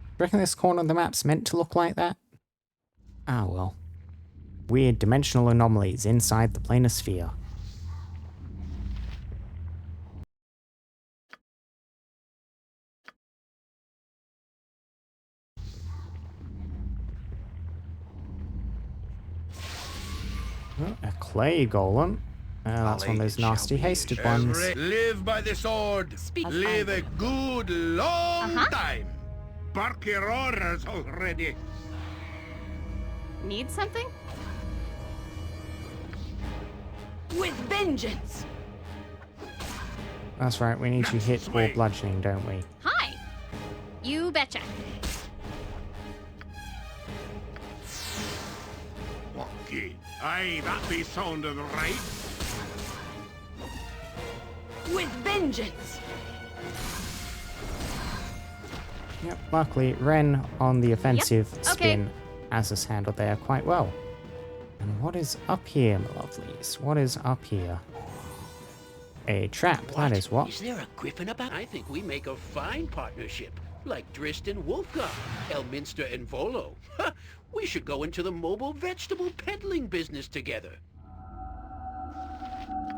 Speaker 1: Do you reckon this corner of the map's meant to look like that? Ah well. Weird dimensional anomalies inside the planar sphere. Oh, a clay golem. That's one of those nasty hasted ones.
Speaker 7: Live by the sword. Live a good long time.
Speaker 3: Bark your orders already.
Speaker 2: Need something?
Speaker 5: With vengeance!
Speaker 1: That's right, we need to hit or bludgeoning, don't we?
Speaker 2: Hi. You betcha.
Speaker 3: Okay. Aye, that be sounding right.
Speaker 5: With vengeance!
Speaker 1: Yep, luckily, Ren on the offensive
Speaker 2: okay.
Speaker 1: spin has us handled there quite well. And what is up here, my lovelies? What is up here? A trap, that is what.
Speaker 4: Is there a griffin about? I think we make a fine partnership. Like Drist and Wolfgar, Elminster and Volo. We should go into the mobile vegetable peddling business together.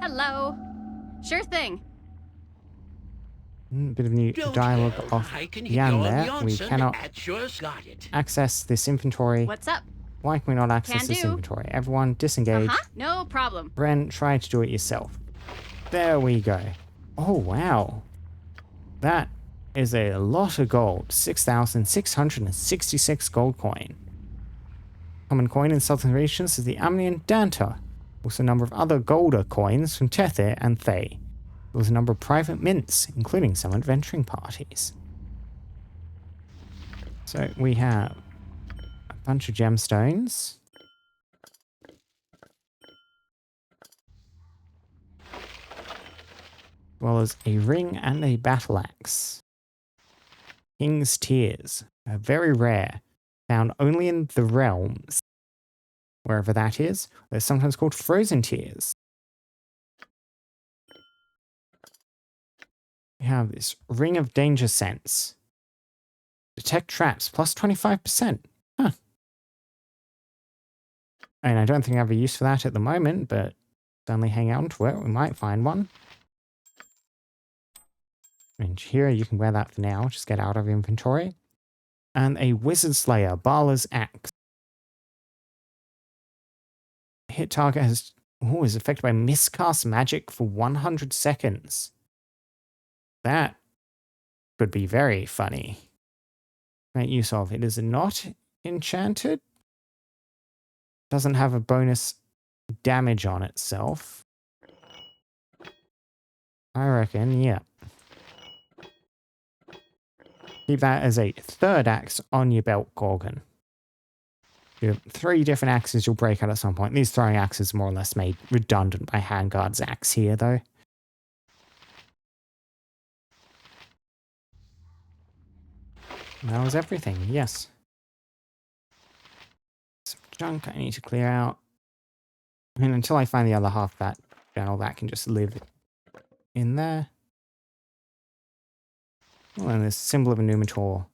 Speaker 2: Hello. Sure thing.
Speaker 1: Bit of new
Speaker 4: Don't
Speaker 1: dialogue
Speaker 4: tell.
Speaker 1: off
Speaker 4: I can
Speaker 1: Jan
Speaker 4: yawn
Speaker 1: there. We
Speaker 4: Janssen
Speaker 1: cannot
Speaker 4: at your got it.
Speaker 1: access this inventory.
Speaker 2: What's up?
Speaker 1: Why can we not access
Speaker 2: Can
Speaker 1: this
Speaker 2: do.
Speaker 1: inventory? Everyone disengage.
Speaker 2: Uh-huh. No problem.
Speaker 1: Ren, try to do it yourself. There we go. Oh, wow. That is a lot of gold. 6,666 gold coin. Common coin in southern regions is the Amnian Danta. Also a number of other golder coins from Tethir and Thay. There was a number of private mints, including some adventuring parties. So we have a bunch of gemstones. As well as a ring and a battle axe. King's Tears. Very rare. Found only in the realms. Wherever that is. They're sometimes called frozen tears. We have this Ring of Danger Sense. Detect traps, plus 25%. Huh. And I don't think I have a use for that at the moment, but certainly hang on to it. We might find one. And here, you can wear that for now. Just get out of inventory. And a Wizard Slayer, Bala's Axe. Hit target is affected by miscast magic for 100 seconds. That could be very funny. Make use of. It is not enchanted. Doesn't have a bonus damage on itself. I reckon, yeah. Keep that as a third axe on your belt, Gorgon. You have 3 different axes you'll break out at some point. These throwing axes are more or less made redundant by Handguard's axe here, though. That was everything, yes. Some junk I need to clear out. I mean, until I find the other half of that journal, that can just live in there. Oh, and this symbol of a Numitor.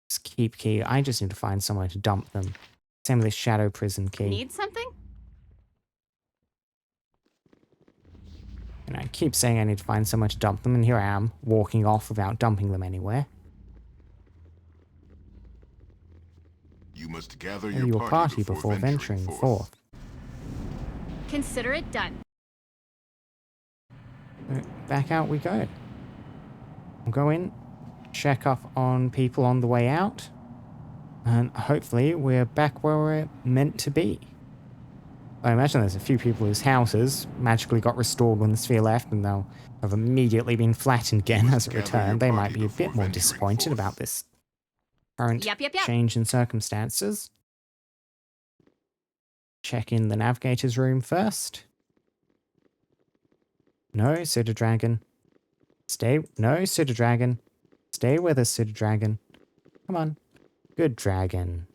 Speaker 1: This keep key. I just need to find somewhere to dump them. Same with this shadow prison key.
Speaker 2: Need something?
Speaker 1: And I keep saying I need to find somewhere to dump them, and here I am, walking off without dumping them anywhere.
Speaker 8: You must gather
Speaker 1: Your party before venturing forth.
Speaker 2: Consider it done.
Speaker 1: Back out we go. We'll go in, check up on people on the way out, and hopefully we're back where we're meant to be. I imagine there's a few people whose houses magically got restored when the sphere left, and they'll have immediately been flattened again as a return. They might be a bit more disappointed about this current
Speaker 2: Yep.
Speaker 1: change in circumstances. Check in the navigator's room first. No, Soda Dragon. No, Soda Dragon. Stay with us, Soda Dragon. Come on. Good dragon.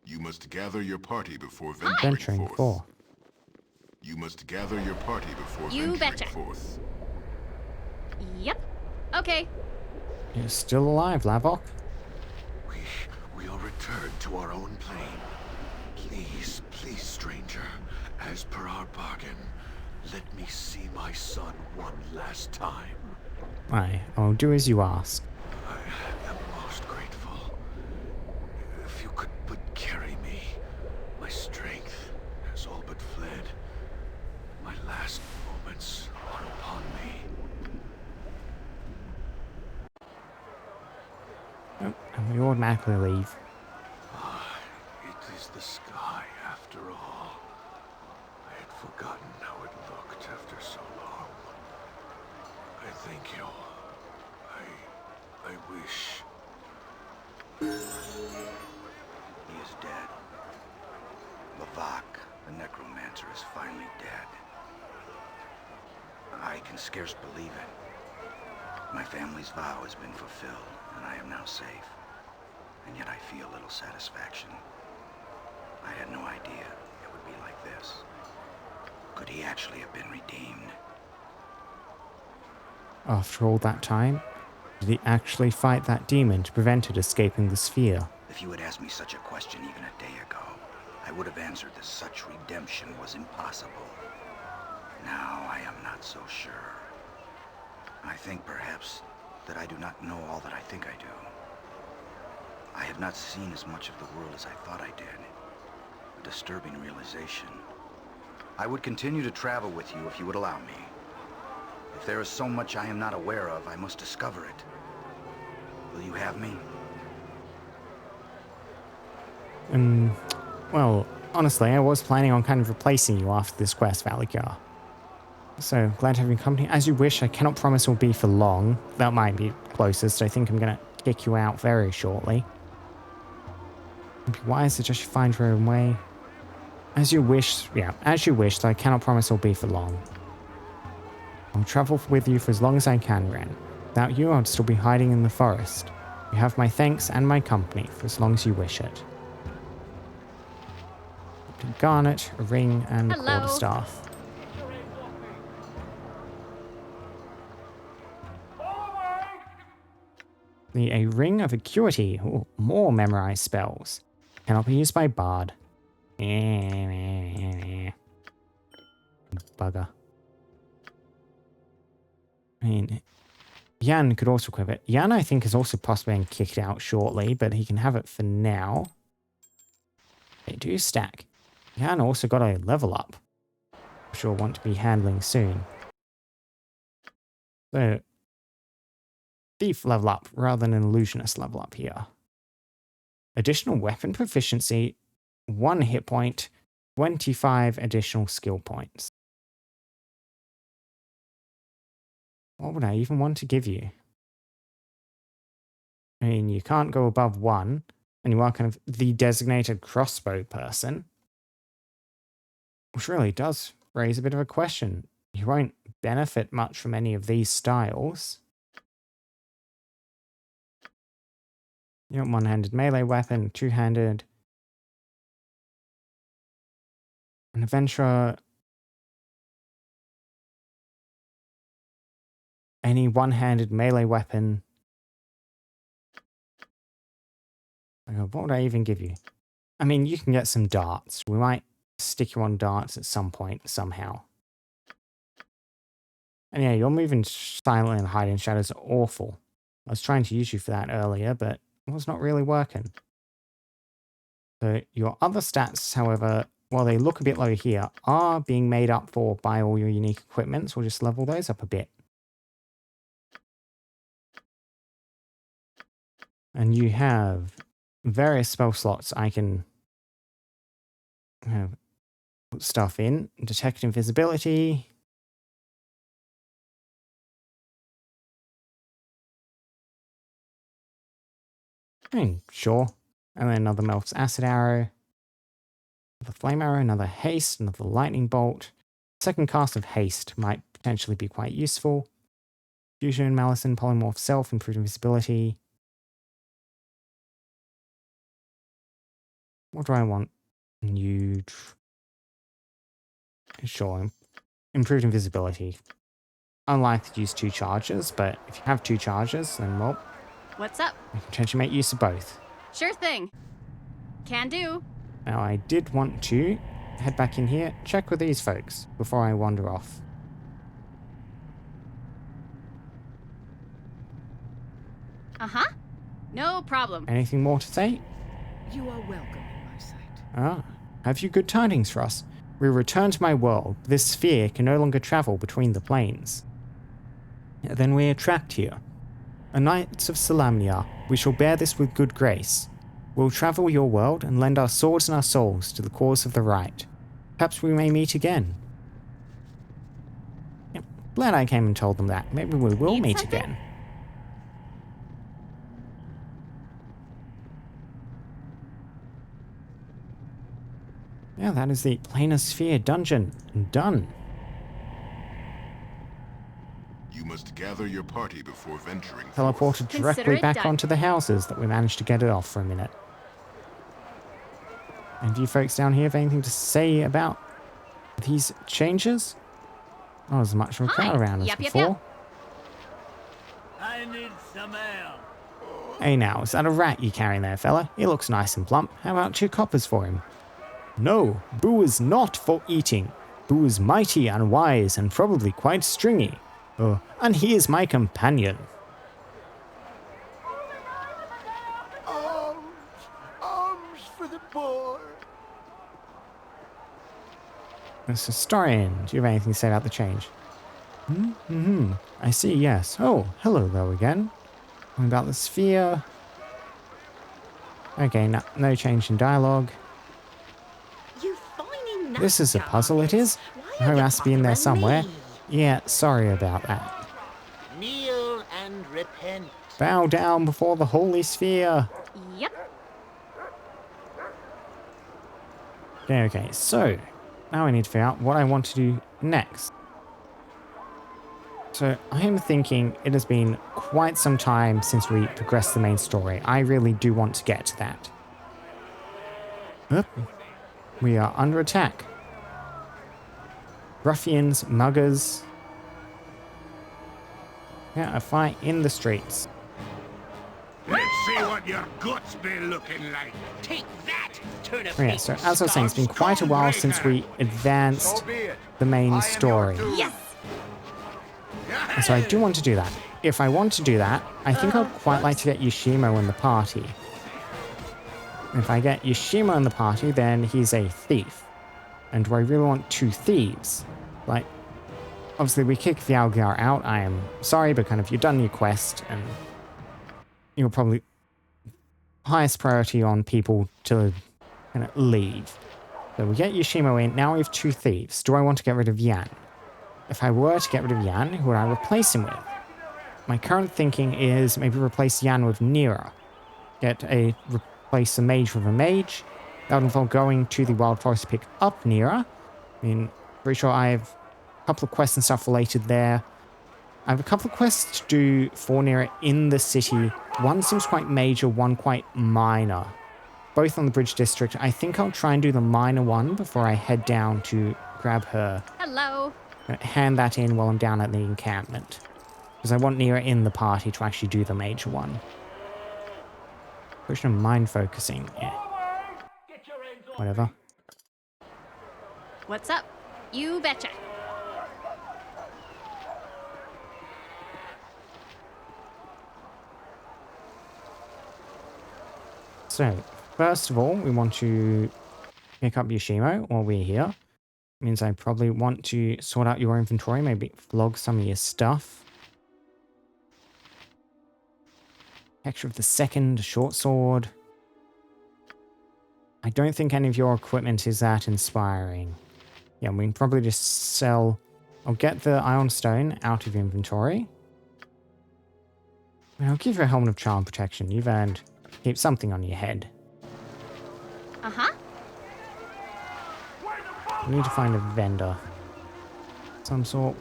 Speaker 8: You must gather your party before
Speaker 1: Venturing forth.
Speaker 8: You must gather your party before
Speaker 2: You
Speaker 8: venturing
Speaker 2: betcha.
Speaker 8: forth.
Speaker 2: Yep. Okay.
Speaker 1: You're still alive, Lavok.
Speaker 3: We'll return to our own plane. Please, please, stranger. As per our bargain, let me see my son one last time.
Speaker 1: Aye, I'll do as you ask.
Speaker 3: I am most grateful. If you could but carry me, my strength has all but fled. My last moments are upon me.
Speaker 1: Oh, and we automatically leave.
Speaker 3: It is the sky after all. I had Thank you. I wish...
Speaker 6: He is dead. Lavok, the necromancer, is finally dead. I can scarce believe it. My family's vow has been fulfilled, and I am now safe. And yet I feel little satisfaction. I had no idea it would be like this. Could he actually have been redeemed?
Speaker 1: After all that time, did he actually fight that demon to prevent it escaping the sphere?
Speaker 6: If you had asked me such a question even a day ago, I would have answered that such redemption was impossible. Now I am not so sure. I think perhaps that I do not know all that I think I do. I have not seen as much of the world as I thought I did. A disturbing realization. I would continue to travel with you if you would allow me. If there is so much I am not aware of, I must discover it. Will you have me?
Speaker 1: Well, honestly, I was planning on kind of replacing you after this quest, Valikar. So, glad to have you company. As you wish, I cannot promise it will be for long. That might be closest. I think I'm going to kick you out very shortly. It'd be wise to just find your own way. As you wish, yeah, as you wish, though I cannot promise it will be for long. I'll travel with you for as long as I can, Ren. Without you, I'd still be hiding in the forest. You have my thanks and my company for as long as you wish it. A garnet, a ring, and a
Speaker 2: Hello.
Speaker 1: quarterstaff. A ring of acuity. Ooh, more memorized spells. Cannot be used by Bard. Bugger. I mean, Jan could also equip it. Jan, I think, is also possibly being kicked out shortly, but he can have it for now. They do stack. Jan also got a level up, which we'll want to be handling soon. So, thief level up rather than an illusionist level up here. Additional weapon proficiency, 1 hit point, 25 additional skill points. What would I even want to give you? I mean, you can't go above 1, and you are kind of the designated crossbow person. Which really does raise a bit of a question. You won't benefit much from any of these styles. You want one-handed melee weapon, two-handed. An adventurer. Any one-handed melee weapon. What would I even give you? I mean, you can get some darts. We might stick you on darts at some point, somehow. And yeah, your moving silently and hiding shadows are awful. I was trying to use you for that earlier, but it was not really working. So your other stats, however, while they look a bit low here, are being made up for by all your unique equipment, so we'll just level those up a bit. And you have various spell slots I can put stuff in. Detect invisibility. Sure. And then another Melf's Acid Arrow. Another Flame Arrow, another Haste, another Lightning Bolt. Second cast of Haste might potentially be quite useful. Fusion, Malison, Polymorph Self, improved invisibility. What do I want? Sure. Improved invisibility. Unlikely to use 2 charges, but if you have 2 charges, then well,
Speaker 2: What's up?
Speaker 1: I can potentially make use of both.
Speaker 2: Sure thing. Can do.
Speaker 1: Now, I did want to head back in here, check with these folks before I wander off.
Speaker 2: Uh-huh. No problem.
Speaker 1: Anything more to say?
Speaker 5: You are welcome in my sight.
Speaker 1: Ah, have you good tidings for us? We return to my world. This sphere can no longer travel between the planes. Then we are trapped here. A Knights of Salamnia, we shall bear this with good grace. We'll travel your world and lend our swords and our souls to the cause of the right. Perhaps we may meet again. Yep. Glad I came and told them that. Maybe we will
Speaker 2: Need
Speaker 1: meet
Speaker 2: something?
Speaker 1: again. Yeah, that is the planar sphere dungeon. Done.
Speaker 8: You must gather your party before venturing forth.
Speaker 1: Teleported
Speaker 2: Consider
Speaker 1: directly
Speaker 2: it
Speaker 1: back
Speaker 2: done.
Speaker 1: onto the houses that we managed to get it off for a minute. And do you folks down here have anything to say about these changes? Not as much of a crowd
Speaker 2: Hi.
Speaker 1: around as
Speaker 2: Yep, yep,
Speaker 1: before.
Speaker 2: yep.
Speaker 9: I need some ale.
Speaker 1: Hey now, is that a rat you carrying there, fella? He looks nice and plump. How about 2 coppers for him? No, Boo is not for eating. Boo is mighty and wise and probably quite stringy. Oh, and he is my companion.
Speaker 7: Arms for the poor.
Speaker 1: Mr. Historian, do you have anything to say about the change? I see, yes. Oh, hello though again. What about the sphere? Okay, no change in dialogue.
Speaker 10: You finding that
Speaker 1: This is a puzzle, it is.
Speaker 10: Why are
Speaker 1: Home
Speaker 10: you
Speaker 1: has to be in there
Speaker 10: bothering
Speaker 1: somewhere.
Speaker 10: me?
Speaker 1: Yeah, sorry about that.
Speaker 9: Kneel and repent.
Speaker 1: Bow down before the holy sphere.
Speaker 2: Yep.
Speaker 1: Okay, so now I need to figure out what I want to do next. So I am thinking it has been quite some time since we progressed the main story. I really do want to get to that. Oop. We are under attack. Ruffians, muggers. Yeah, a fight in the streets.
Speaker 7: Let's see what your guts be looking like.
Speaker 4: Take that, turnipy.
Speaker 1: Oh yeah, so as I was saying, it's been quite a while since we advanced
Speaker 7: So be it.
Speaker 1: the main story.
Speaker 2: Yes.
Speaker 1: And so I do want to do that. If I want to do that, I think I'd quite like to get Yoshimo in the party. If I get Yoshimo in the party, then he's a thief. And do I really want 2 thieves? Like, obviously we kick Vialgar out. I am sorry, but kind of you've done your quest, and you're probably highest priority on people to kind of leave. So we get Yoshimo in. Now we have 2 thieves. Do I want to get rid of Yan? If I were to get rid of Yan, who would I replace him with? My current thinking is maybe replace Yan with Nira. Replace a mage with a mage. That would involve going to the Wild Forest to pick up Nira. I mean, pretty sure I have a couple of quests and stuff related there. I have a couple of quests to do for Nira in the city. One seems quite major, one quite minor. Both on the Bridge District. I think I'll try and do the minor one before I head down to grab her.
Speaker 2: Hello.
Speaker 1: Hand that in while I'm down at the encampment. Because I want Nira in the party to actually do the major one. Question of mind focusing. Yeah. Whatever.
Speaker 2: What's up? You betcha.
Speaker 1: So, first of all, we want to pick up Yoshimo while we're here. Means I probably want to sort out your inventory, maybe flog some of your stuff. Picture of the second, short sword. I don't think any of your equipment is that inspiring. Yeah, we can probably just sell... I'll get the Iron Stone out of inventory. And I'll give you a Helmet of Charm Protection. You've earned... Keep something on your head.
Speaker 2: Uh-huh.
Speaker 1: We need to find a vendor. Some sort.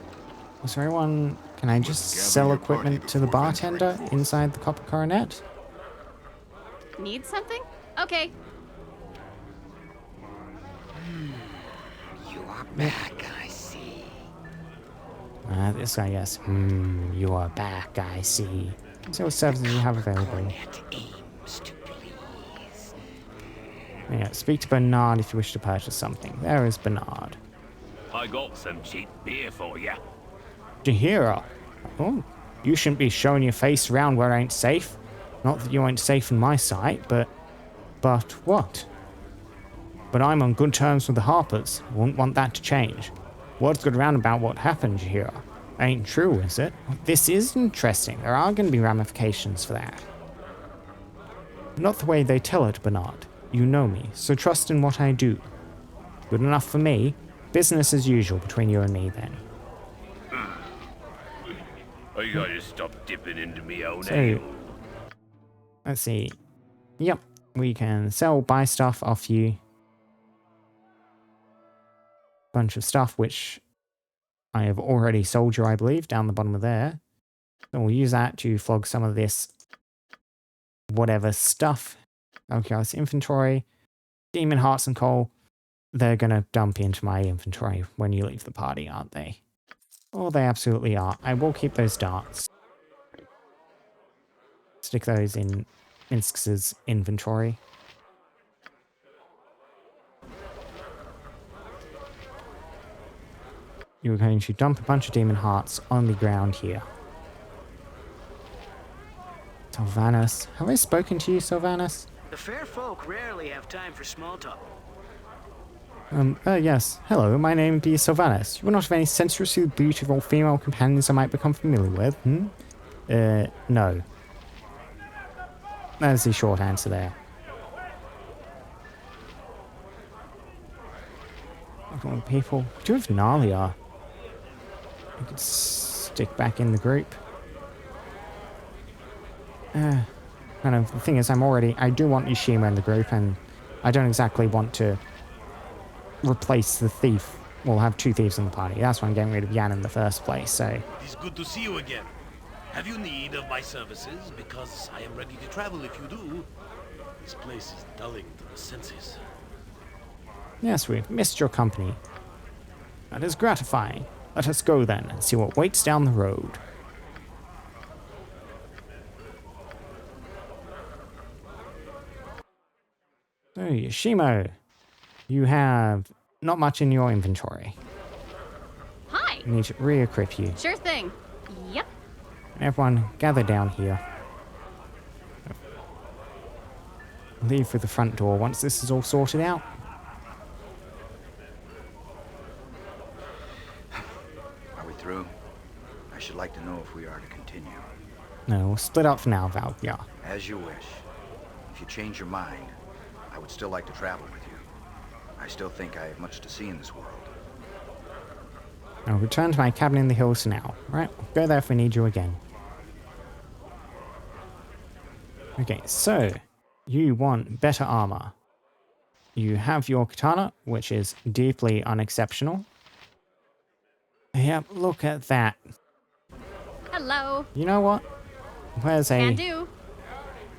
Speaker 1: Is there anyone... Can I just sell equipment to the bartender inside the Copper Coronet?
Speaker 2: Need something? Okay.
Speaker 6: You are back, I see.
Speaker 1: This guy, yes. You are back, I see. So what services do you have available?
Speaker 6: Cornet aims to please.
Speaker 1: Yeah, speak to Bernard if you wish to purchase something. There is Bernard.
Speaker 9: I got some cheap beer for ya.
Speaker 1: Jahira. Oh, you shouldn't be showing your face around where it ain't safe. Not that you ain't safe in my sight, but what? But I'm on good terms with the Harpers. I wouldn't want that to change. Word's got around about what happened, Jahira. Ain't true, is it? This is interesting. There are going to be ramifications for that. Not the way they tell it, Bernard. You know me, so trust in what I do. Good enough for me. Business as usual between you and me, then.
Speaker 9: I gotta stop dipping into me own
Speaker 1: So-
Speaker 9: ale.
Speaker 1: Let's see. Yep, we can sell, buy stuff off you. Bunch of stuff which I have already sold you, I believe, down the bottom of there. So we'll use that to flog some of this whatever stuff. Okay, it's inventory. Demon hearts and coal. They're gonna dump into my inventory when you leave the party, aren't they? Oh, they absolutely are. I will keep those darts. Stick those in Minsk's inventory. You're going to dump a bunch of demon hearts on the ground here. Sylvanus. Have I spoken to you, Sylvanus?
Speaker 11: The fair folk rarely have time for small talk.
Speaker 1: Yes. Hello, my name be Sylvanus. You will not have any sensuously beautiful female companions I might become familiar with, no. That is the short answer there. People. We do have Nalia. I could stick back in the group. Kind of, the thing is, I do want Yoshimo in the group, and I don't exactly want to replace the thief. We'll have two thieves in the party. That's why I'm getting rid of Yan in the first place, so...
Speaker 7: It is good to see you again. Have you need of my services? Because I am ready to travel if you do. This place is dulling to the senses.
Speaker 1: Yes, we've missed your company. That is gratifying. Let us go then and see what waits down the road. So, Yoshimo, you have not much in your inventory.
Speaker 2: Hi.
Speaker 1: I need to re-equip you.
Speaker 2: Sure thing. Yep.
Speaker 1: Everyone, gather down here. Leave through the front door once this is all sorted out.
Speaker 6: Are we through? I should like to know if we are to continue.
Speaker 1: No, we'll split up for now, Val. Yeah.
Speaker 6: As you wish. If you change your mind, I would still like to travel with you. I still think I have much to see in this world.
Speaker 1: I'll return to my cabin in the hills now. Right, we'll go there if we need you again. Okay, so you want better armor. You have your katana, which is deeply unexceptional. Yep, look at that.
Speaker 2: Hello.
Speaker 1: You know what? Where's
Speaker 2: Can do.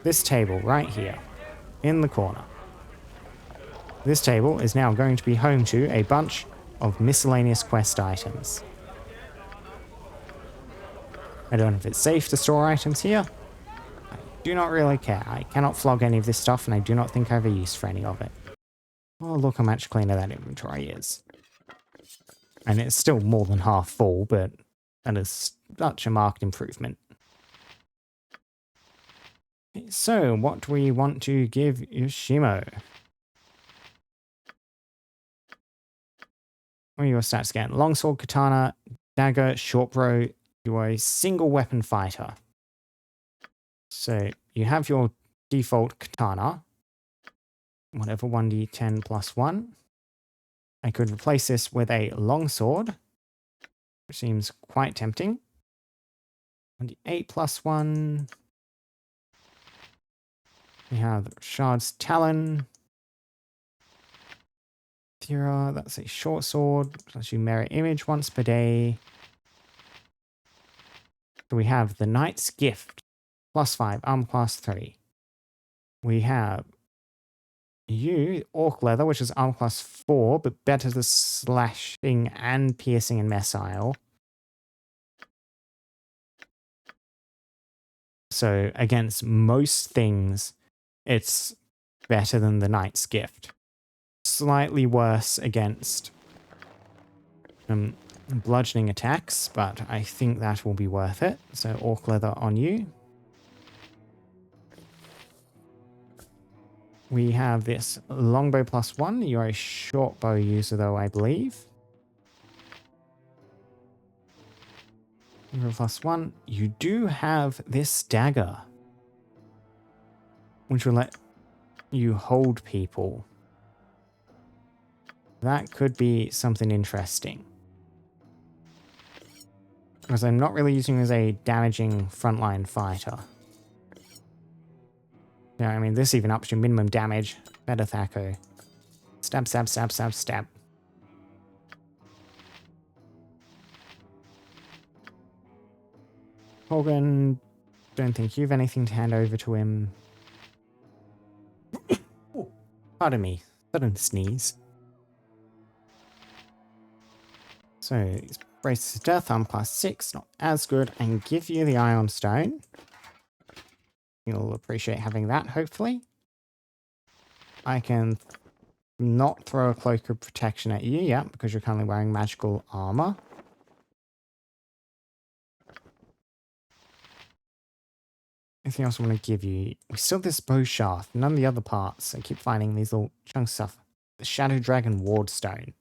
Speaker 1: this table right here in the corner? This table is now going to be home to a bunch of miscellaneous quest items. I don't know if it's safe to store items here. I do not really care. I cannot flog any of this stuff, and I do not think I have a use for any of it. Oh, look how much cleaner that inventory is. And it's still more than half full, but that is such a marked improvement. So, what do we want to give Yoshimo? What are your stats again? Longsword, katana, dagger, short bow. You are a single weapon fighter. So, you have your default katana. Whatever, 1d10 plus 1. I could replace this with a longsword, which seems quite tempting. 1d8 plus 1. We have Shard's Talon. Tira, that's a short sword. Plus you mirror image once per day. So we have the Knight's Gift. Plus 5, armor class 3. We have you, Orc Leather, which is armor class 4, but better to slashing and piercing and missile. So against most things, it's better than the Knight's Gift. Slightly worse against bludgeoning attacks, but I think that will be worth it. So Orc Leather on you. We have this longbow plus 1. You're a short bow user though, I believe. Longbow plus 1. You do have this dagger, which will let you hold people. That could be something interesting. Because I'm not really using him as a damaging frontline fighter. Yeah, I mean, this even ups your minimum damage. Better Thaco. Stab, stab, stab, stab, stab. Morgan, don't think you have anything to hand over to him. Pardon me, sudden sneeze. So, he's Braces of Death, arm class 6, not as good, and give you the Ion Stone. You'll appreciate having that, hopefully. I can not throw a Cloak of Protection at you, yeah, because you're currently wearing magical armor. Anything else I want to give you? We still have this bow shaft, none of the other parts. I keep finding these little chunks of stuff. The Shadow Dragon Ward Stone.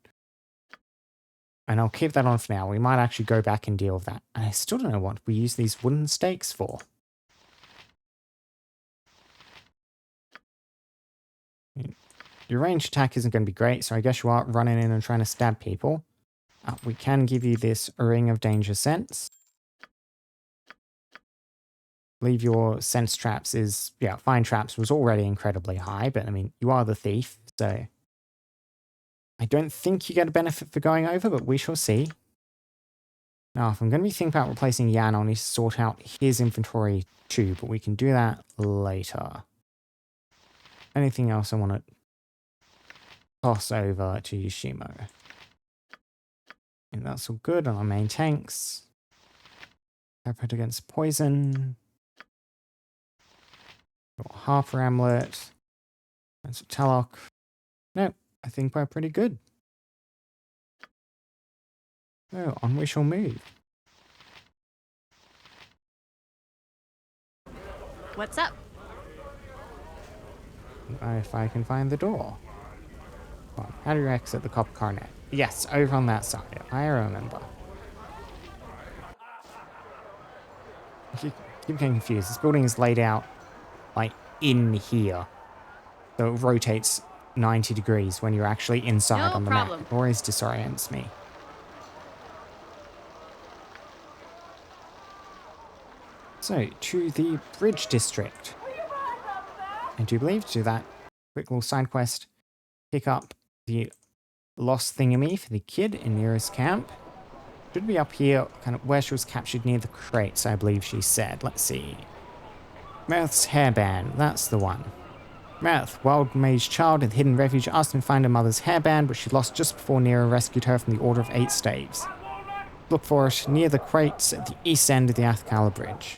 Speaker 1: And I'll keep that on for now. We might actually go back and deal with that. And I still don't know what we use these wooden stakes for. Your ranged attack isn't going to be great, so I guess you are running in and trying to stab people. We can give you this Ring of Danger Sense. Leave your sense traps is, yeah, find traps was already incredibly high, but I mean, you are the thief, so I don't think you get a benefit for going over, but we shall see. Now, if I'm going to be thinking about replacing Yan, I'll need to sort out his inventory too, but we can do that later. Anything else I want to toss over to Yoshimo? And that's all good on our main tanks. Peppered against poison. Got Harper Amulet. That's a Talok. Nope, I think we're pretty good. So, on we shall move.
Speaker 2: What's up?
Speaker 1: If I can find the door. Well, how do you exit the Copper Coronet? Yes, over on that side. I remember. I keep getting confused. This building is laid out, like, in here. So it rotates 90 degrees when you're actually inside
Speaker 2: No
Speaker 1: on the
Speaker 2: problem.
Speaker 1: map. It always disorients me. So, to the Bridge District. I do believe to do that quick little side quest, pick up the lost thingamy for the kid in nearest camp. Should be up here, kind of where she was captured near the crates, I believe she said. Let's see. Meredith's hairband, that's the one. Meredith, wild mage child in the hidden refuge, asked him to find her mother's hairband, which she lost just before Nero rescued her from the Order of 8 Staves. Look for it near the crates at the east end of the Athkala Bridge.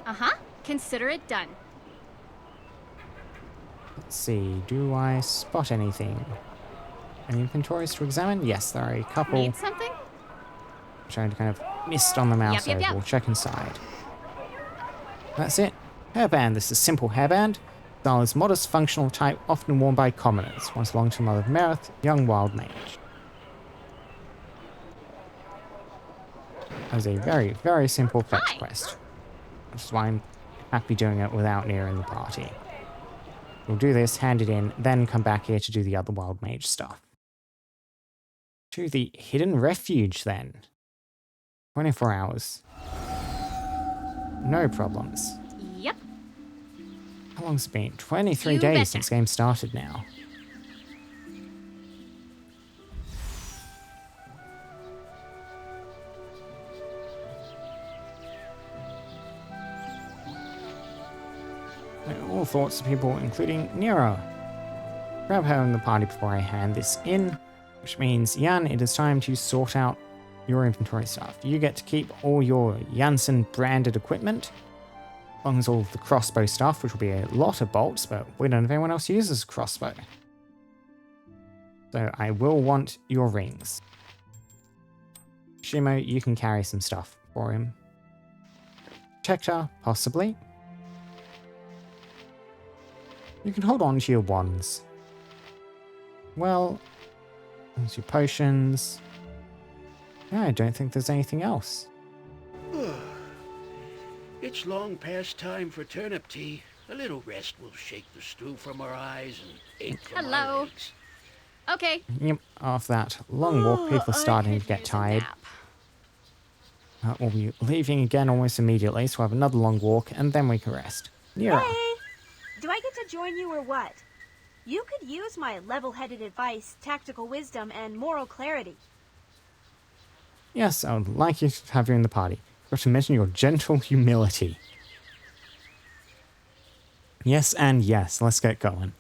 Speaker 2: Uh-huh. Consider it done.
Speaker 1: Let's see, do I spot anything? Any inventories to examine? Yes, there are a couple.
Speaker 2: Need something?
Speaker 1: Trying to kind of mist on the mouse
Speaker 2: Yep.
Speaker 1: We'll check inside. That's it. Hairband. This is a simple hairband. Style is modest, functional type, often worn by commoners. Once belonged to Mother of Merith, young wild mage. That was a very, very simple fetch quest. Which is why I'm happy doing it without Nia in the party. We'll do this, hand it in, then come back here to do the other wild mage stuff. To the hidden refuge then. 24 hours. No problems.
Speaker 2: Yep.
Speaker 1: How long's it been? 23
Speaker 2: You
Speaker 1: days
Speaker 2: betcha.
Speaker 1: since game started now. All thoughts of people, including Nero. Grab her in the party before I hand this in, which means, Jan, it is time to sort out your inventory stuff. You get to keep all your Janssen branded equipment, as long as all of the crossbow stuff, which will be a lot of bolts, but we don't know if anyone else uses a crossbow. So I will want your rings. Shimo, you can carry some stuff for him. Protector, possibly. You can hold on to your wands. Well, there's your potions. Yeah, I don't think there's anything else.
Speaker 4: It's long past time for turnip tea. A little rest will shake the stew from our eyes and ache from our
Speaker 2: Hello.
Speaker 4: legs.
Speaker 2: Okay.
Speaker 1: Yep, after that long walk, people are starting to get tired. We'll be leaving again almost immediately, so we'll have another long walk, and then we can rest. Nira.
Speaker 10: Hey! Do I get to join you or what? You could use my level-headed advice, tactical wisdom, and moral clarity.
Speaker 1: Yes, I would like you to have you in the party. Got to mention your gentle humility. Yes and yes, let's get going.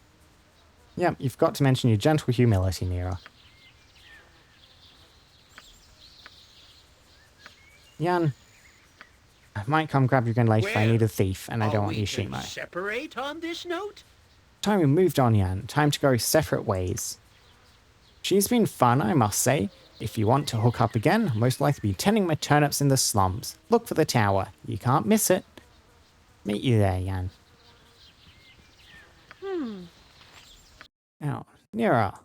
Speaker 1: Yep, you've got to mention your gentle humility, Nira. Jan, I might come grab you again later if I need a thief, and I don't want Yoshimo.
Speaker 4: Separate on this note?
Speaker 1: Time we moved on, Jan. Time to go separate ways. She's been fun, I must say. If you want to hook up again, I'll most likely be tending my turnips in the slums. Look for the tower. You can't miss it. Meet you there, Jan. Now, Nira.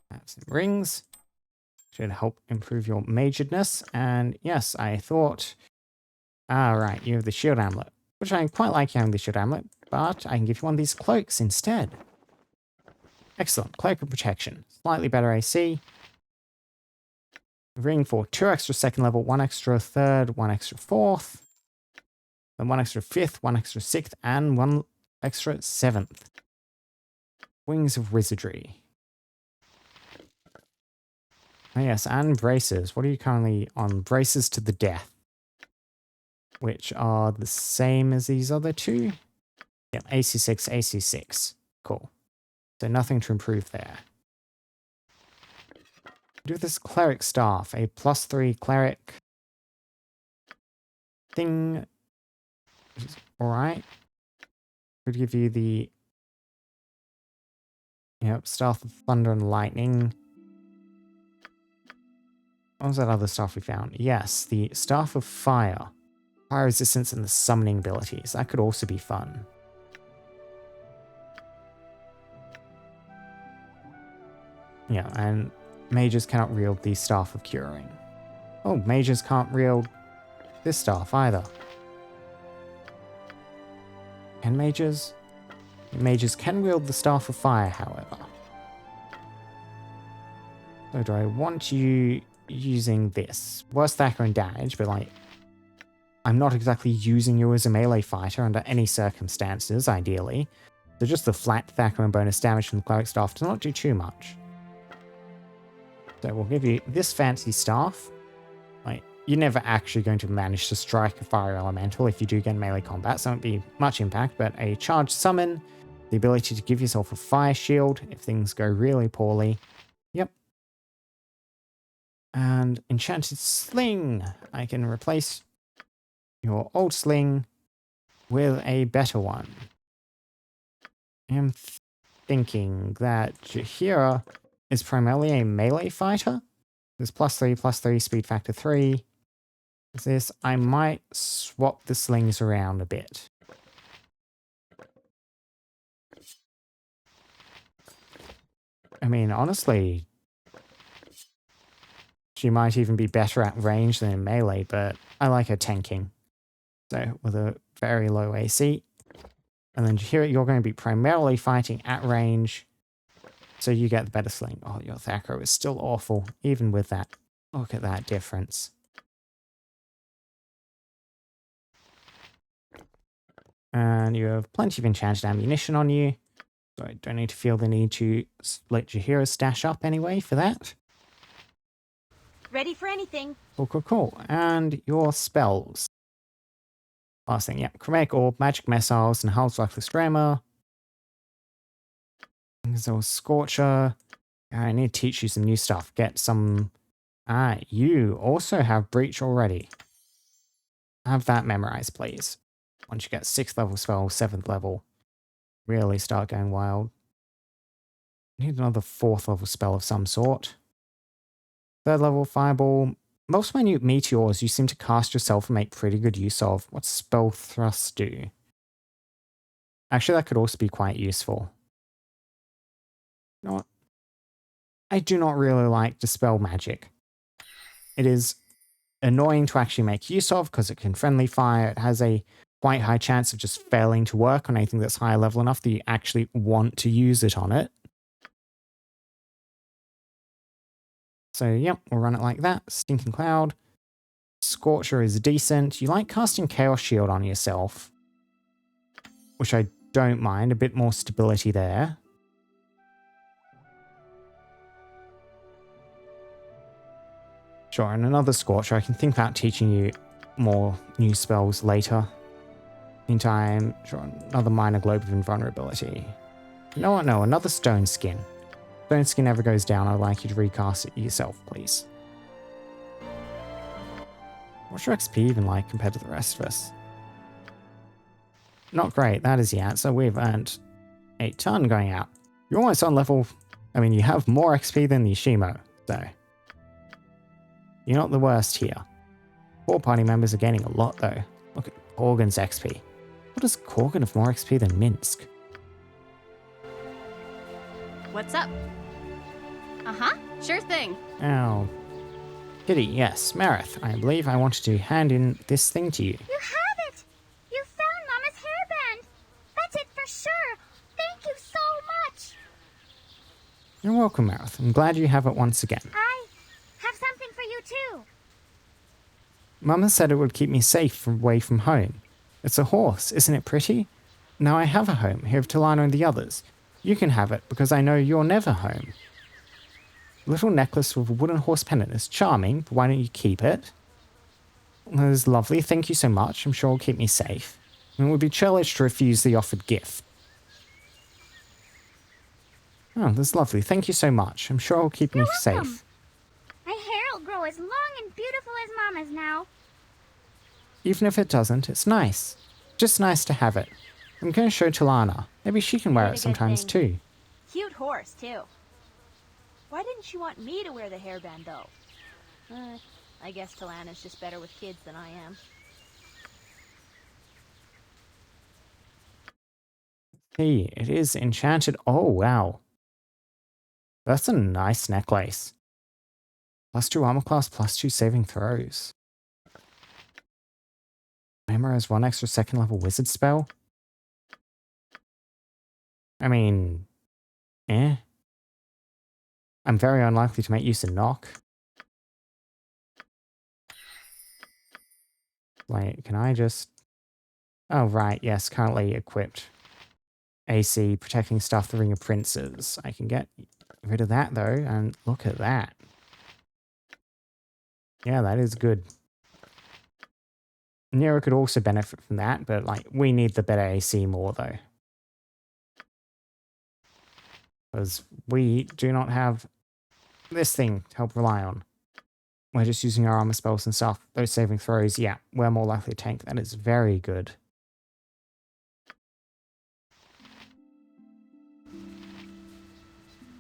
Speaker 1: Have some rings. Should help improve your magedness. And yes, I thought... right, you have the shield amulet. Which I quite like having the shield amulet, but I can give you one of these cloaks instead. Excellent. Cloak of protection. Slightly better AC. Ring for 2 extra second level, 1 extra third, 1 extra fourth, then 1 extra fifth, 1 extra sixth, and 1 extra seventh. Wings of Wizardry. Oh yes, and braces. What are you currently on? Braces to the death. Which are the same as these other two. Yep, AC6, AC6. Cool. So nothing to improve there. Do this cleric staff, a +3 cleric thing. Alright. Could give you the staff of thunder and lightning. What was that other staff we found? Yes, the staff of fire. Fire resistance and the summoning abilities. That could also be fun. Yeah, and mages cannot wield the staff of curing. Oh, mages can't wield this staff either. Can mages? Mages can wield the staff of fire, however. So do I want you using this? Worse Thacker and damage, but like, I'm not exactly using you as a melee fighter under any circumstances, ideally. So just the flat Thacker and bonus damage from the cleric staff does not do too much. So we'll give you this fancy staff. Like, you're never actually going to manage to strike a fire elemental if you do get melee combat, so it won't be much impact, but a charged summon, the ability to give yourself a fire shield if things go really poorly. Yep. And enchanted sling. I can replace your old sling with a better one. I'm thinking that Jahira is primarily a melee fighter. There's +3, speed factor 3. With this, I might swap the slings around a bit. I mean, honestly, she might even be better at range than in melee, but I like her tanking. So, with a very low AC. And then here you're going to be primarily fighting at range, so you get the better sling. Oh, your Thacker is still awful, even with that. Look at that difference. And you have plenty of enchanted ammunition on you, so I don't need to feel the need to split Jahira's stash up anyway for that.
Speaker 10: Ready for anything.
Speaker 1: Cool. And your spells. Last thing, yeah. Chromatic Orb, Magic Missiles, and Hulls Luckless Grammar. So Scorcher. I need to teach you some new stuff. Get some... you also have Breach already. Have that memorized, please. Once you get 6th level spell, 7th level, really start going wild. Need another 4th level spell of some sort. 3rd level Fireball. Most minute meteors you seem to cast yourself and make pretty good use of. What's Spell Thrust do? Actually, that could also be quite useful. You know what? I do not really like Dispel Magic. It is annoying to actually make use of because it can friendly fire. It has a quite high chance of just failing to work on anything that's higher level enough that you actually want to use it on it. So, yep, we'll run it like that. Stinking Cloud. Scorcher is decent. You like casting Chaos Shield on yourself, which I don't mind. A bit more stability there. Sure, and another Scorcher. I can think about teaching you more new spells later. Meantime, sure, another minor Globe of Invulnerability. No, another Stone Skin. Stone Skin never goes down. I'd like you to recast it yourself, please. What's your XP even like compared to the rest of us? Not great, that is the answer. We've earned a ton going out. You're almost on level... I mean, you have more XP than the Yoshimo, so... You're not the worst here. 4 party members are gaining a lot, though. Look at Korgan's XP. What does Korgan have more XP than Minsk?
Speaker 2: What's up? Uh-huh, sure thing.
Speaker 1: Oh. Kitty, yes, Marith. I believe I wanted to hand in this thing to you.
Speaker 10: You have it! You found Mama's hairband! That's it for sure! Thank you so much!
Speaker 1: You're welcome, Marith. I'm glad you have it once again.
Speaker 10: I have something for you too.
Speaker 1: Mama said it would keep me safe away from home. It's a horse, isn't it pretty? Now I have a home, here of Talano and the others. You can have it, because I know you're never home. The little necklace with a wooden horse pendant is charming, but why don't you keep it? That is lovely, thank you so much. I'm sure it'll keep me safe. And it would be churlish to refuse the offered gift. Oh, that's lovely, thank you so much. I'm sure it'll keep me safe.
Speaker 10: My hair will grow as long and beautiful as Mama's now.
Speaker 1: Even if it doesn't, it's nice. Just nice to have it. I'm going to show Talana. Maybe she can wear it sometimes too.
Speaker 10: Cute horse, too. Why didn't she want me to wear the hairband, though? I guess Talana's just better with kids than I am.
Speaker 1: Hey, it is enchanted. Oh, wow. That's a nice necklace. +2 armor class, +2 saving throws. Memorize 1 extra second level wizard spell. I mean, eh. I'm very unlikely to make use of knock. Wait, can I just... Oh, right, yes, currently equipped. AC, protecting stuff, the Ring of Princes. I can get rid of that, though, and look at that. Yeah, that is good. Nero could also benefit from that, but, like, we need the better AC more, though. Because we do not have this thing to help rely on. We're just using our armor spells and stuff. Those saving throws, yeah, we're more likely to tank. That is very good.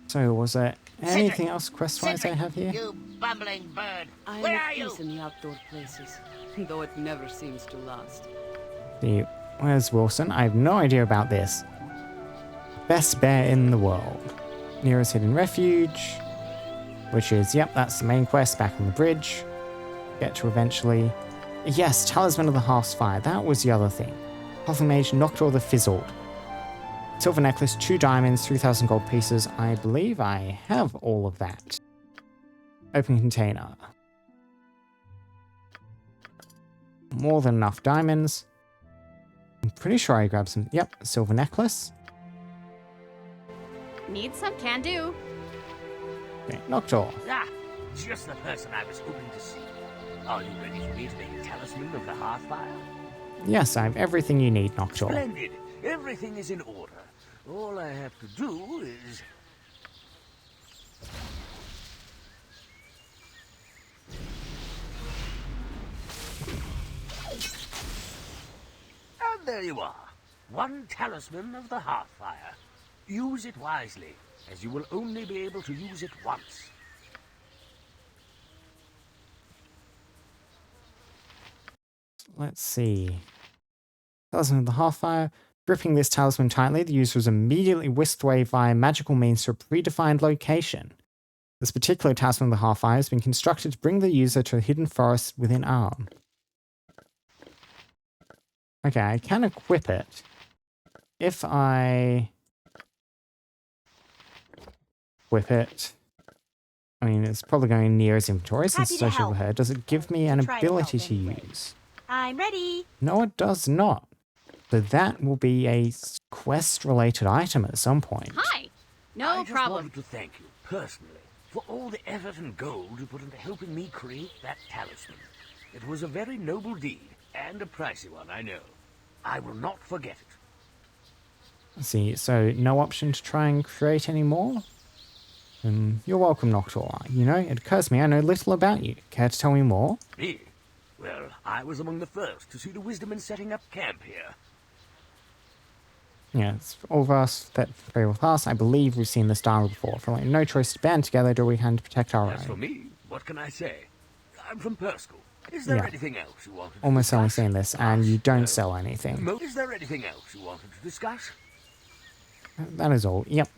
Speaker 1: So, was there anything else quest-wise I have here?
Speaker 11: You bumbling bird!
Speaker 5: I'm
Speaker 11: Where
Speaker 5: at
Speaker 11: are you?
Speaker 5: peace in the outdoor places, though it never seems to last.
Speaker 1: See, where's Wilson? I have no idea about this. Best bear in the world. Nearest hidden refuge. Which is, yep, that's the main quest back on the bridge. Get to eventually. Yes, Talisman of the Hearth's Fire. That was the other thing. Puffing Mage, Nocturne the Fizzled. Silver necklace, 2 diamonds, 3,000 gold pieces. I believe I have all of that. Open container. More than enough diamonds. I'm pretty sure I grabbed some. Yep, silver necklace.
Speaker 2: Need some? Can do.
Speaker 1: Okay, Nocturne.
Speaker 11: Ah, just the person I was hoping to see. Are you ready for me to make Talisman of the Hearthfire?
Speaker 1: Yes, I have everything you need, Nocturne.
Speaker 11: Splendid. Everything is in order. All I have to do is... And there you are. 1 Talisman of the Hearthfire. Use it wisely, as you will only be able to use it once.
Speaker 1: Let's see. Talisman of the Hearthfire. Gripping this talisman tightly, the user is immediately whisked away via magical means to a predefined location. This particular Talisman of the Hearthfire has been constructed to bring the user to a hidden forest within arm. Okay, I can equip it. If I... equip it... I mean, it's probably going near his inventory since
Speaker 10: Happy to
Speaker 1: social
Speaker 10: help.
Speaker 1: with her. Does it give me an
Speaker 10: Try to help
Speaker 1: ability to
Speaker 10: anyway.
Speaker 1: use?
Speaker 10: I'm ready.
Speaker 1: No, it does not. So that will be a quest-related item at some point.
Speaker 2: Hi. No
Speaker 11: I just
Speaker 2: problem.
Speaker 11: wanted to thank you, personally, for all the effort and gold you put into helping me create that talisman. It was a very noble deed, and a pricey one, I know. I will not forget it.
Speaker 1: Let's see, so no option to try and create any more? You're welcome, Noctua. You know, it occurs to me I know little about you. Care to tell me more?
Speaker 11: Me? Well, I was among the first to see the wisdom in setting up camp here.
Speaker 1: Yes, all of us that play with us, I believe we've seen this dialogue before. For like no choice to band together, do we can to protect our
Speaker 11: As for
Speaker 1: own.
Speaker 11: me, what can I say? I'm from Perskal. Is there
Speaker 1: Yeah.
Speaker 11: anything else you wanted to
Speaker 1: Almost only
Speaker 11: discuss?
Speaker 1: saying this, and you don't
Speaker 11: No.
Speaker 1: sell anything.
Speaker 11: Is there anything else you wanted to discuss?
Speaker 1: That is all. Yep.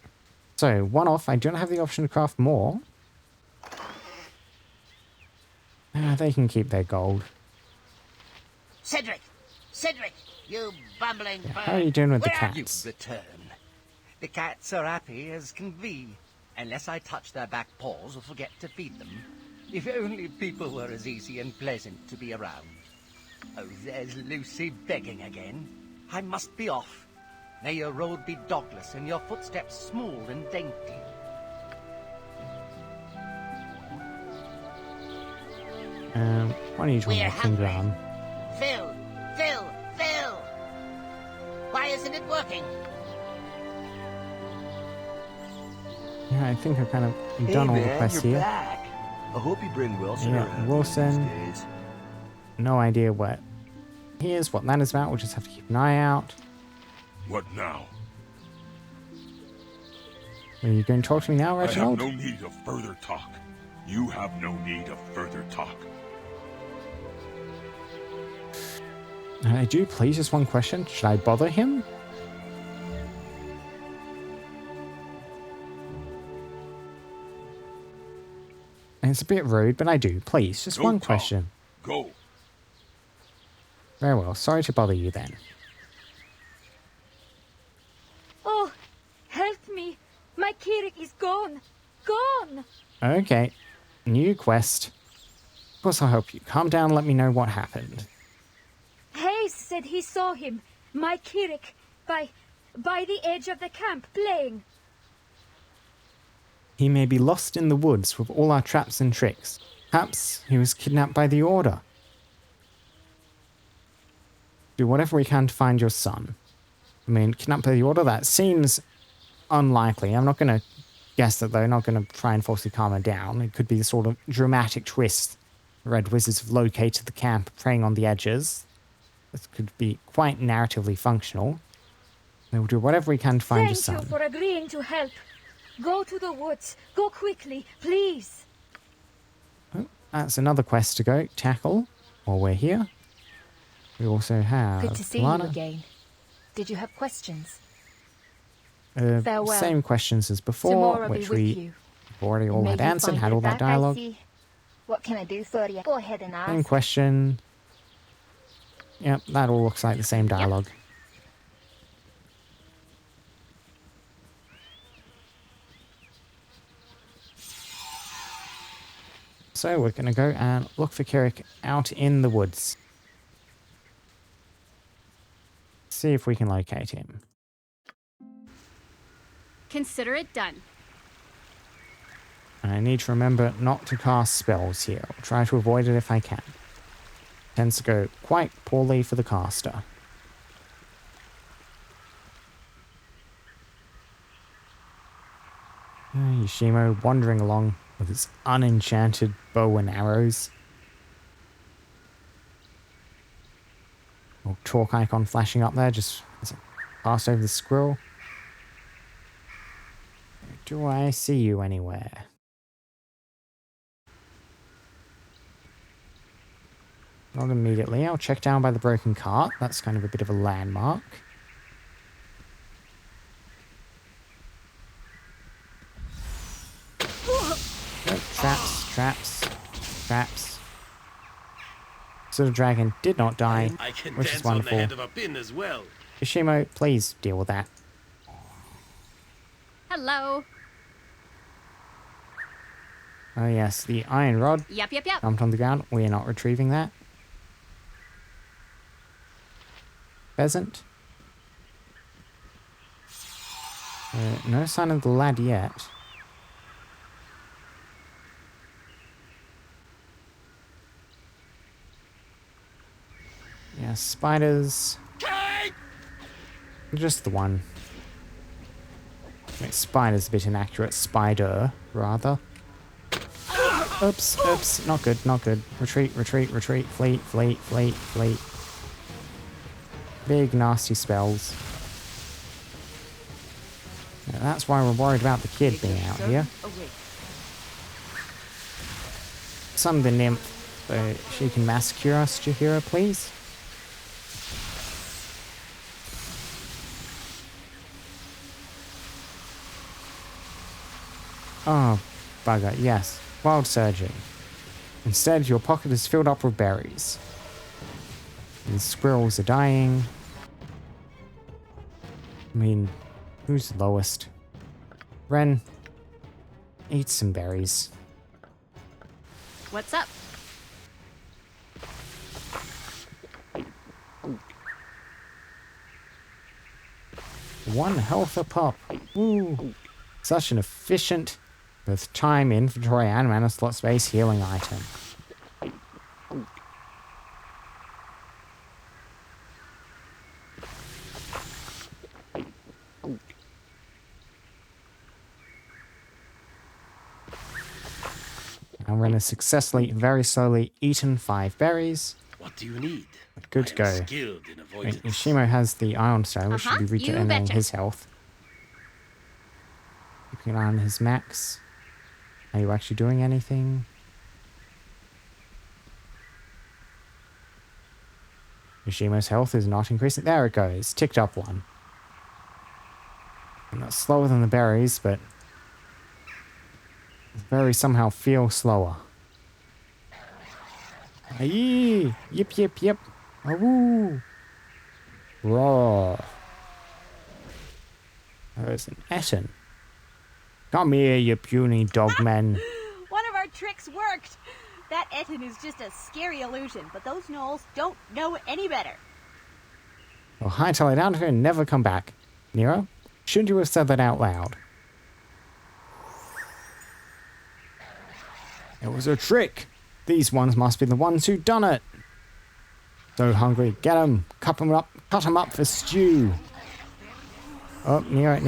Speaker 1: So, one off, I don't have the option to craft more. They can keep their gold.
Speaker 12: Cedric! Cedric! You bumbling bird!
Speaker 1: How are you doing with the
Speaker 12: Where are you?
Speaker 1: cats?
Speaker 12: Return. The cats are happy as can be, unless I touch their back paws or forget to feed them. If only people were as easy and pleasant to be around. Oh, there's Lucy begging again. I must be off. May your road be dogless and your footsteps smooth and dainty.
Speaker 1: Why don't you join
Speaker 12: We're
Speaker 1: my
Speaker 12: hungry.
Speaker 1: kingdom?
Speaker 12: Phil! Phil! Phil! Why isn't it working?
Speaker 1: Yeah, I think I've kind of done all the quests
Speaker 13: you're
Speaker 1: here.
Speaker 13: back. I hope you bring Wilson
Speaker 1: Yeah,
Speaker 13: around
Speaker 1: Wilson.
Speaker 13: these days.
Speaker 1: No idea what he is, what that is about. We'll just have to keep an eye out.
Speaker 8: What now?
Speaker 1: Are you going to talk to me now,
Speaker 8: I have
Speaker 1: Reginald?
Speaker 8: no need of further talk. You have no need of further talk.
Speaker 1: I do, please, just one question. Should I bother him? And it's a bit rude, but I do. Please, just
Speaker 8: No
Speaker 1: one
Speaker 8: talk.
Speaker 1: question.
Speaker 8: Go.
Speaker 1: Very well. Sorry to bother you then.
Speaker 10: Oh, help me. My Kirik is gone. Gone.
Speaker 1: Okay. New quest. Of course I'll help you. Calm down and let me know what happened.
Speaker 10: Hayes said he saw him, my Kirik, by the edge of the camp playing.
Speaker 1: He may be lost in the woods with all our traps and tricks. Perhaps he was kidnapped by the Order. Do whatever we can to find your son. I mean, kidnapped by the Order? That seems unlikely. I'm not going to guess that they're not going to try and forcibly calm her down. It could be the sort of dramatic twist. The Red Wizards have located the camp, preying on the edges. This could be quite narratively functional. They will do whatever we can to find your
Speaker 10: Thank
Speaker 1: son.
Speaker 10: you for agreeing to help. Go to the woods. Go quickly, please.
Speaker 1: Oh, that's another quest to go tackle while we're here. We also have
Speaker 14: Good to see
Speaker 1: Lana.
Speaker 14: you again. Did you have questions?
Speaker 10: Farewell.
Speaker 1: Same questions as before,
Speaker 14: Tomorrow be
Speaker 1: which
Speaker 14: with
Speaker 1: we
Speaker 14: you.
Speaker 1: have already all
Speaker 14: May
Speaker 1: had
Speaker 14: you
Speaker 1: answered,
Speaker 14: find
Speaker 1: had
Speaker 14: it
Speaker 1: all that
Speaker 14: back, I
Speaker 1: dialogue.
Speaker 14: see. What can I do for you? Go ahead and
Speaker 1: Same
Speaker 14: ask.
Speaker 1: question. Yep, that all looks like the same dialogue. So we're going to go and look for Kirik out in the woods. See if we can locate him.
Speaker 2: Consider it done.
Speaker 1: And I need to remember not to cast spells here. I'll try to avoid it if I can. Tends to go quite poorly for the caster. Yoshimo wandering along with his unenchanted bow and arrows. Little chalk icon flashing up there just as I pass over the squirrel. Do I see you anywhere? Not immediately. I'll check down by the broken cart. That's kind of a bit of a landmark. Oh, traps. So the dragon did not die,
Speaker 7: I can
Speaker 1: which
Speaker 7: dance
Speaker 1: is
Speaker 7: on the
Speaker 1: wonderful.
Speaker 7: head of a pin as well.
Speaker 1: Yoshimo, please deal with that.
Speaker 2: Hello.
Speaker 1: Oh yes, the iron rod
Speaker 2: Yep.
Speaker 1: dumped on the ground. We are not retrieving that. Pheasant. No sign of the lad yet. Yeah, spiders. Just the one. Wait, spider's a bit inaccurate. Spider, rather. Oops. Not good, not good. Retreat. Fleet. Big, nasty spells. Yeah, that's why we're worried about the kid being out here. Summon the nymph so she can massacre us, Jahira, please. Oh, bugger, yes. Wild surging. Instead, your pocket is filled up with berries. The squirrels are dying. I mean, who's lowest? Ren, eat some berries.
Speaker 2: What's up?
Speaker 1: One health a pop. Woo! Such an efficient, both time, inventory, and mana slot space healing item. And Ren has successfully, very slowly eaten 5 berries.
Speaker 7: What do you need?
Speaker 1: Good to
Speaker 7: I am
Speaker 1: go.
Speaker 7: skilled in
Speaker 1: Wait,
Speaker 7: avoidance.
Speaker 1: Yoshimo has the Iron Stone, which should be
Speaker 2: You
Speaker 1: regenerating
Speaker 2: betcha.
Speaker 1: his health. Keeping an eye on his max. Are you actually doing anything? Yoshimo's health is not increasing. There it goes. Ticked up 1. I'm not slower than the berries, but the berries somehow feel slower. Aye! Yip. Awoo! Roar. There's an Etten. Come here, you puny dogmen.
Speaker 10: One of our tricks worked! That Etten is just a scary illusion, but those gnolls don't know any better.
Speaker 1: Well, hightail it out here and never come back. Nero, shouldn't you have said that out loud? It was a trick. These ones must be the ones who done it. So hungry, get 'em, cut 'em up for stew. Oh, Nero,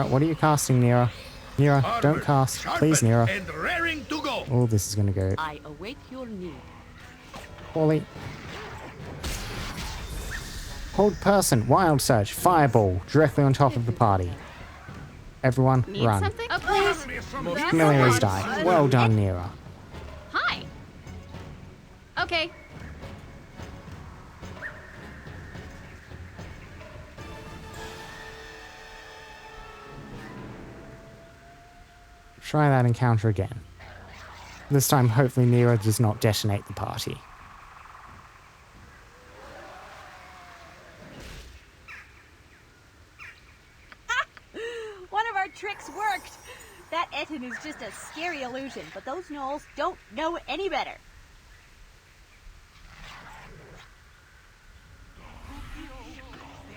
Speaker 1: what are you casting, Nero? Nero, don't cast, please, Nero.
Speaker 7: And raring to go.
Speaker 1: Oh, this is gonna go
Speaker 5: I await your need.
Speaker 1: poorly. Hold person, wild surge, fireball, directly on top of the party. Everyone,
Speaker 2: Need
Speaker 1: run.
Speaker 2: something? Oh, please.
Speaker 1: Familiar has died. Well done, Nero.
Speaker 2: Hi. Okay.
Speaker 1: Try that encounter again. This time, hopefully, Nero does not detonate the party.
Speaker 10: One of our tricks worked! That Etten is just a scary illusion, but those gnolls don't know any better.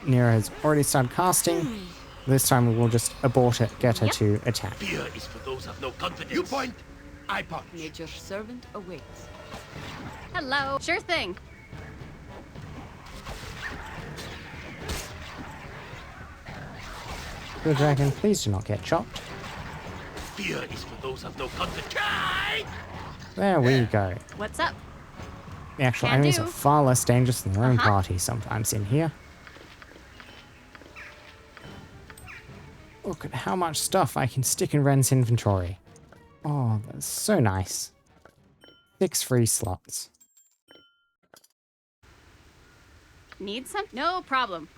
Speaker 1: Nero has already started casting. This time we will just abort it, get her to attack.
Speaker 7: Fear is for those of no confidence. You point, I punch.
Speaker 5: Nature's servant awaits.
Speaker 2: Hello. Sure thing.
Speaker 1: Good dragon, please do not get chopped.
Speaker 7: Fear is for those of no confidence.
Speaker 1: There we go.
Speaker 2: What's up?
Speaker 1: The actual
Speaker 2: Can
Speaker 1: enemies
Speaker 2: do.
Speaker 1: are far less dangerous than their own party sometimes in here. Look at how much stuff I can stick in Ren's inventory. Oh, that's so nice. 6 free slots.
Speaker 2: Need some? No problem.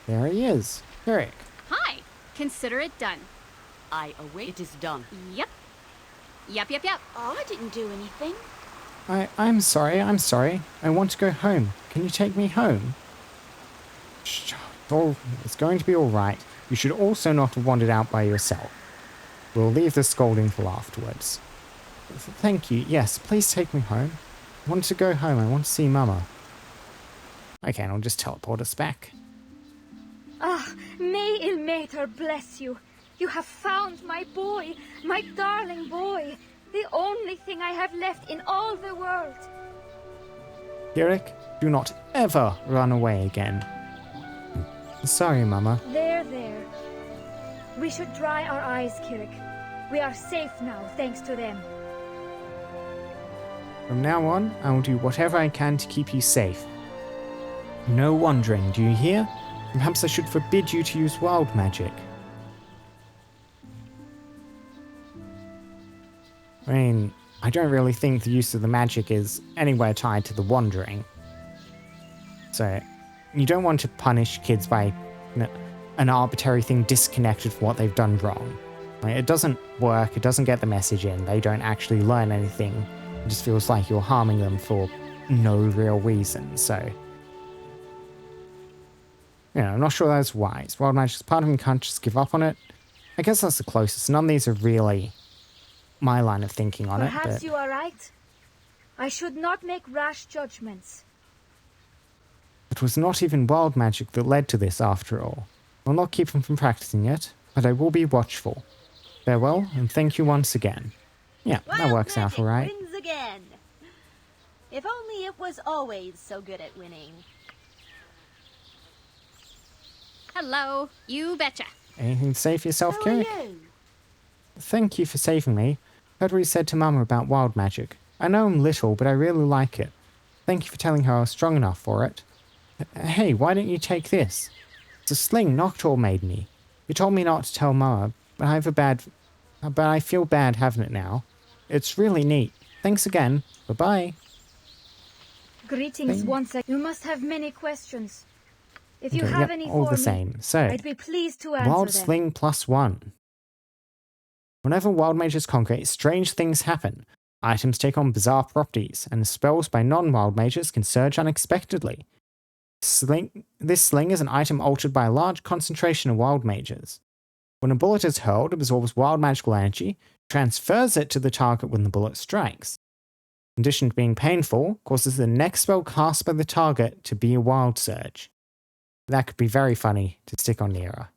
Speaker 1: There he is. Eric.
Speaker 2: Hi. Consider it done.
Speaker 5: I await. It is done.
Speaker 2: Yep.
Speaker 10: Oh, I didn't do anything.
Speaker 1: I'm sorry. I want to go home. Can you take me home? Shh, It's going to be alright. You should also not have wandered out by yourself. We'll leave the scolding till afterwards. Thank you. Yes, please take me home. I want to go home. I want to see Mama. Okay, and I'll just teleport us back.
Speaker 15: Ah, may Ilmater bless you. You have found my boy, my darling boy. The only thing I have left in all the world.
Speaker 1: Kirik, do not ever run away again. Sorry, Mama.
Speaker 15: There. We should dry our eyes, Kirik. We are safe now, thanks to them.
Speaker 1: From now on, I will do whatever I can to keep you safe. No wandering, do you hear? Perhaps I should forbid you to use wild magic. I mean, I don't really think the use of the magic is anywhere tied to the wandering. So, you don't want to punish kids by an arbitrary thing disconnected from what they've done wrong. Like, it doesn't work, it doesn't get the message in, they don't actually learn anything. It just feels like you're harming them for no real reason, so... You know, I'm not sure that's wise. Wild magic's part of me can't just give up on it. I guess that's the closest. None of these are really my line of thinking on it.
Speaker 15: Perhaps you are right. I should not make rash judgments.
Speaker 1: It was not even wild magic that led to this, after all. I'll not keep him from practicing it, but I will be watchful. Farewell, and thank you once again. Yeah, that works out all right.
Speaker 10: Wins again. If only it was always so good at winning.
Speaker 2: Hello, you betcha.
Speaker 1: Anything to say for yourself, Kirik? Thank you for saving me. Heard what you said to Mama about wild magic. I know I'm little, but I really like it. Thank you for telling her I was strong enough for it. Hey, why don't you take this? It's a sling Nocturne made me. You told me not to tell Mama, but I feel bad having it now. It's really neat. Thanks again. Bye-bye.
Speaker 15: Greetings once again. You must have many questions. If you have any
Speaker 1: all
Speaker 15: for
Speaker 1: the
Speaker 15: me,
Speaker 1: same. So,
Speaker 15: I'd be pleased to answer
Speaker 1: Wild
Speaker 15: them.
Speaker 1: Sling +1. Whenever wild mages conquer, strange things happen. Items take on bizarre properties, and spells by non-wild mages can surge unexpectedly. This sling is an item altered by a large concentration of wild mages. When a bullet is hurled, it absorbs wild magical energy, transfers it to the target when the bullet strikes. In addition to being painful, causes the next spell cast by the target to be a wild surge. That could be very funny to stick on Nira.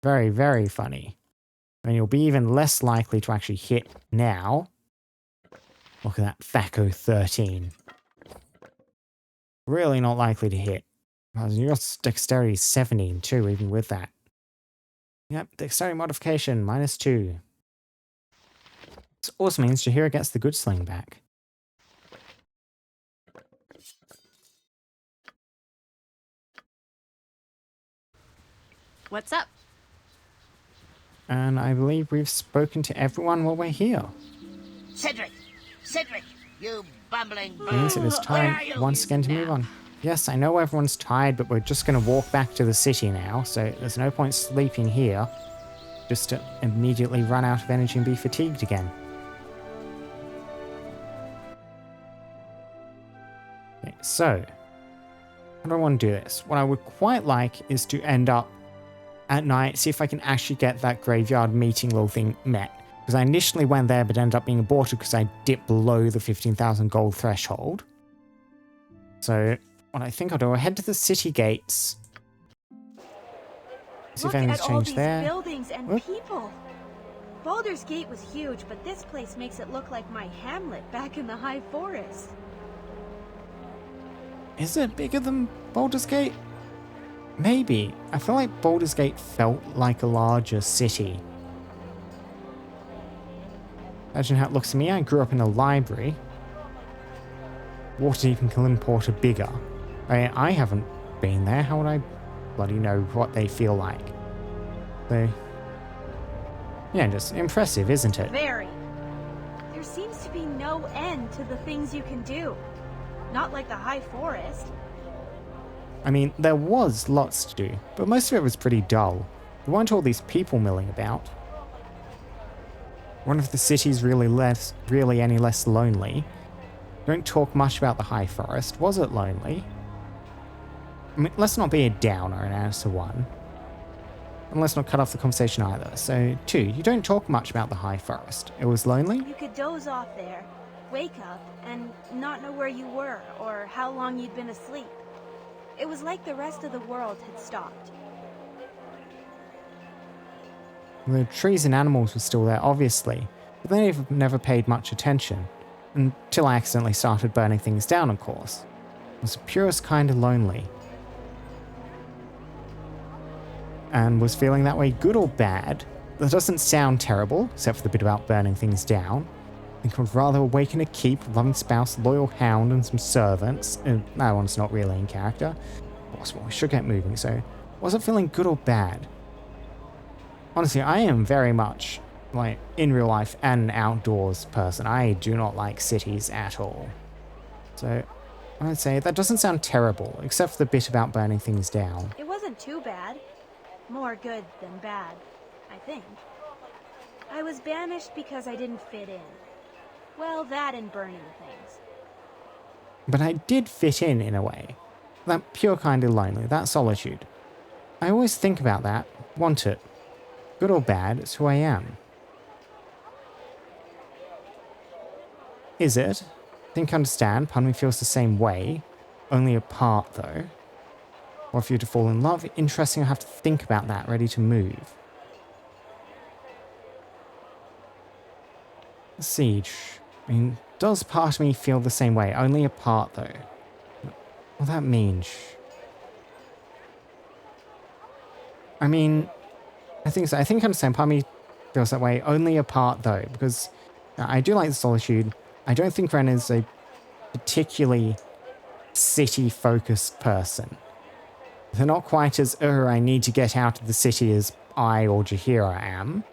Speaker 1: Very, very funny. And you'll be even less likely to actually hit now. Look at that Thaco 13. Really not likely to hit. Your dexterity is 17 too, even with that. Yep, dexterity modification, -2. This also means Jaheira gets the good sling back.
Speaker 2: What's up?
Speaker 1: And I believe we've spoken to everyone while we're here.
Speaker 11: Cedric, you bumbling bird.
Speaker 1: Means it is time once again to move on. Yes, I know everyone's tired, but we're just going to walk back to the city now, so there's no point sleeping here. Just to immediately run out of energy and be fatigued again. Okay, so, how do I want to do this? What I would quite like is to end up at night, see if I can actually get that graveyard meeting little thing met. Because I initially went there, but ended up being aborted because I dipped below the 15,000 gold threshold. So, what I think I'll do, I'll head to the city gates. See if anything's changed there.
Speaker 10: Look at all these buildings and people. Baldur's Gate was huge, but this place makes it look like my hamlet back in the high forest.
Speaker 1: Is it bigger than Baldur's Gate? Maybe. I feel like Baldur's Gate felt like a larger city. Imagine how it looks to me. I grew up in a library. Waterdeep and Kalimport are bigger. I haven't been there. How would I bloody know what they feel like? So, yeah, just impressive, isn't it?
Speaker 10: Very. There seems to be no end to the things you can do. Not like the high forest.
Speaker 1: I mean, there was lots to do, but most of it was pretty dull. There weren't all these people milling about. One of the cities really any less lonely. Don't talk much about the high forest. Was it lonely? I mean, let's not be a downer and answer 1. And let's not cut off the conversation either. So 2, you don't talk much about the high forest. It was lonely?
Speaker 10: You could doze off there, wake up, and not know where you were or how long you'd been asleep. It was like the rest of the world had stopped.
Speaker 1: The trees and animals were still there, obviously, but they never paid much attention. Until I accidentally started burning things down, of course. It was the purest kind of lonely. And was feeling that way good or bad? That doesn't sound terrible, except for the bit about burning things down. I think I'd rather awaken a keep, loving spouse, loyal hound, and some servants. That one's not really in character. Well, we should get moving, so was it feeling good or bad? Honestly, I am very much, like, in real life an outdoors person. I do not like cities at all. So, I would say that doesn't sound terrible, except for the bit about burning things down.
Speaker 10: It wasn't too bad. More good than bad, I think. I was banished because I didn't fit in. Well, that and burning things.
Speaker 1: But I did fit in a way. That pure kind of lonely, that solitude. I always think about that, want it. Good or bad, it's who I am. Is it? Think I understand, part of me feels the same way. Only a part, though. Or if you're to fall in love, interesting, I have to think about that, ready to move. Siege. I mean, does part of me feel the same way? Only a part, though. What that means? I mean, I think so. I think I understand. Part of me feels that way. Only a part, though, because I do like the solitude. I don't think Ren is a particularly city-focused person. They're not quite as, I need to get out of the city as I or Jaheira am.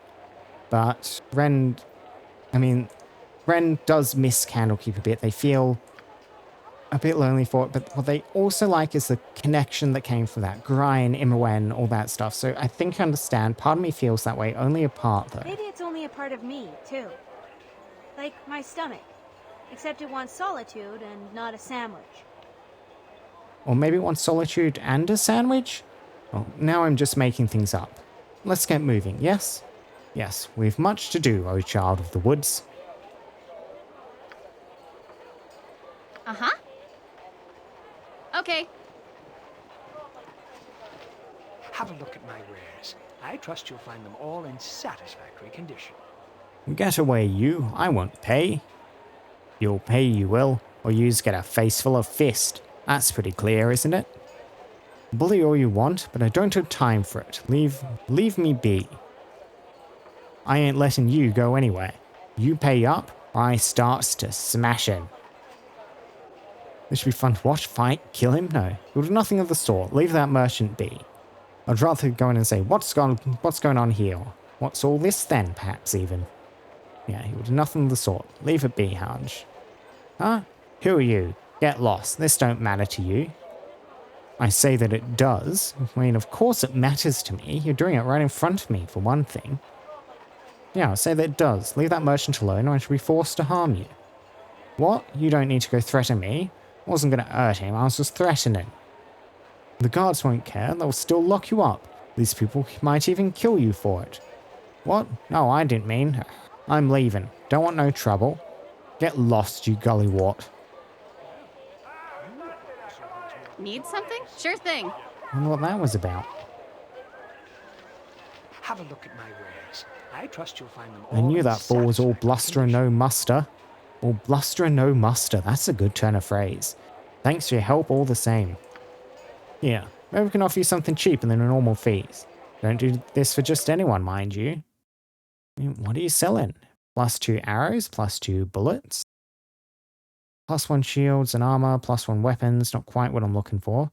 Speaker 1: But Ren does miss Candlekeep a bit. They feel a bit lonely for it, but what they also like is the connection that came from that. Grian, Immerwen, all that stuff. So I think I understand. Part of me feels that way. Only a part, though.
Speaker 10: Maybe it's only a part of me, too. Like my stomach. Except it wants solitude and not a sandwich.
Speaker 1: Or maybe it wants solitude and a sandwich? Well, now I'm just making things up. Let's get moving, yes? Yes, we've much to do, O child of the woods.
Speaker 2: Uh-huh. Okay.
Speaker 16: Have a look at my wares. I trust you'll find them all in satisfactory condition.
Speaker 1: Get away, you. I won't pay. You'll pay, you will, or yous get a face full of fist. That's pretty clear, isn't it? Bully all you want, but I don't have time for it. Leave me be. I ain't letting you go anywhere. You pay up, or I starts to smashing. This should be fun to watch. Fight? Kill him? No. You'll do nothing of the sort. Leave that merchant be. I'd rather go in and say, what's going on here? What's all this then, perhaps even? Yeah, he will do nothing of the sort. Leave it be, Hanj. Huh? Who are you? Get lost. This don't matter to you. I say that it does. I mean, of course it matters to me. You're doing it right in front of me, for one thing. Yeah, I'll say that it does. Leave that merchant alone, or I shall be forced to harm you. What? You don't need to go threaten me. I wasn't going to hurt him, I was just threatening. The guards won't care, they'll still lock you up. These people might even kill you for it. What? No, I didn't mean. I'm leaving. Don't want no trouble. Get lost, you gullywort.
Speaker 2: Need something? Sure thing.
Speaker 1: I wonder what that was about.
Speaker 16: Have a look at my wares. I trust you'll find them all.
Speaker 1: I knew
Speaker 16: in
Speaker 1: that fool was all
Speaker 16: satisfactory
Speaker 1: bluster and no muster. All bluster and no muster. That's a good turn of phrase. Thanks for your help all the same. Yeah, maybe we can offer you something cheaper than the normal fees. Don't do this for just anyone, mind you. I mean, what are you selling? +2 arrows, +2 bullets. +1 shields and armor, +1 weapons. Not quite what I'm looking for.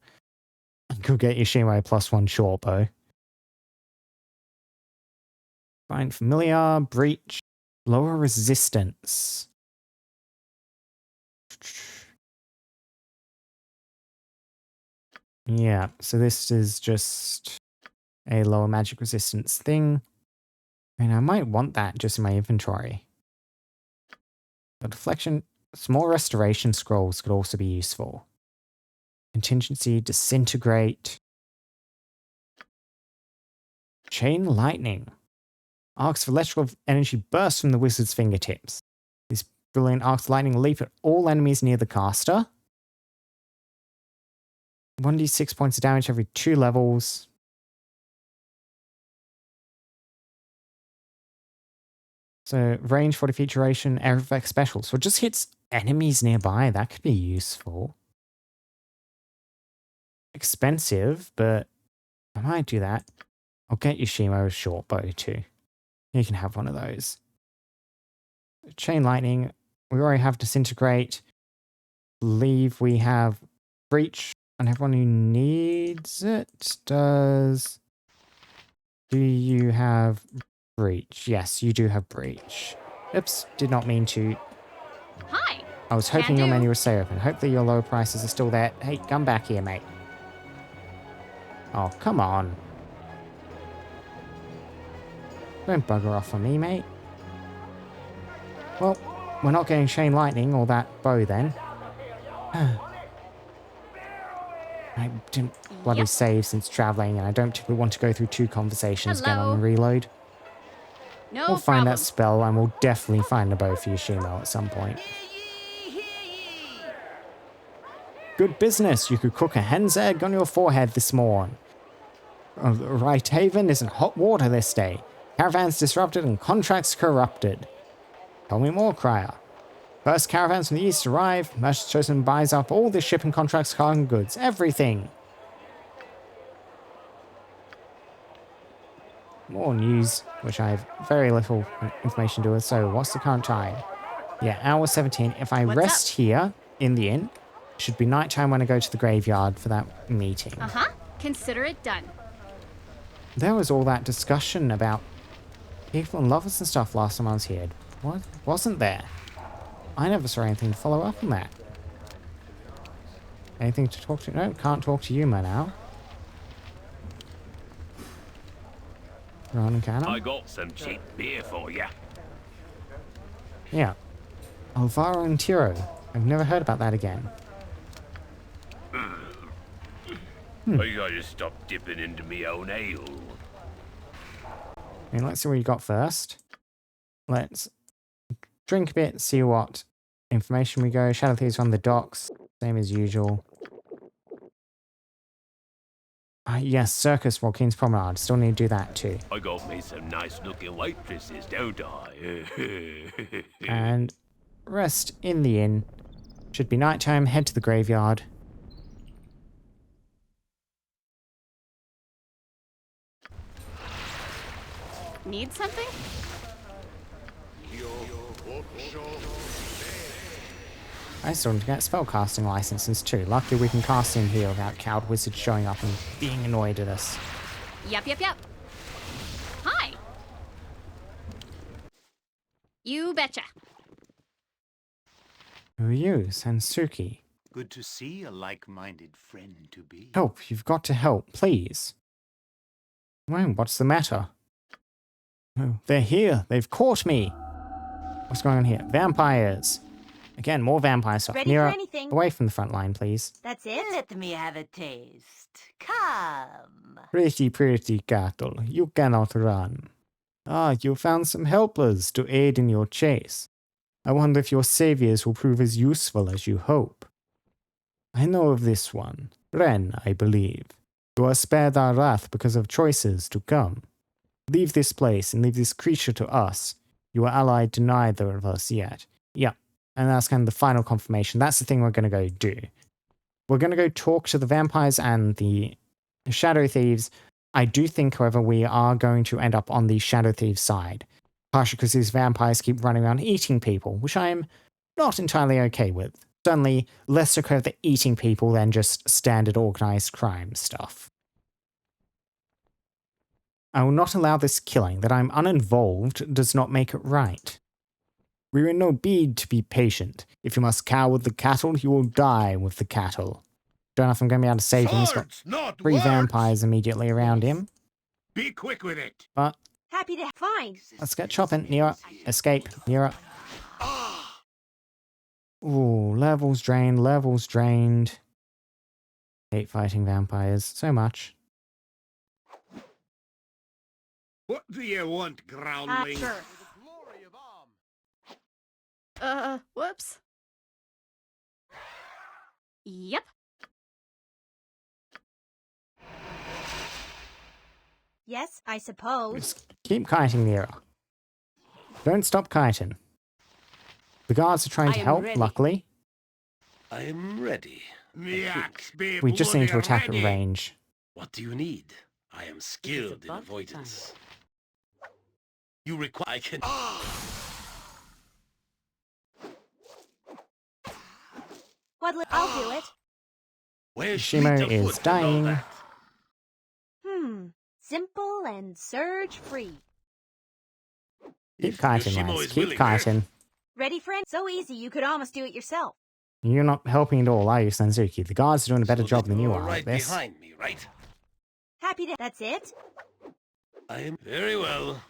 Speaker 1: I could get Yoshimo +1 short bow. Find familiar, breach, lower resistance. Yeah, so this is just a lower magic resistance thing. I mean, I might want that just in my inventory. But deflection, small restoration scrolls could also be useful. Contingency, disintegrate. Chain lightning. Arcs of electrical energy burst from the wizard's fingertips. These brilliant arcs of lightning leap at all enemies near the caster. 1d6 points of damage every 2 levels. So, range, 40 feet duration, air effect special. So it just hits enemies nearby. That could be useful. Expensive, but I might do that. I'll get Yoshimo a short bow too. You can have one of those. Chain lightning. We already have disintegrate. Believe we have breach, and everyone who needs it does. Do you have breach? Yes, you do have breach. Oops, did not mean to.
Speaker 2: Hi.
Speaker 1: I was hoping your menu would stay open. Hopefully your lower prices are still there. Hey, come back here, mate. Oh, come on. Don't bugger off on me, mate. Well, we're not getting chain lightning or that bow then. I didn't bloody save since traveling, and I don't particularly want to go through 2 conversations again on reload.
Speaker 2: No
Speaker 1: We'll find
Speaker 2: problem.
Speaker 1: that spell, and we'll definitely find a bow for Yoshimo at some point. Good business. You could cook a hen's egg on your forehead this morn. Right Haven is in hot water this day. Caravans disrupted and contracts corrupted. Tell me more, Crier. First caravans from the east arrive. Merchants chosen buys up all the shipping contracts, cargo goods, everything. More news, which I have very little information to do with. So, what's the current time? Yeah, hour 17. If I rest here in the inn, it should be nighttime when I go to the graveyard for that meeting.
Speaker 2: Consider it done.
Speaker 1: There was all that discussion about people and lovers and stuff last time I was here. What? Wasn't there? I never saw anything to follow up on that. Anything to talk to? No, can't talk to Yuma now. Ron and Cannon?
Speaker 9: I got some cheap beer for you.
Speaker 1: Yeah. Alvaro and Tiro. I've never heard about that again.
Speaker 9: I gotta stop dipping into me own ale.
Speaker 1: I mean, let's see what you got first. Let's drink a bit, see what information we go. Shadow Thieves on the docks, same as usual. Yes, Circus, Joaquin's Promenade. Still need to do that too.
Speaker 9: I got me some nice looking waitresses, don't I?
Speaker 1: And rest in the inn. Should be nighttime, head to the graveyard.
Speaker 2: Need something?
Speaker 1: I still need to get spellcasting licenses too. Luckily we can cast in here without Cowed Wizard showing up and being annoyed at us.
Speaker 2: Yep. Hi. You betcha.
Speaker 1: Who are you, Sansuki?
Speaker 17: Good to see a like-minded friend to be.
Speaker 1: Help, you've got to help, please. Well, what's the matter? Oh, they're here. They've caught me. What's going on here? Vampires. Again, more vampire stuff.
Speaker 10: Ready
Speaker 1: Mira,
Speaker 10: for anything.
Speaker 1: away from the front line, please.
Speaker 10: That's it?
Speaker 18: Let me have a taste. Come.
Speaker 1: Pretty cattle. You cannot run. Ah, you found some helpers to aid in your chase. I wonder if your saviors will prove as useful as you hope. I know of this one. Ren, I believe. You are spared our wrath because of choices to come. Leave this place and leave this creature to us. You are allied to neither of us yet. Yeah, and that's kind of the final confirmation. That's the thing we're going to go do. We're going to go talk to the vampires and the shadow thieves. I do think, however, we are going to end up on the shadow thieves side. Partially because these vampires keep running around eating people, which I am not entirely okay with. Certainly less okay with the eating people than just standard organized crime stuff. I will not allow this killing. That I'm uninvolved does not make it right. We are in no bid to be patient. If you must cow with the cattle, you will die with the cattle. Don't know if I'm going to be able to save him. He's got 3 vampires immediately around him.
Speaker 7: Be quick with it.
Speaker 1: But
Speaker 10: Happy to find.
Speaker 1: let's get chopping. Nira, escape. Nira. Ooh, levels drained, levels drained. Hate fighting vampires so much.
Speaker 3: What do you want, groundling?
Speaker 10: Sure.
Speaker 2: Whoops. Yep.
Speaker 10: Yes, I suppose.
Speaker 1: Just keep kiting, Nira. Don't stop kiting. The guards are trying to help, luckily.
Speaker 7: I am ready.
Speaker 1: We just need to attack at range.
Speaker 7: What do you need? I am skilled in avoidance. You require... I can...
Speaker 10: I'll do it.
Speaker 7: Where's
Speaker 1: Yoshimo is dying.
Speaker 10: Simple and surge free.
Speaker 1: Keep kiting, lads. Keep kiting.
Speaker 10: Ready, friend? So easy you could almost do it yourself.
Speaker 1: You're not helping at all, are you, Senzuki? The guards are doing a better job than you are
Speaker 7: right
Speaker 1: at this.
Speaker 7: behind me, right?
Speaker 10: Happy to... That's it?
Speaker 7: I am very well.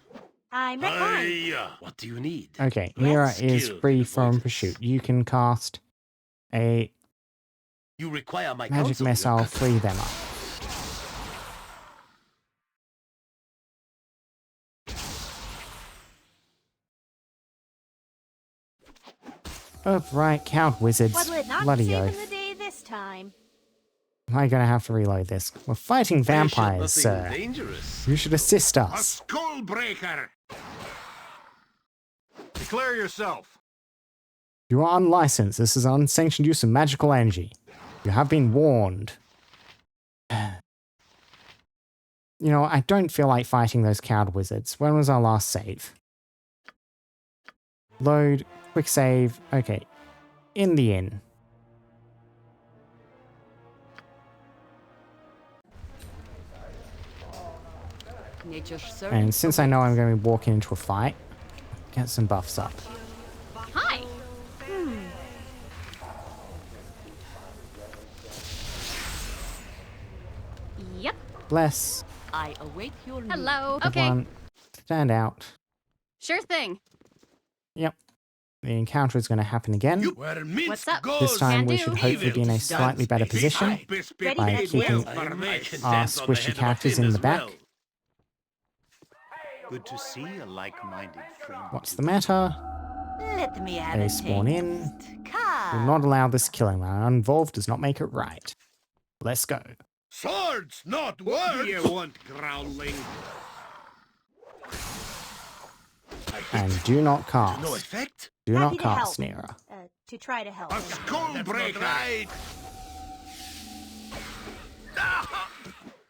Speaker 10: I'm ready.
Speaker 7: What do you need?
Speaker 1: Okay, Nira is free from pursuit. You can cast a
Speaker 7: You require my
Speaker 1: magic
Speaker 7: counsel,
Speaker 1: missile, free them up. Oh, right, count wizards.
Speaker 10: What'll it not
Speaker 1: Bloody
Speaker 10: saving
Speaker 1: oath.
Speaker 10: the day this time?
Speaker 1: Am I gonna have to reload this? We're fighting vampires, sir.
Speaker 7: Dangerous.
Speaker 1: You should assist
Speaker 3: A
Speaker 1: us.
Speaker 3: skull breaker! Declare yourself.
Speaker 1: You are unlicensed. This is unsanctioned use of magical energy. You have been warned. You know, I don't feel like fighting those coward wizards. When was our last save? Load, quick save. Okay. In the inn. And since I know I'm going to be walking into a fight, get some buffs up.
Speaker 2: Hi. Yep.
Speaker 1: Bless.
Speaker 18: I await your news.
Speaker 2: Hello. Okay.
Speaker 1: Everyone, stand out.
Speaker 2: Sure thing.
Speaker 1: Yep. The encounter is going to happen again.
Speaker 2: What's up?
Speaker 1: This time we
Speaker 2: Can
Speaker 1: should
Speaker 2: do.
Speaker 1: hopefully be in a slightly better position by keeping our squishy characters in the back.
Speaker 17: Good to see a like-minded friend.
Speaker 1: What's the matter?
Speaker 18: Let me have
Speaker 1: They
Speaker 18: a
Speaker 1: spawn in.
Speaker 18: taste.
Speaker 1: Will not allow this killing. Uninvolved does not make it right. Let's go.
Speaker 3: Swords, not words! What do you want, groundling?
Speaker 1: And do not cast.
Speaker 7: No effect?
Speaker 1: Do
Speaker 10: Happy
Speaker 1: not
Speaker 10: to
Speaker 1: cast,
Speaker 10: help.
Speaker 1: Nira.
Speaker 10: To try to help.
Speaker 3: A skull breaker!
Speaker 7: Right.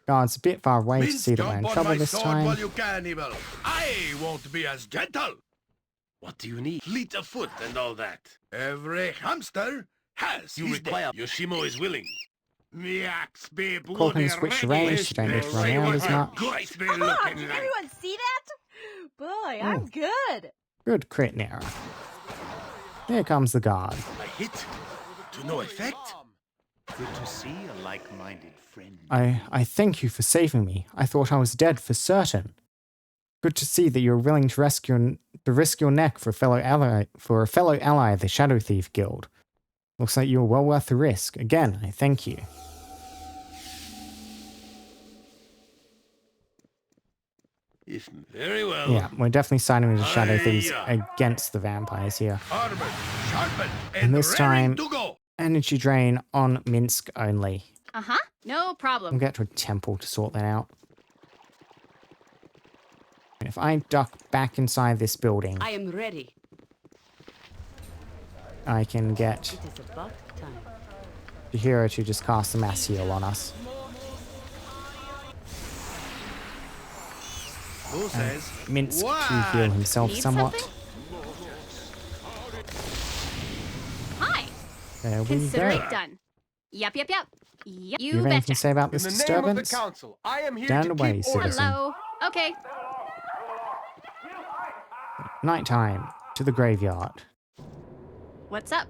Speaker 1: Guards a bit far away to see that we're in trouble this time.
Speaker 7: While you can, evil. I won't be as gentle. What do you need? Fleet of foot and all that. Every hamster has. You require. Yoshimo is willing.
Speaker 1: Call can switch range, you don't need to run around as much.
Speaker 10: Did everyone see that? Boy, I'm good.
Speaker 1: Good crit, Nira. Here comes the guard.
Speaker 7: I hit. To no effect.
Speaker 17: Good to see a like-minded friend.
Speaker 1: I thank you for saving me. I thought I was dead for certain. Good to see that you're willing to risk your neck for a fellow ally of the Shadow Thief Guild. Looks like you're well worth the risk. Again, I thank you.
Speaker 7: Very well.
Speaker 1: Yeah, we're definitely siding with the Shadow Thieves against the vampires here. And this time, energy drain on Minsk only.
Speaker 2: Uh-huh. No problem.
Speaker 1: We'll get to a temple to sort that out. And if I duck back inside this building,
Speaker 18: I am ready.
Speaker 1: I can get
Speaker 18: It is about time.
Speaker 1: the hero to just cast a mass heal on us.
Speaker 7: Who says?
Speaker 1: Minsk to heal himself
Speaker 2: Need
Speaker 1: somewhat.
Speaker 2: something? Hi.
Speaker 1: There we
Speaker 2: Consider
Speaker 1: go.
Speaker 2: it done. Yep. Yep.
Speaker 1: You
Speaker 2: You
Speaker 1: have anything
Speaker 2: betcha.
Speaker 1: to say about this
Speaker 3: In the name of the
Speaker 1: disturbance?
Speaker 3: council, I am here
Speaker 1: Down
Speaker 3: to
Speaker 1: away,
Speaker 3: keep order.
Speaker 1: citizen.
Speaker 2: Hello. Okay.
Speaker 1: Nighttime. To the graveyard.
Speaker 2: What's up?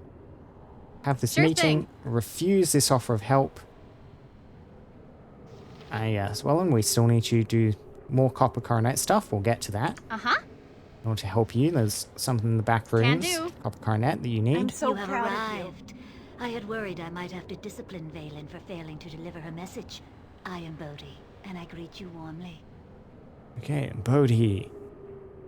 Speaker 1: Have this
Speaker 2: Sure
Speaker 1: meeting.
Speaker 2: thing.
Speaker 1: Refuse this offer of help. Yes, well, and we still need to do more copper coronet stuff. We'll get to that.
Speaker 2: Uh-huh.
Speaker 1: In order to help you, there's something in the back rooms.
Speaker 2: do.
Speaker 1: Copper coronet that you need.
Speaker 10: I'm so
Speaker 18: You have
Speaker 10: proud of you.
Speaker 18: arrived.
Speaker 19: I had worried I might have to discipline Valen for failing to deliver her message. I am Bodhi, and I greet you warmly.
Speaker 1: Okay, Bodhi.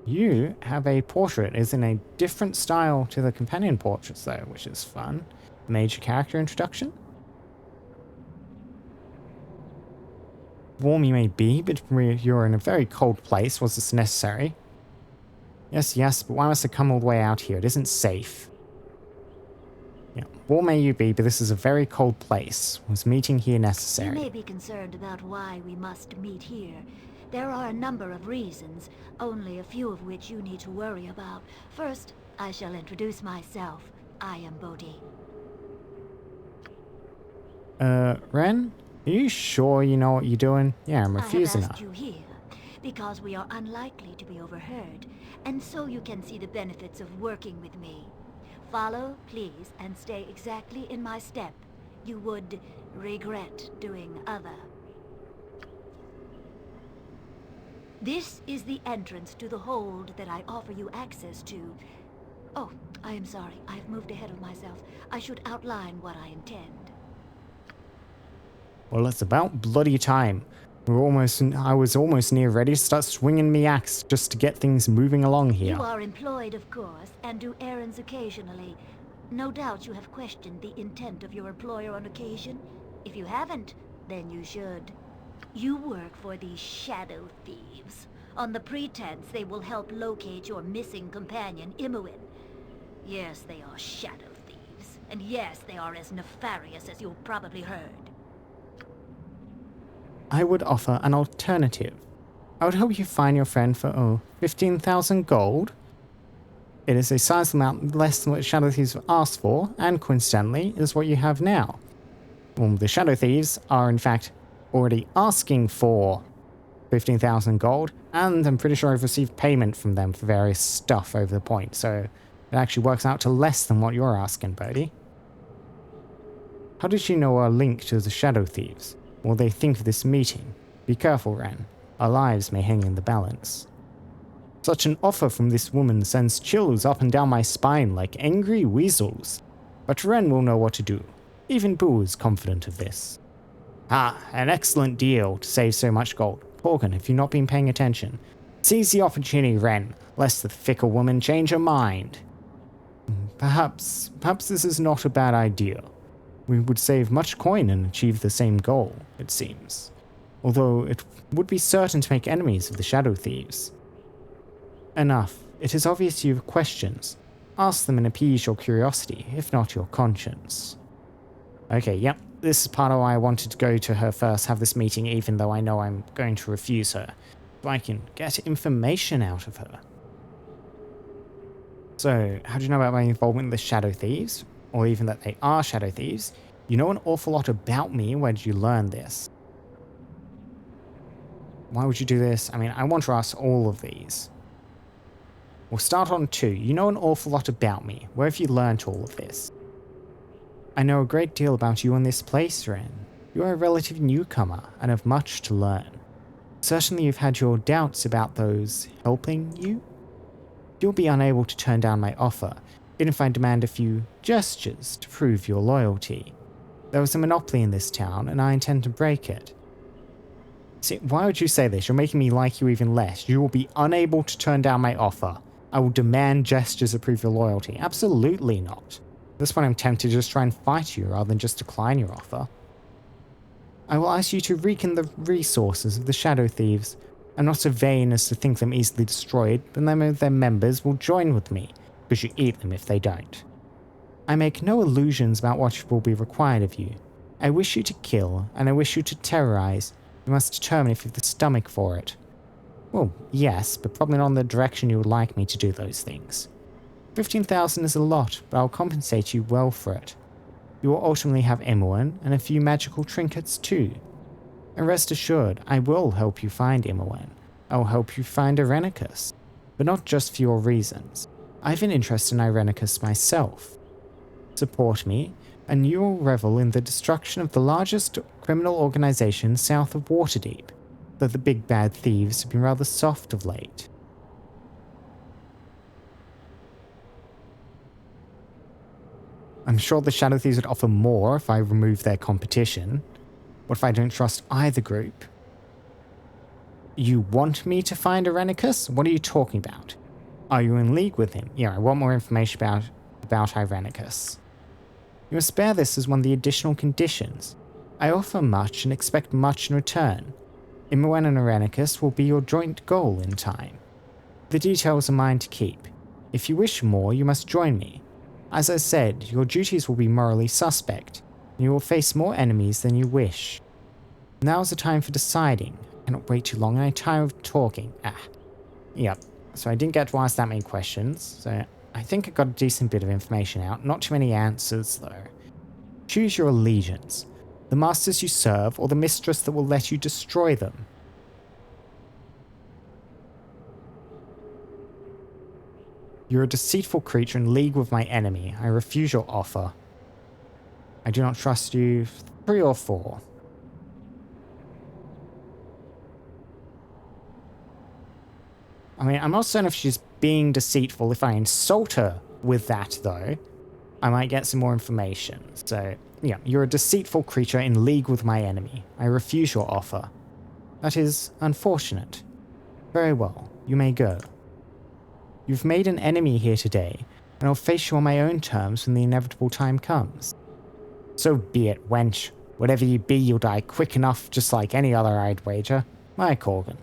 Speaker 1: You have a portrait. It's in a different style to the companion portraits, though, which is fun. Major character introduction. Warm you may be, but you're in a very cold place. Was this necessary? Yes, yes, but why must I come all the way out here? It isn't safe. Yeah, warm may you be, but this is a very cold place. Was meeting here necessary?
Speaker 19: You may be concerned about why we must meet here. There are a number of reasons, only a few of which you need to worry about. First, I shall introduce myself. I am Bodhi.
Speaker 1: Ren? Are you sure you know what you're doing? Yeah, I'm refusing
Speaker 19: I have asked
Speaker 1: her.
Speaker 19: you here because we are unlikely to be overheard, and so you can see the benefits of working with me. Follow, please, and stay exactly in my step. You would regret doing other. This is the entrance to the hold that I offer you access to. Oh, I am sorry. I have moved ahead of myself. I should outline what I intend.
Speaker 1: Well, it's about bloody time. I was almost near ready to start swinging me axe just to get things moving along here.
Speaker 19: You are employed, of course, and do errands occasionally. No doubt you have questioned the intent of your employer on occasion. If you haven't, then you should. You work for the Shadow Thieves, on the pretense they will help locate your missing companion, Imoen. Yes, they are Shadow Thieves, and yes, they are as nefarious as you've probably heard.
Speaker 1: I would offer an alternative. I would help you find your friend for, 15,000 gold. It is a sizable amount less than what Shadow Thieves have asked for, and coincidentally, is what you have now. Well, the Shadow Thieves are, in fact, already asking for 15,000 gold, and I'm pretty sure I've received payment from them for various stuff over the point, so it actually works out to less than what you're asking, Bodhi. How did you know our link to the Shadow Thieves? What they think of this meeting? Be careful, Ren. Our lives may hang in the balance. Such an offer from this woman sends chills up and down my spine like angry weasels. But Ren will know what to do. Even Boo is confident of this. Ah, an excellent deal to save so much gold. Porgan, have you not been paying attention? Seize the opportunity, Ren, lest the fickle woman change her mind. Perhaps this is not a bad idea. We would save much coin and achieve the same goal, it seems. Although it would be certain to make enemies of the Shadow Thieves. Enough. It is obvious you have questions. Ask them and appease your curiosity, if not your conscience. Okay, yep. This is part of why I wanted to go to her first, have this meeting, even though I know I'm going to refuse her. So I can get information out of her. So, how do you know about my involvement in the Shadow Thieves? Or even that they are Shadow Thieves? You know an awful lot about me. Where did you learn this? Why would you do this? I mean, I want to ask all of these. We'll start on 2. You know an awful lot about me. Where have you learnt all of this? I know a great deal about you in this place, Ren. You are a relative newcomer and have much to learn. Certainly you've had your doubts about those helping you. You'll be unable to turn down my offer, even if I demand a few gestures to prove your loyalty. There is a monopoly in this town, and I intend to break it. See, why would you say this? You're making me like you even less. You will be unable to turn down my offer. I will demand gestures to prove your loyalty. Absolutely not. At this point I'm tempted to just try and fight you rather than just decline your offer. I will ask you to reckon the resources of the Shadow Thieves. I'm not so vain as to think them easily destroyed, but their members will join with me, because you eat them if they don't. I make no illusions about what will be required of you. I wish you to kill, and I wish you to terrorize. You must determine if you have the stomach for it. Well, yes, but probably not in the direction you would like me to do those things. 15,000 is a lot, but I'll compensate you well for it. You will ultimately have Imoen and a few magical trinkets too. And rest assured, I will help you find Imoen. I will help you find Irenicus. But not just for your reasons. I have an interest in Irenicus myself. Support me, and you will revel in the destruction of the largest criminal organization south of Waterdeep, though the big bad thieves have been rather soft of late. I'm sure the Shadow Thieves would offer more if I remove their competition. What if I don't trust either group? You want me to find Irenicus? What are you talking about? Are you in league with him? Yeah, I want more information about Irenicus. You must bear this as one of the additional conditions. I offer much and expect much in return. Imoen and Irenicus will be your joint goal in time. The details are mine to keep. If you wish more, you must join me. As I said, your duties will be morally suspect, and you will face more enemies than you wish. Now's the time for deciding. I cannot wait too long, and I'm tired of talking. Yep. So I didn't get to ask that many questions, so I think I got a decent bit of information out. Not too many answers, though. Choose your allegiance. The masters you serve, or the mistress that will let you destroy them. You're a deceitful creature in league with my enemy. I refuse your offer. I do not trust you. 3 or 4. I mean, I'm not certain if she's being deceitful. If I insult her with that, though, I might get some more information. So, yeah, you're a deceitful creature in league with my enemy. I refuse your offer. That is unfortunate. Very well, you may go. You've made an enemy here today, and I'll face you on my own terms when the inevitable time comes. So be it, wench. Whatever you be, you'll die quick enough, just like any other, I'd wager. My Corgan.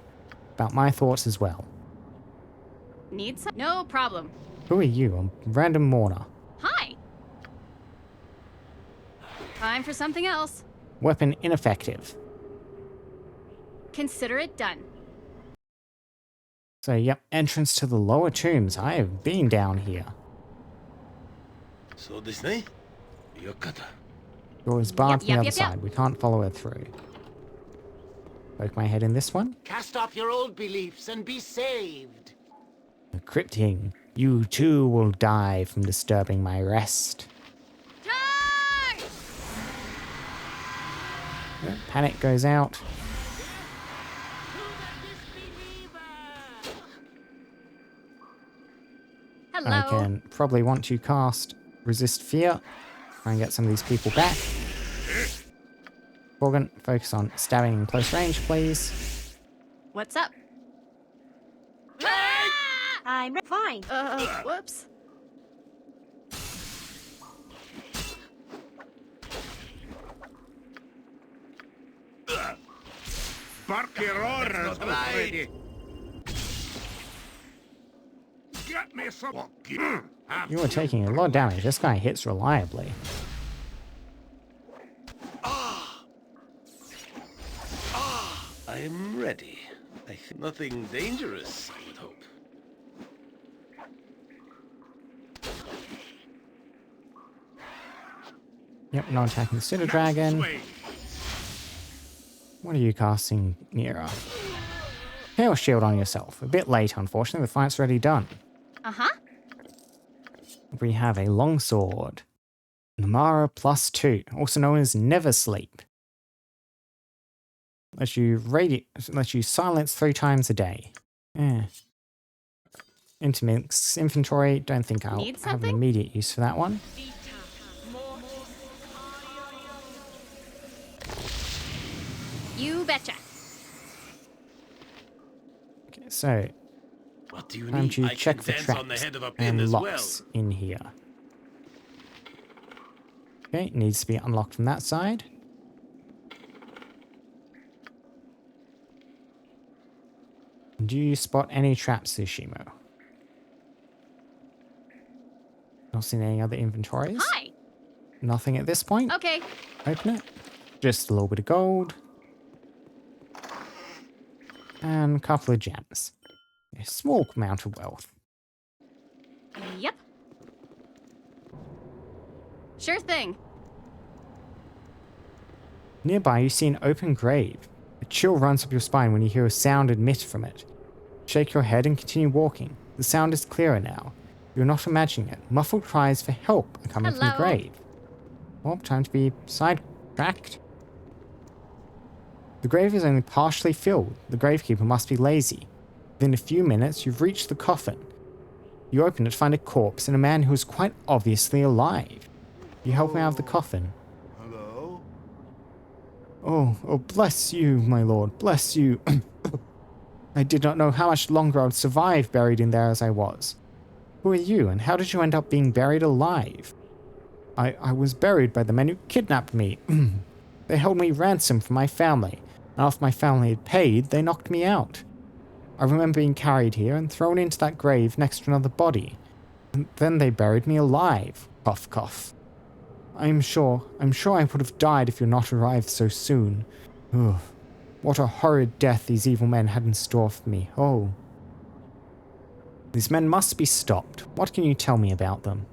Speaker 1: About my thoughts as well.
Speaker 2: Need some? No problem.
Speaker 1: Who are you? A random mourner.
Speaker 2: Hi. Time for something else.
Speaker 1: Weapon ineffective.
Speaker 2: Consider it done.
Speaker 1: So, yep, entrance to the lower tombs. I have been down here.
Speaker 7: So this night, Yokata.
Speaker 1: Door is barred from the other
Speaker 2: yep.
Speaker 1: side. We can't follow it through. Poke my head in this one.
Speaker 4: Cast off your old beliefs and be saved.
Speaker 1: The crypting. You too will die from disturbing my rest. Yep, panic goes out.
Speaker 2: Hello.
Speaker 1: I can probably want to cast Resist Fear. Try and get some of these people back. Corgan, focus on stabbing in close range, please.
Speaker 2: What's up?
Speaker 10: I'm fine.
Speaker 2: Whoops.
Speaker 7: Get me some.
Speaker 1: You are taking a lot of damage. This guy hits reliably.
Speaker 7: I'm ready. I think nothing dangerous, I would hope.
Speaker 1: Yep, no attacking the City Dragon. What are you casting, Nira? Chaos Shield on yourself. A bit late, unfortunately. The fight's already done.
Speaker 2: Uh-huh.
Speaker 1: We have a longsword. Namara +2, also known as Never Sleep. Lets you silence 3 times a day. Intermix inventory. Don't think I'll have an immediate use for that one.
Speaker 2: You betcha.
Speaker 1: Okay, so
Speaker 7: what do you
Speaker 1: time
Speaker 7: need?
Speaker 1: to
Speaker 7: I
Speaker 1: check
Speaker 7: can
Speaker 1: for
Speaker 7: dance
Speaker 1: traps
Speaker 7: on the head of a pin
Speaker 1: and
Speaker 7: as
Speaker 1: locks in here. Okay, needs to be unlocked from that side. Do you spot any traps, Yoshimo? Not seeing any other inventories?
Speaker 2: Hi.
Speaker 1: Nothing at this point?
Speaker 2: Okay.
Speaker 1: Open it. Just a little bit of gold. And a couple of gems. A small amount of wealth.
Speaker 2: Yep. Sure thing.
Speaker 1: Nearby, you see an open grave. A chill runs up your spine when you hear a sound emit from it. Shake your head and continue walking. The sound is clearer now. You're not imagining it. Muffled cries for help are coming from the grave. Well, time to be sidetracked. The grave is only partially filled. The gravekeeper must be lazy. Within a few minutes, you've reached the coffin. You open it to find a corpse and a man who is quite obviously alive. You help me out of the coffin.
Speaker 8: Hello?
Speaker 1: Oh, bless you, my lord, bless you. I did not know how much longer I would survive buried in there as I was. Who are you, and how did you end up being buried alive? I was buried by the men who kidnapped me. They held me ransom for my family, and after my family had paid, they knocked me out. I remember being carried here and thrown into that grave next to another body. And then they buried me alive. Cough, cough. I'm sure I would have died if you had not arrived so soon. Ugh. What a horrid death these evil men had in store for me. Oh. These men must be stopped. What can you tell me about them?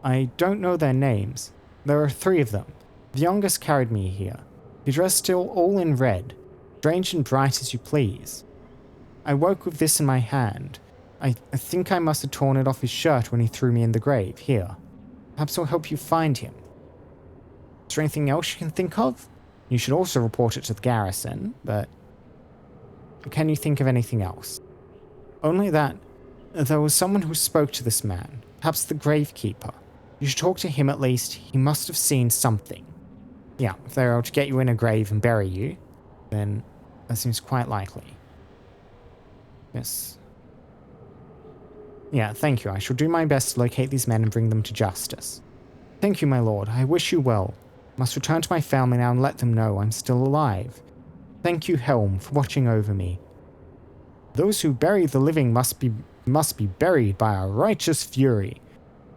Speaker 1: I don't know their names. There are 3 of them. The youngest carried me here. He dressed still all in red, strange and bright as you please. I woke with this in my hand. I think I must have torn it off his shirt when he threw me in the grave. Here. Perhaps I'll help you find him. Is there anything else you can think of? You should also report it to the garrison, but can you think of anything else? Only that there was someone who spoke to this man, perhaps the gravekeeper. You should talk to him at least. He must have seen something. Yeah, if they're able to get you in a grave and bury you, then that seems quite likely. Yes. Yeah, thank you. I shall do my best to locate these men and bring them to justice. Thank you, my lord. I wish you well. I must return to my family now and let them know I'm still alive. Thank you, Helm, for watching over me. Those who bury the living must be buried by a righteous fury.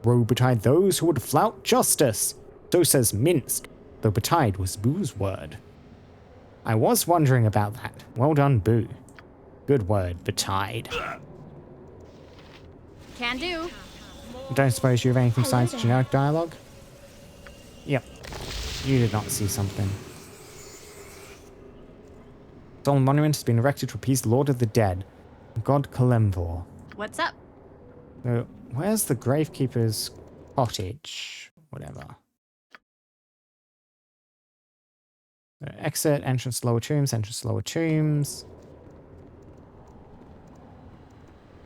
Speaker 1: Woe betide those who would flout justice. So says Minsk, though betide was Boo's word. I was wondering about that. Well done, Boo. Good word, betide.
Speaker 2: Can do.
Speaker 1: Don't suppose you have anything besides generic dialogue? Yep. You did not see something. A solemn monument has been erected to appease the Lord of the Dead, God Kalemvor.
Speaker 2: What's up?
Speaker 1: So, where's the gravekeeper's cottage? Whatever. So, exit, entrance, lower tombs, entrance, lower tombs.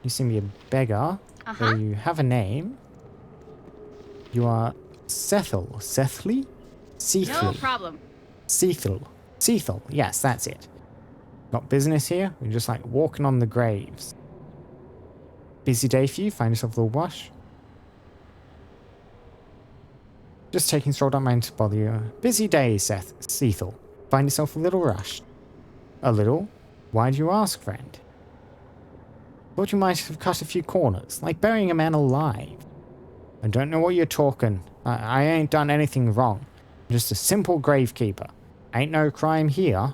Speaker 1: You seem to be a beggar. So you have a name. You are Sethel. Sethly? Seethly.
Speaker 2: No problem.
Speaker 1: Seethel. Seethel. Yes, that's it. Got business here? We're just like walking on the graves. Busy day for you? Find yourself a little wash? Just taking a stroll, don't mind to bother you. Busy day, Seethel. Find yourself a little rushed. A little? Why do you ask, friend? Thought you might have cut a few corners, like burying a man alive. I don't know what you're talking. I ain't done anything wrong. I'm just a simple gravekeeper. Ain't no crime here.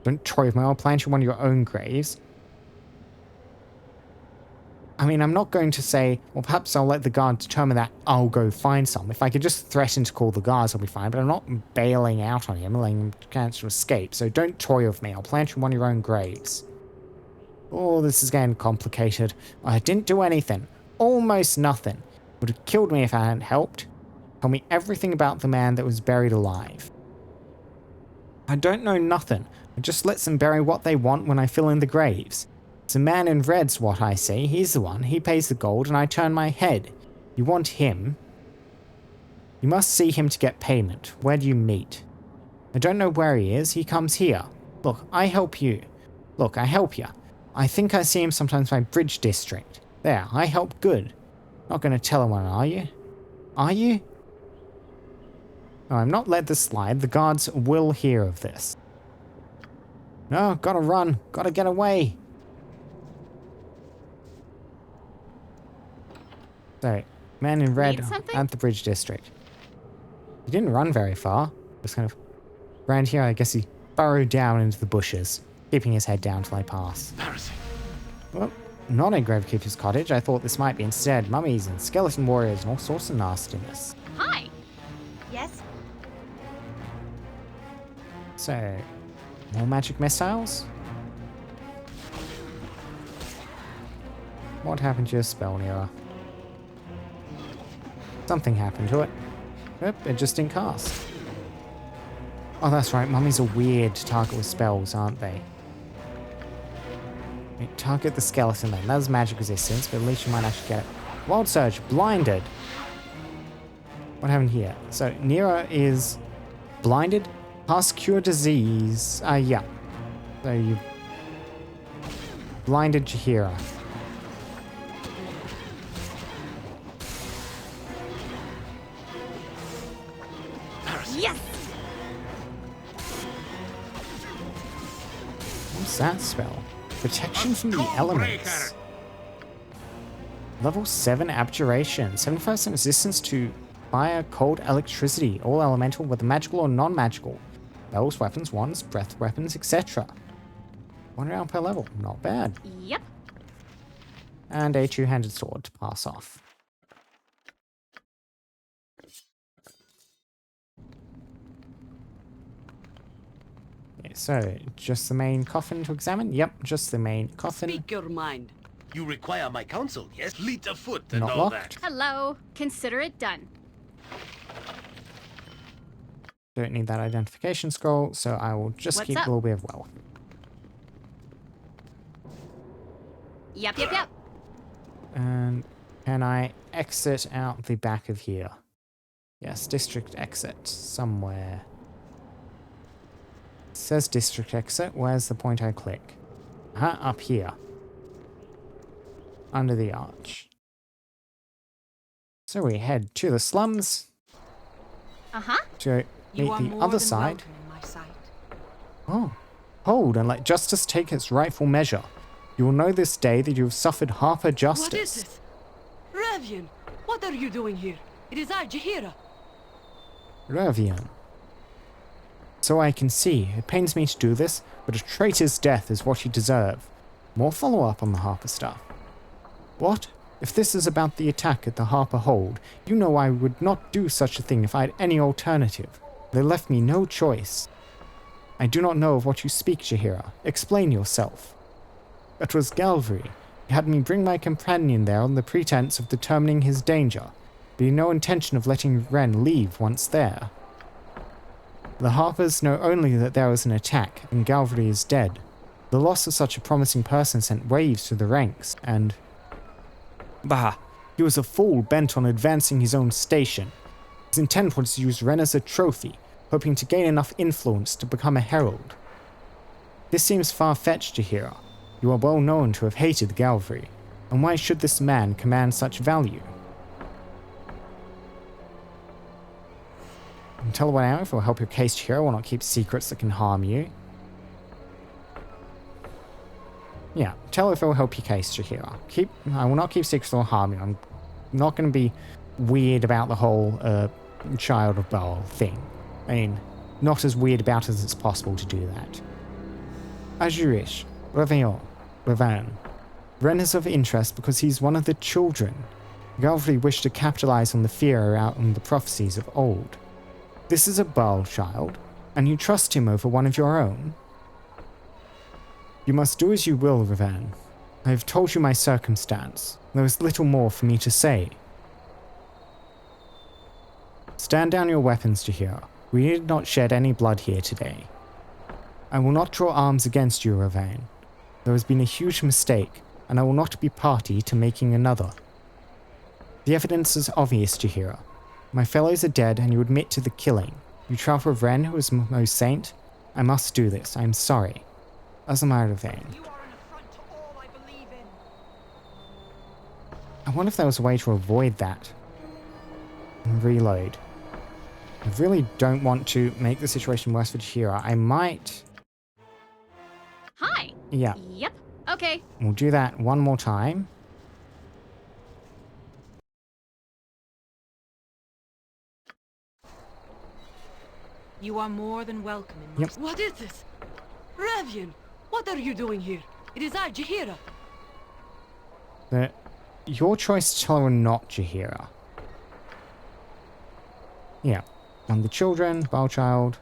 Speaker 1: Don't toy with me, I'll plant you one of your own graves. I mean, I'm not going to say, well, perhaps I'll let the guard determine that I'll go find some. If I could just threaten to call the guards, I'll be fine, but I'm not bailing out on him, letting him chance to escape. So don't toy with me, I'll plant you one of your own graves. Oh, this is getting complicated. I didn't do anything. Almost nothing. Would have killed me if I hadn't helped. Tell me everything about the man that was buried alive. I don't know nothing. I just let them bury what they want when I fill in the graves. It's a man in red's what I see. He's the one. He pays the gold and I turn my head. You want him? You must see him to get payment. Where do you meet? I don't know where he is. He comes here. Look, I help you. Look, I help you. I think I see him sometimes by Bridge District. There, I help good. Not going to tell anyone, are you? Are you? No, I'm not let this slide. The guards will hear of this. No, gotta run. Gotta get away. So, man in red at the Bridge District. He didn't run very far. Just kind of around here, I guess he burrowed down into the bushes, keeping his head down till I pass. Well, not a gravekeeper's cottage. I thought this might be instead. Mummies and skeleton warriors and all sorts of nastiness.
Speaker 2: Hi.
Speaker 10: Yes?
Speaker 1: So, more magic missiles? What happened to your spell, Nira? Something happened to it. Yep, it just didn't cast. Oh, that's right. Mummies are weird to target with spells, aren't they? Right, target the skeleton then. That's magic resistance, but at least you might actually get it. Wild Surge, blinded. What happened here? So, Nira is blinded, past cure disease. Yeah. So, you blinded Jahira.
Speaker 2: Yes!
Speaker 1: What's that spell? Protection from the elements. Level 7 Abjuration. 75% resistance to fire, cold, electricity. All elemental, whether magical or non-magical. Spells, weapons, wands, breath weapons, etc. 1 round per level. Not bad.
Speaker 2: Yep.
Speaker 1: And a two-handed sword to pass off. Okay, so, just the main coffin to examine? Yep, just the main coffin.
Speaker 5: Speak your mind.
Speaker 7: You require my counsel, yes? Fleet of foot and
Speaker 1: Not
Speaker 7: all
Speaker 1: locked.
Speaker 7: that.
Speaker 2: Hello. Consider it done.
Speaker 1: Don't need that identification scroll, so I will just
Speaker 2: What's
Speaker 1: keep
Speaker 2: up?
Speaker 1: a little bit of wealth.
Speaker 2: Yep, yep, yep.
Speaker 1: And can I exit out the back of here? Yes, district exit somewhere. It says district exit. Where's the point I click? Up here. Under the arch. So we head to the slums
Speaker 2: Uh-huh.
Speaker 1: to
Speaker 5: You
Speaker 1: meet
Speaker 5: are
Speaker 1: the
Speaker 5: more
Speaker 1: other
Speaker 5: than
Speaker 1: side.
Speaker 5: welcome in my sight.
Speaker 1: Oh, hold and let justice take its rightful measure. You will know this day that you have suffered half a justice.
Speaker 5: What is this? Revian, what are you doing here? It is I, Jahira.
Speaker 1: Revian. So I can see. It pains me to do this, but a traitor's death is what you deserve. More follow-up on the Harper stuff. What? If this is about the attack at the Harper Hold, you know I would not do such a thing if I had any alternative. They left me no choice. I do not know of what you speak, Jahira. Explain yourself. It was Galvry. He had me bring my companion there on the pretense of determining his danger, but he had no intention of letting Ren leave once there. The Harpers know only that there was an attack, and Galvry is dead. The loss of such a promising person sent waves through the ranks, and... Bah! He was a fool bent on advancing his own station. His intent was to use Ren as a trophy, hoping to gain enough influence to become a herald. This seems far-fetched, Jahira. You are well known to have hated Galvry, and why should this man command such value? And tell what out if it will help your case, Jahira, will not keep secrets that can harm you. Yeah, tell if it will help your case, Jahira. I will not keep secrets that will harm you. I'm not going to be weird about the whole Child of Baal thing. I mean, not as weird about it as it's possible to do that. As you wish. Revan. Ren is of interest because he's one of the children. Galvry wished to capitalize on the fear out in the prophecies of old. This is a Baal child, and you trust him over one of your own? You must do as you will, Revan. I have told you my circumstance. There is little more for me to say. Stand down your weapons, Jahira. We need not shed any blood here today. I will not draw arms against you, Revan. There has been a huge mistake, and I will not be party to making another. The evidence is obvious, Jahira. My fellows are dead, and you admit to the killing. You travel with Ren, who is most saint. I must do this. I am sorry. As am I, Revan. I wonder if there was a way to avoid that. Reload. I really don't want to make the situation worse for Jahira. I might...
Speaker 2: Hi.
Speaker 1: Yeah.
Speaker 2: Yep. Okay.
Speaker 1: We'll do that one more time.
Speaker 5: You are more than welcome in my...
Speaker 1: Yep.
Speaker 5: What is this? Revian, what are you doing here? It is I, Jahira.
Speaker 1: Your choice to tell her not Jahira. Yeah. And the children, Baal child.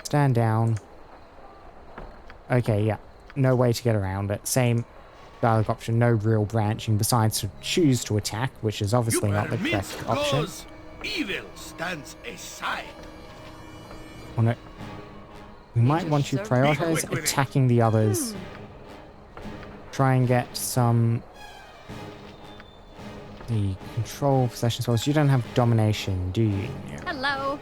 Speaker 1: Stand down. Okay, yeah. No way to get around it. Same dialogue option, no real branching besides to choose to attack, which is obviously not the correct option.
Speaker 7: Evil stands aside.
Speaker 1: Oh no. We might want to prioritize attacking the others. Try and get some the control possession spells. You don't have domination, do you? No.
Speaker 2: Hello.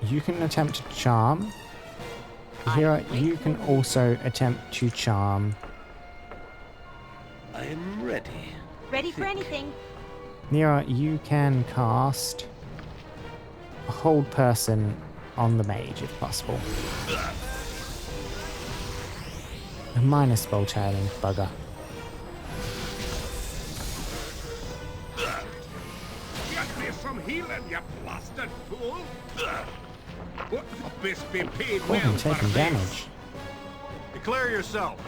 Speaker 1: You can attempt to charm. Here, you can also attempt to charm.
Speaker 7: I am ready.
Speaker 10: Ready for anything.
Speaker 1: Nira, you can cast a hold person on the mage if possible. A minor spell channeling bugger.
Speaker 7: Get me some healing, you blasted fool! What this be paid
Speaker 1: Oh,
Speaker 7: well
Speaker 1: I'm
Speaker 7: for
Speaker 1: taking
Speaker 7: this?
Speaker 1: damage.
Speaker 7: Declare yourself.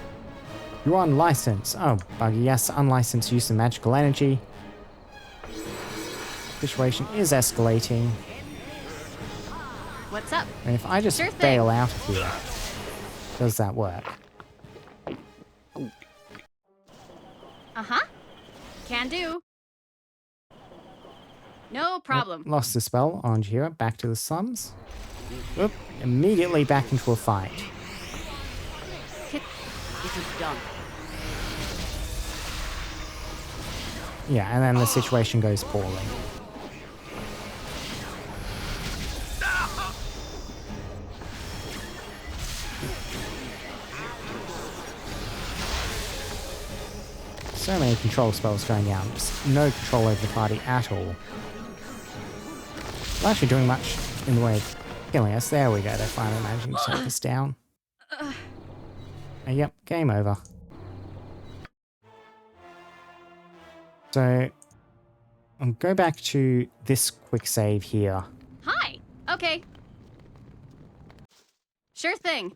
Speaker 1: You're on license. Oh, bugger, yes, unlicensed use of magical energy. Situation is escalating.
Speaker 2: What's up?
Speaker 1: And if I just
Speaker 2: Sure thing.
Speaker 1: bail out of here, does that work?
Speaker 2: Uh-huh. Can do. No problem.
Speaker 1: Lost the spell on Jira. Back to the slums. Oop, immediately back into a fight.
Speaker 18: This is done.
Speaker 1: Yeah, and then the situation goes poorly. So many control spells going out. Just no control over the party at all. Not actually doing much in the way of killing us. There we go. They're finally managing to take us down. Yep, game over. So, I'll go back to this quick save here.
Speaker 2: Hi. Okay. Sure thing.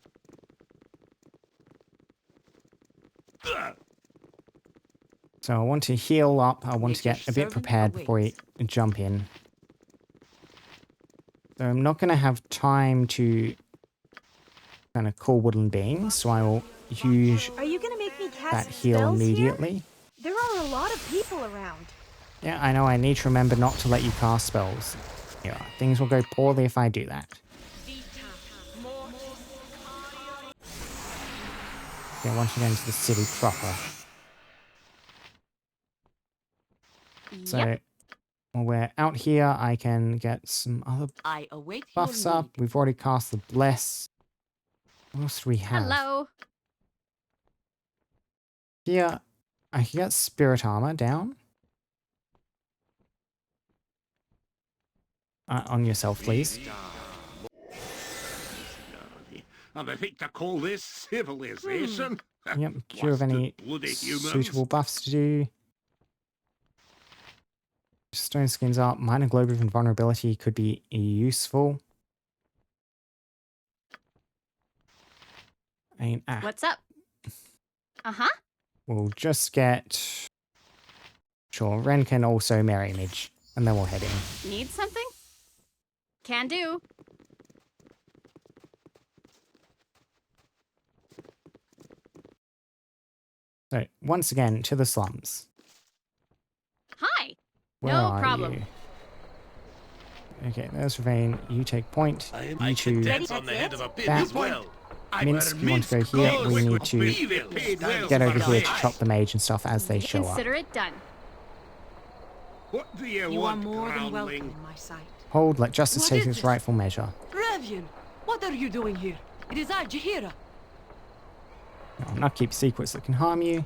Speaker 1: So I want to heal up. I want to get a bit prepared before we jump in. So I'm not going to have time to kind of call woodland beings, so I will use
Speaker 10: Are you gonna make me cast
Speaker 1: that heal
Speaker 10: spells
Speaker 1: immediately.
Speaker 10: Here? There are a lot of people around.
Speaker 1: Yeah, I know. I need to remember not to let you cast spells. Yeah, things will go poorly if I do that. Okay, once again to the city proper. So,
Speaker 2: Yep.
Speaker 1: while we're out here, I can get some other
Speaker 18: I await
Speaker 1: buffs
Speaker 18: your
Speaker 1: up. We've already cast the Bless. What else do we have?
Speaker 2: Hello.
Speaker 1: Here, I can get Spirit Armor down. On yourself, please.
Speaker 7: And I think to call this civilization.
Speaker 1: Yep, do you have any
Speaker 7: Bloody humans.
Speaker 1: suitable buffs to do? Stone skins up. Minor globe of invulnerability could be useful. I mean,
Speaker 2: What's up? Uh-huh.
Speaker 1: we'll just get... Sure, Ren can also mirror image, and then we'll head in.
Speaker 2: Need something? Can do.
Speaker 1: So, once again, to the slums.
Speaker 2: Hi.
Speaker 1: Where
Speaker 2: No
Speaker 1: are
Speaker 2: problem.
Speaker 1: you? Okay, there's Ravane. You take point. You two
Speaker 7: Dance on the head of a pin
Speaker 1: back.
Speaker 7: as well.
Speaker 1: Minsk, you want to go here. We need to get over here to chop the mage and stuff as they show up.
Speaker 2: Consider it done.
Speaker 7: What do you,
Speaker 5: You are
Speaker 7: want,
Speaker 5: more than
Speaker 7: groundling?
Speaker 5: welcome in my sight.
Speaker 1: Hold, let justice
Speaker 5: What
Speaker 1: take
Speaker 5: is
Speaker 1: its
Speaker 5: this?
Speaker 1: rightful measure.
Speaker 5: Revian, what are you doing here? It is I, Jahira.
Speaker 1: No, I'll not keep secrets that can harm you.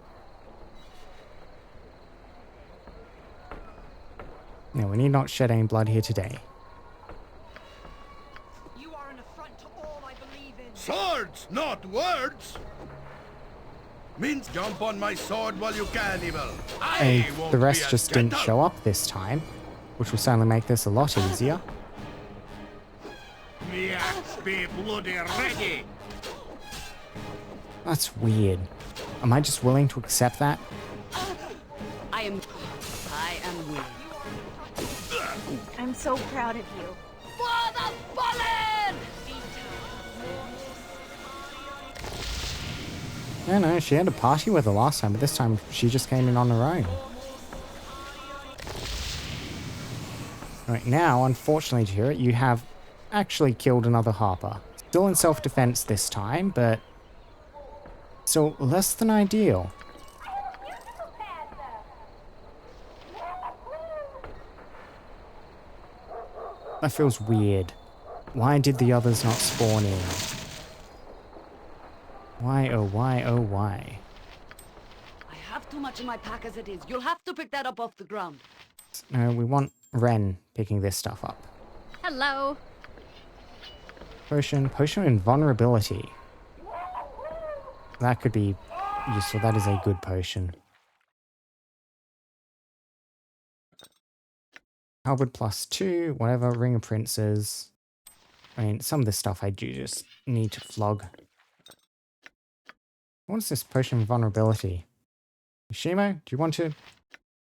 Speaker 1: No, we need not shed any blood here today.
Speaker 5: You are an affront to all I believe in.
Speaker 7: Swords, not words! Mince, jump on my sword while you can, evil.
Speaker 1: And
Speaker 7: I won't
Speaker 1: the
Speaker 7: be
Speaker 1: rest
Speaker 7: as
Speaker 1: just didn't
Speaker 7: gentle.
Speaker 1: show up this time, which will certainly make this a lot easier.
Speaker 7: Me axe be bloody ready.
Speaker 1: That's weird. Am I just willing to accept that?
Speaker 5: I am willing.
Speaker 10: I'm so proud of you.
Speaker 5: For the fallen!
Speaker 1: No, no, she had a party with her last time, but this time she just came in on her own. Right now, unfortunately, Jira, you have actually killed another Harper. Still in self-defense this time, but still less than ideal. That feels weird. Why did the others not spawn in? Why, oh why, oh why?
Speaker 5: I have too much in my pack as it is. You'll have to pick that up off the ground.
Speaker 1: No, we want Ren picking this stuff up.
Speaker 2: Hello.
Speaker 1: Potion of invulnerability. That could be useful. That is a good potion. Halberd +2, whatever, Ring of Princes. I mean, some of this stuff I do just need to flog. What's this potion of vulnerability? Yoshimo, do you want to...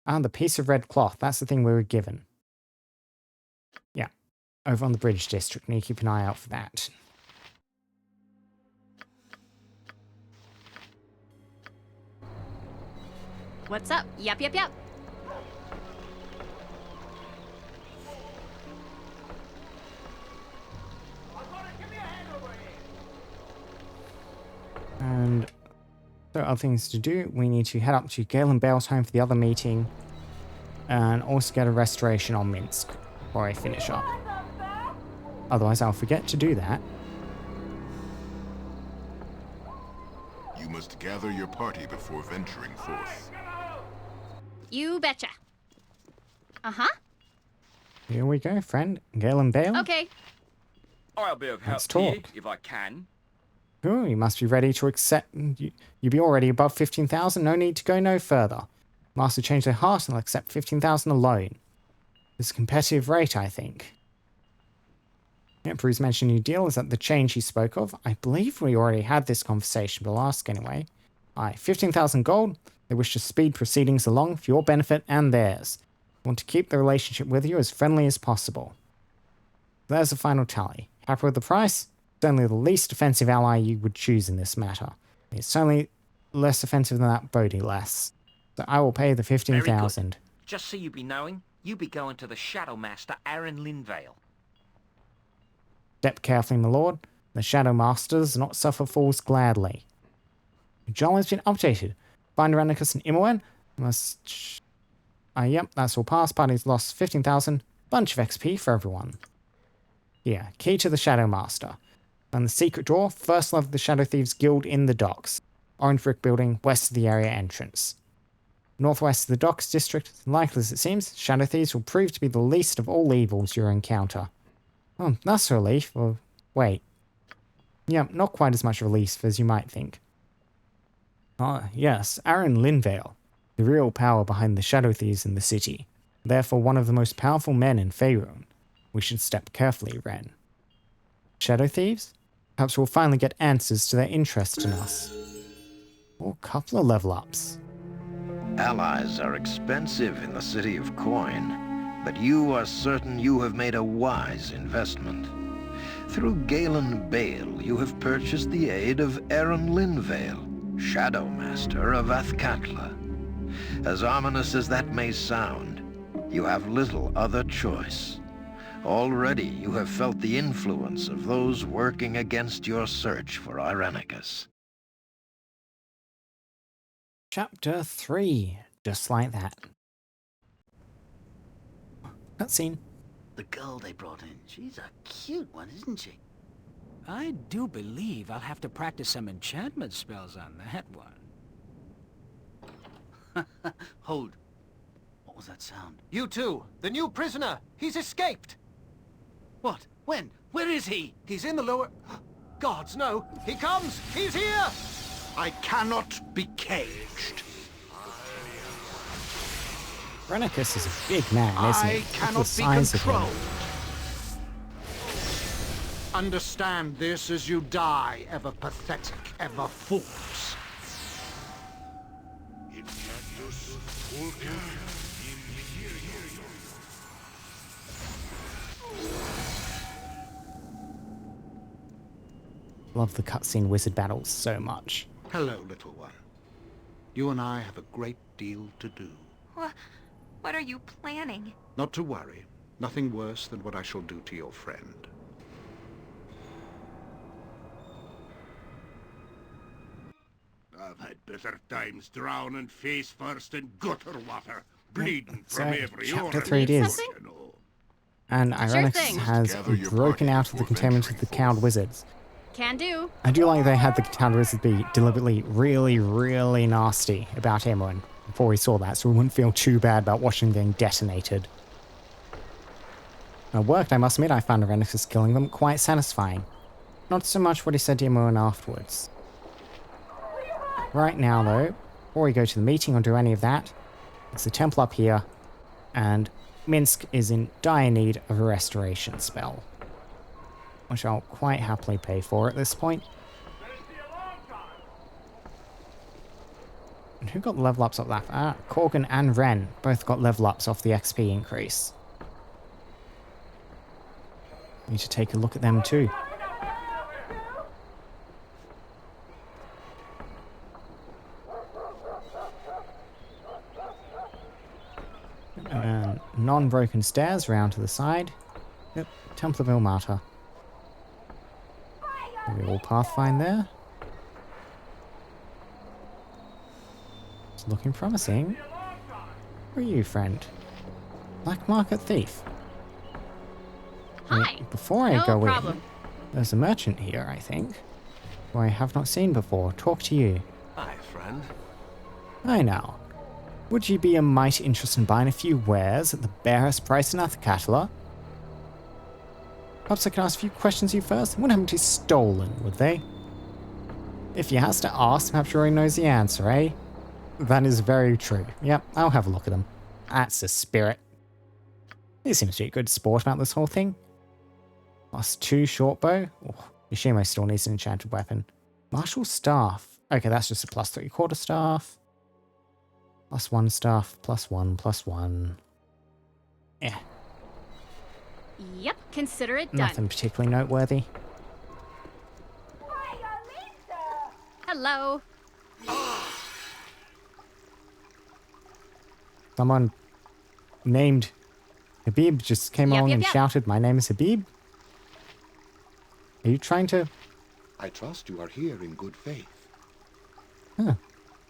Speaker 1: Ah, the piece of red cloth. That's the thing we were given. Yeah. Over on the Bridge District. Need to keep an eye out for that.
Speaker 2: What's up? Yep, yep, yep.
Speaker 1: And there are other things to do. We need to head up to Galen Bale's home for the other meeting. And also get a restoration on Minsk before I finish up. Otherwise I'll forget to do that.
Speaker 8: You must gather your party before venturing forth.
Speaker 2: You betcha. Uh-huh.
Speaker 1: Here we go, friend. Galen Bale.
Speaker 2: Okay.
Speaker 20: I'll be of help
Speaker 1: Let's
Speaker 20: to you
Speaker 1: talk.
Speaker 20: if I can.
Speaker 1: Oh, you must be ready to accept... You be already above 15,000. No need to go no further. Master change their heart and they'll accept 15,000 alone. It's a competitive rate, I think. Emperor's mentioned new deal is at the change he spoke of. I believe we already had this conversation, but I'll ask anyway. Aye, 15,000 gold. They wish to speed proceedings along for your benefit and theirs. Want to keep the relationship with you as friendly as possible. There's the final tally. Happy with the price? It's only the least offensive ally you would choose in this matter. It's only less offensive than that Bodhi less. So I will pay the 15,000.
Speaker 21: Just so you be knowing, you be going to the Shadow Master Aaron Linvale.
Speaker 1: Step carefully, my lord. The Shadow Master does not suffer fools gladly. The journal has been updated. Find Ranicus and Imoen must... yep, that's all passed. Party's lost 15,000. Bunch of XP for everyone. Here, key to the Shadow Master. And the secret door, first level of the Shadow Thieves Guild in the docks. Orange brick building, west of the area entrance. Northwest of the docks district, likely as it seems, Shadow Thieves will prove to be the least of all evils you encounter. Oh, that's a relief. Well, wait. Yeah, not quite as much relief as you might think. Ah, yes, Aaron Linvale, the real power behind the Shadow Thieves in the city. Therefore one of the most powerful men in Faerun. We should step carefully, Ren. Shadow Thieves? Perhaps we'll finally get answers to their interest in us. Or a couple of level ups.
Speaker 22: Allies are expensive in the city of Coin, but you are certain you have made a wise investment. Through Galen Bale, you have purchased the aid of Aaron Linvale, Shadow Master of Athkatla. As ominous as that may sound, you have little other choice. Already you have felt the influence of those working against your search for Irenicus.
Speaker 1: Chapter 3. Just like that. Cutscene.
Speaker 11: The girl they brought in, she's a cute one, isn't she?
Speaker 16: I do believe I'll have to practice some enchantment spells on that one.
Speaker 11: Hold. What was that sound?
Speaker 12: You two, the new prisoner. He's escaped.
Speaker 11: What? When? Where is he?
Speaker 12: He's in the lower... Gods, no. He comes. He's here.
Speaker 7: I cannot be caged.
Speaker 1: Ranicus is a big man, isn't he?
Speaker 7: I cannot be controlled. Understand this as you die, ever pathetic, ever fools.
Speaker 1: Love the cutscene wizard battles so much.
Speaker 7: Hello, little one. You and I have a great deal to do.
Speaker 15: What are you planning?
Speaker 7: Not to worry. Nothing worse than what I shall do to your friend. I've had better times drowning face first in gutter water, bleeding from every
Speaker 1: Chapter
Speaker 7: orifice.
Speaker 1: 3 it is.
Speaker 7: You know.
Speaker 1: And Ironix
Speaker 2: thing.
Speaker 1: has broken out of the containment of the Cowed Wizards.
Speaker 2: Can do.
Speaker 1: I do like they had the Cowed Wizards be deliberately really, really nasty about Imoen before he saw that, so we wouldn't feel too bad about watching them getting detonated. It worked, I must admit. I found Ironix's killing them quite satisfying. Not so much what he said to Imoen afterwards. Right now, though, before we go to the meeting or do any of that, there's the temple up here, and Minsk is in dire need of a restoration spell, which I'll quite happily pay for at this point. And who got level ups off that? Ah, Korgan and Ren both got level ups off the XP increase. Need to take a look at them too. And non-broken stairs around to the side. Yep, Temple of Ilmata. Maybe all pathfind there. It's looking promising. Who are you, friend? Black market thief.
Speaker 2: Hi.
Speaker 1: Before I go
Speaker 2: problem.
Speaker 1: in, there's a merchant here, I think, who I have not seen before. Talk to you.
Speaker 3: Hi, friend.
Speaker 1: Hi now. Would you be a mite interested in buying a few wares at the barest price in Athkatla? Perhaps I can ask a few questions of you first? They wouldn't have to be stolen, would they? If you has to ask, perhaps you already knows the answer, eh? That is very true. Yep, I'll have a look at them. That's the spirit. He seems to be a good sport about this whole thing. +2 short bow. Oh, Yoshimo still needs an enchanted weapon. Martial staff. Okay, that's just a +3 quarter staff. +1 staff, +1. Yeah.
Speaker 2: Yep, consider it done.
Speaker 1: Nothing particularly noteworthy.
Speaker 2: Hello.
Speaker 1: Someone named Habib just came along and shouted, "My name is Habib." Are you trying to...
Speaker 8: I trust you are here in good faith.
Speaker 1: Huh.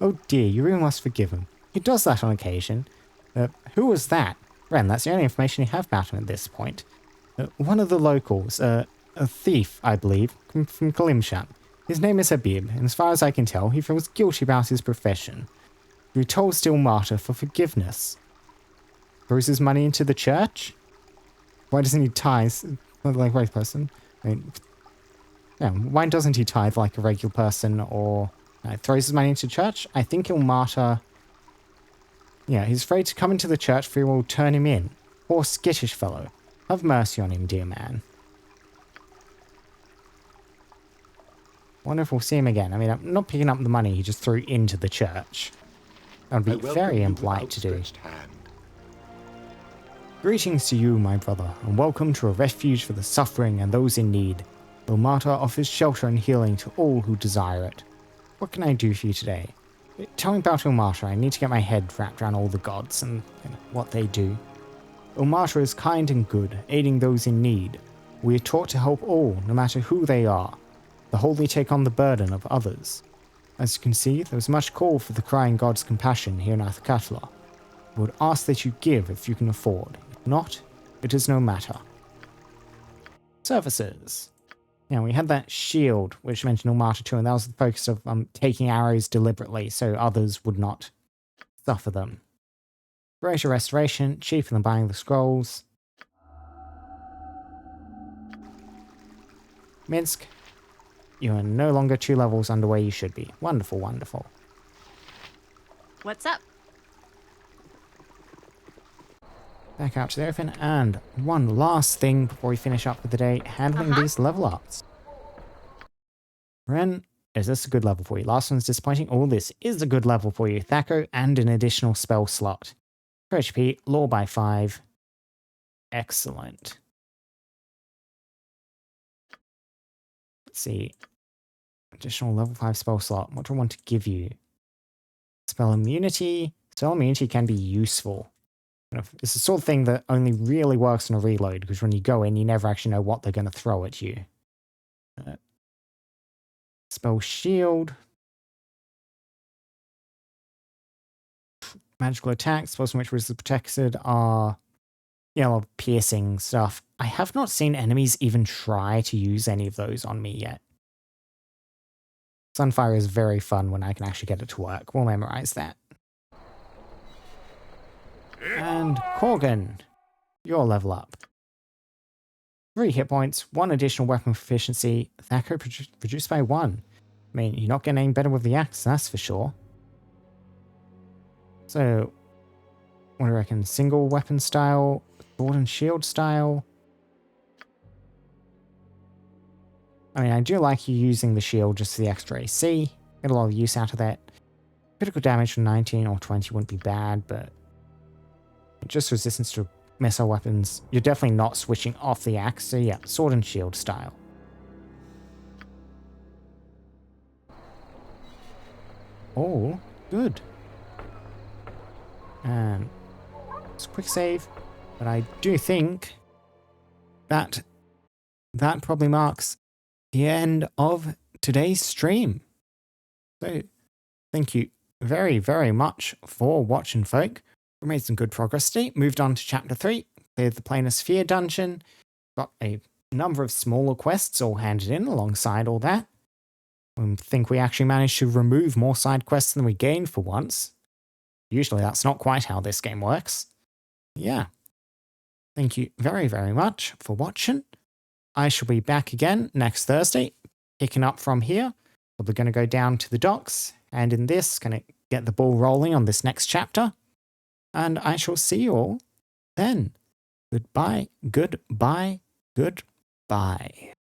Speaker 1: Oh dear, you really must forgive him. He does that on occasion. Who was that? Ren, that's the only information you have about him at this point. One of the locals, a thief, I believe, from Kalimshan. His name is Habib, and as far as I can tell, he feels guilty about his profession. He told Still Martyr for forgiveness. Throws his money into the church? Why doesn't he tithe like a regular person? I mean, yeah, why doesn't he tithe like a regular person, or throws his money into church? I think he'll martyr... Yeah, he's afraid to come into the church for he will turn him in. Poor skittish fellow. Have mercy on him, dear man. Wonder if we'll see him again. I mean, I'm not picking up the money he just threw into the church. That would be very impolite to do. Greetings to you, my brother, and welcome to a refuge for the suffering and those in need. Ilmata offers shelter and healing to all who desire it. What can I do for you today? Tell me about Ilmata. I need to get my head wrapped around all the gods and what they do. Ilmata is kind and good, aiding those in need. We are taught to help all, no matter who they are. The holy take on the burden of others. As you can see, there is much call for the crying god's compassion here in Athkatla. I would ask that you give if you can afford. If not, it is no matter. Services. Yeah, we had that shield, which mentioned Ilmata too, and that was the focus of taking arrows deliberately so others would not suffer them. Greater restoration, cheaper than buying the scrolls. Minsk, you are no longer 2 levels under where you should be. Wonderful, wonderful.
Speaker 2: What's up?
Speaker 1: Back out to the open, and one last thing before we finish up for the day, handling these level ups. Ren, is this a good level for you? Last one's disappointing. Oh, this is a good level for you. Thaco and an additional spell slot. For HP, lore by 5. Excellent. Let's see. Additional level 5 spell slot. What do I want to give you? Spell immunity. Spell immunity can be useful. It's the sort of thing that only really works on a reload, because when you go in, you never actually know what they're going to throw at you. Spell shield. Magical attacks, spells from which resist protected are you know, piercing stuff. I have not seen enemies even try to use any of those on me yet. Sunfire is very fun when I can actually get it to work. We'll memorize that. And Corgan, your level up. 3 hit points, 1 additional weapon proficiency, Thaco reduced by 1. I mean, you're not getting any better with the axe, that's for sure. So, what do you reckon? Single weapon style, sword and shield style? I mean, I do like you using the shield just for the extra AC. Get a lot of use out of that. Critical damage from 19 or 20 wouldn't be bad, but just resistance to missile weapons. You're definitely not switching off the axe, so yeah, sword and shield style. Oh, good. And it's a quick save, but I do think that probably marks the end of today's stream. So, thank you very, very much for watching, folk. We made some good progress today. Moved on to Chapter 3, cleared the Planar Sphere dungeon, got a number of smaller quests all handed in alongside all that. I think we actually managed to remove more side quests than we gained for once. Usually that's not quite how this game works. Yeah. Thank you very, very much for watching. I shall be back again next Thursday, picking up from here. We're going to go down to the docks, and in this, going to get the ball rolling on this next chapter. And I shall see you all then. Goodbye, goodbye, goodbye.